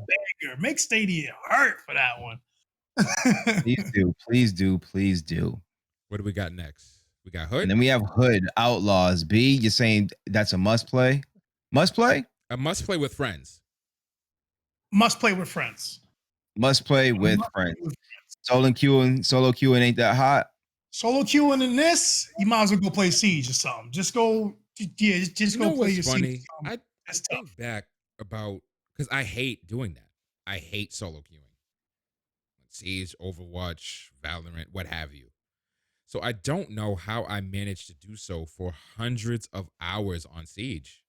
Make Stadia hurt for that one. Please do. What do we got next? We got Hood. And then we have Hood Outlaws. B, you're saying that's a must play? Must play? A must play with friends. Must play with friends. Must play with friends. Solo queuing ain't that hot. Solo queuing in this, you might as well go play Siege or something. Just go play your funny? Siege. I think back about because I hate doing that. I hate solo queuing. Siege, Overwatch, Valorant, what have you. So I don't know how I managed to do so for hundreds of hours on Siege.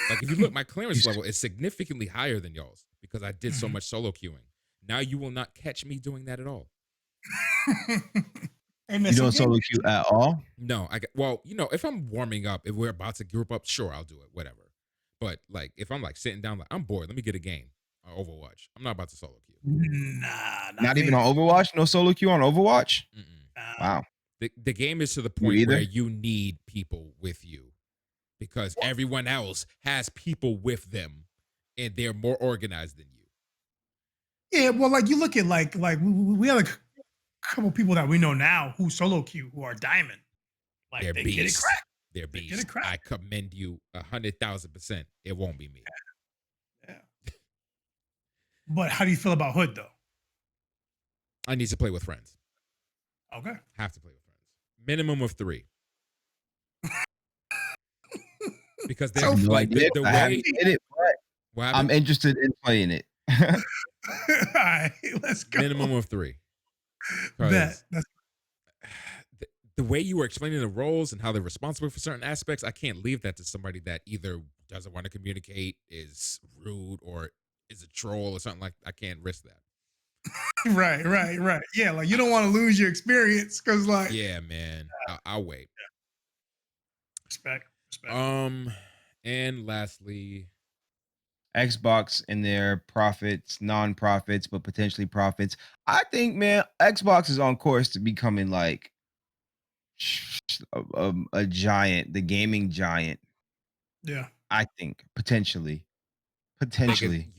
Like if you look, my clearance level is significantly higher than y'all's because I did so much solo queuing. Now you will not catch me doing that at all. You don't solo queue at all? No, if I'm warming up, if we're about to group up, sure, I'll do it, whatever. But like if I'm like sitting down, like I'm bored, let me get a game or Overwatch. I'm not about to solo queue. Nah, not even on Overwatch. No solo queue on Overwatch. Wow. The game is to the point where you need people with you because everyone else has people with them and they're more organized than you. Yeah, well, like you look at like we have a couple people that we know now who solo queue who are diamond. Like they're they beasts. get it cracked. They're beasts. I commend you 100,000%. It won't be me. Yeah. But how do you feel about Hood though? I need to play with friends. Okay. Have to play with friends. Minimum of 3. Because they're like the way I'm interested in playing it. All right, let's go. Minimum of 3. The way you were explaining the roles and how they're responsible for certain aspects, I can't leave that to somebody that either doesn't want to communicate, is rude, or is a troll or something like that. I can't risk that. Right. Yeah, like you don't want to lose your experience because like yeah, man. I'll wait. Yeah. Respect. And lastly, Xbox and their profits, non-profits, but potentially profits. I think, man, Xbox is on course to becoming like a giant, the gaming giant. Yeah. I think potentially. You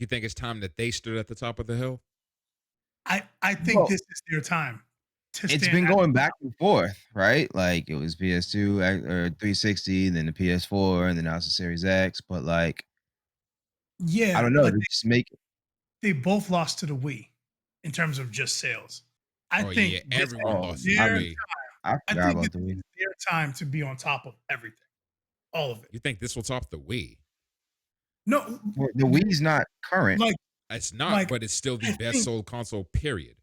think it's time that they stood at the top of the hill? I think this is their time. It's been going back and forth, right? Like it was PS2 or 360, then the PS4, and then now it's the Series X. But like, yeah, I don't know. Just make it. They both lost to the Wii in terms of just sales. I think everyone lost to the Wii. I forgot about the Wii. It's their time to be on top of everything, all of it. You think this will top the Wii? No, the Wii's not current. Like it's not, but it's still the best sold console. Period.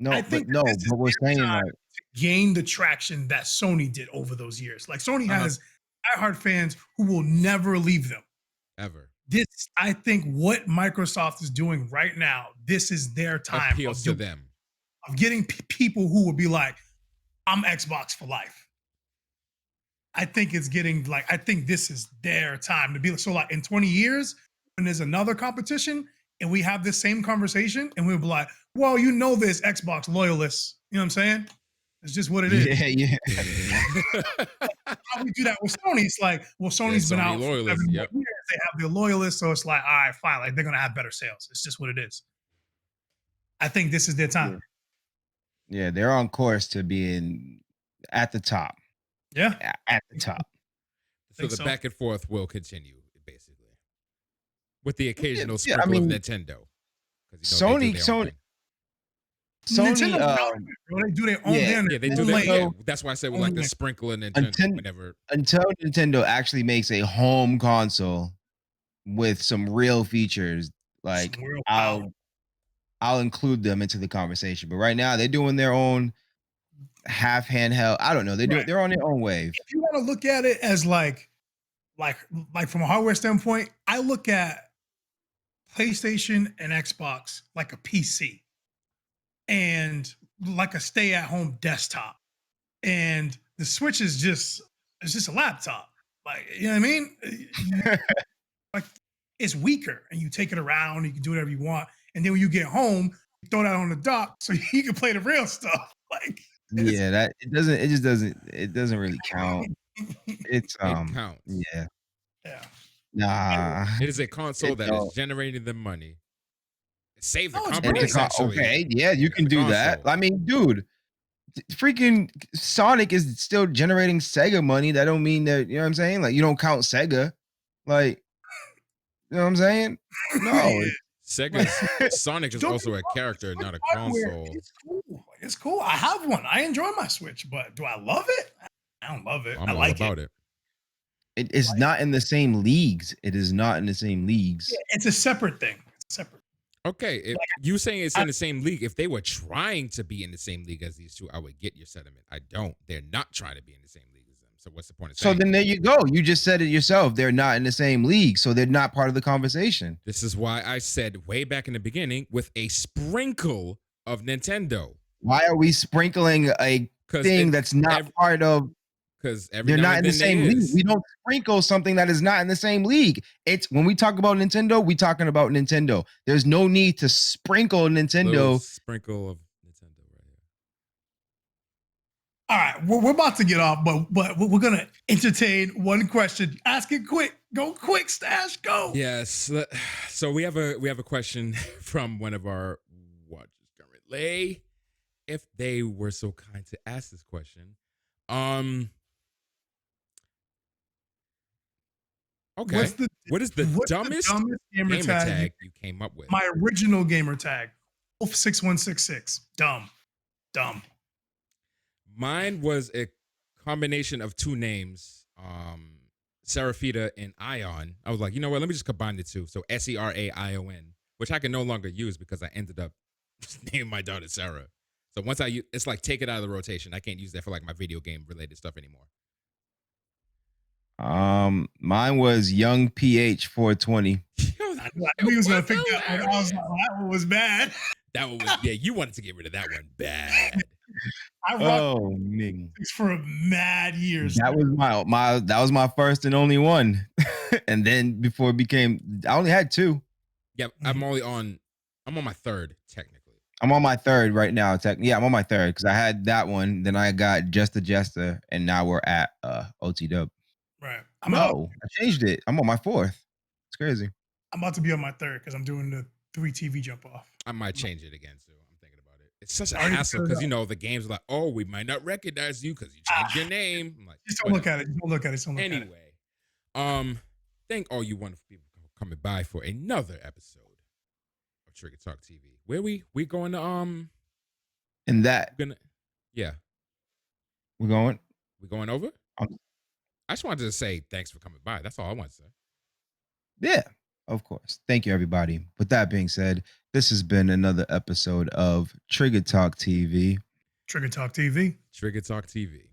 No, but we're saying like to gain the traction that Sony did over those years. Like Sony has diehard fans who will never leave them ever. I think what Microsoft is doing right now, this is their time appeals to them of getting people who will be like, I'm Xbox for life. I think it's getting like, I think this is their time to be so like in 20 years when there's another competition and we have this same conversation and we'll be like, well, you know, there's Xbox loyalists. You know what I'm saying? It's just what it is. Yeah. How we do that with Sony? It's like, well, Sony's been out for 7 years. They have their loyalists, so it's like, all right, fine. Like they're gonna have better sales. It's just what it is. I think this is their time. Yeah, they're on course to being at the top. Yeah. At the top. So the back and forth will continue, basically, with the occasional I sprinkle mean, of Nintendo. Sony, Nintendo, bro, they do their own. yeah, they do that. Yeah, that's why I said we like the sprinkle of Nintendo. Until Nintendo actually makes a home console with some real features, like some real power. I'll include them into the conversation. But right now, they're doing their own half handheld. I don't know. They're on their own wave. If you want to look at it as like from a hardware standpoint, I look at PlayStation and Xbox like a PC and like a stay-at-home desktop, and the Switch is just a laptop. Like, you know what I mean? Like, it's weaker, and you take it around. You can do whatever you want, and then when you get home, you throw that on the dock so you can play the real stuff. Like, yeah, it doesn't really count. It's it counts. Yeah. Yeah. Nah. It is a console that is generating the money. Save the company, essentially. Okay, yeah, you can do that. I mean, dude, freaking Sonic is still generating Sega money. That don't mean that, you know what I'm saying? Like, you don't count Sega. Like, you know what I'm saying? No. Sonic is also a character, not a console. It's cool. I have one. I enjoy my Switch, but do I love it? I don't love it. I like about it. It is not in the same leagues. It is not in the same leagues. Yeah, it's a separate thing. It's separate. Okay, if you saying it's in the same league, if they were trying to be in the same league as these two, I would get your sentiment. I don't. They're not trying to be in the same league as them. So what's the point of saying? So then there you go. You just said it yourself. They're not in the same league, so they're not part of the conversation. This is why I said way back in the beginning with a sprinkle of Nintendo. Why are we sprinkling a thing that's not part of? Because they're not in the same league. We don't sprinkle something that is not in the same league. It's when we talk about Nintendo, we talking about Nintendo. There's no need to sprinkle Nintendo. Sprinkle of Nintendo right here. All right, we're about to get off, but we're gonna entertain one question. Ask it quick. Go quick, Stash. Go. Yes. So we have a question from one of our watchers currently. If they were so kind to ask this question, okay. What is the dumbest gamer tag you came up with? My original gamer tag, Wolf6166. Dumb. Mine was a combination of two names, Seraphita and Ion. I was like, you know what? Let me just combine the two. So SERAION, which I can no longer use because I ended up naming my daughter Sarah. So once it's like take it out of the rotation. I can't use that for like my video game related stuff anymore. Mine was Young PH 420. I knew he was gonna pick that one. I was like, that one was bad. That one was, yeah, you wanted to get rid of that one bad. I rocked for mad years. That was my first and only one. And then before it became, I only had two. Yeah, I'm on my third technically. I'm on my third right now. I'm on my third because I had that one. Then I got Just a Jester, and now we're at OT-Dub. Right. I changed it. I'm on my fourth. It's crazy. I'm about to be on my third because I'm doing the 3 TV jump off. I might change it again too. I'm thinking about it. It's such a hassle because the game's are like, oh, we might not recognize you because you changed your name. I'm like, just don't look at it. Just don't look at it. Anyway, thank all you wonderful people for coming by for another episode of Trigger Talk TV. Where we going to in that yeah. We're going over? I just wanted to say thanks for coming by. That's all I want to say. Yeah, of course. Thank you, everybody. With that being said, this has been another episode of Trigger Talk TV. Trigger Talk TV. Trigger Talk TV.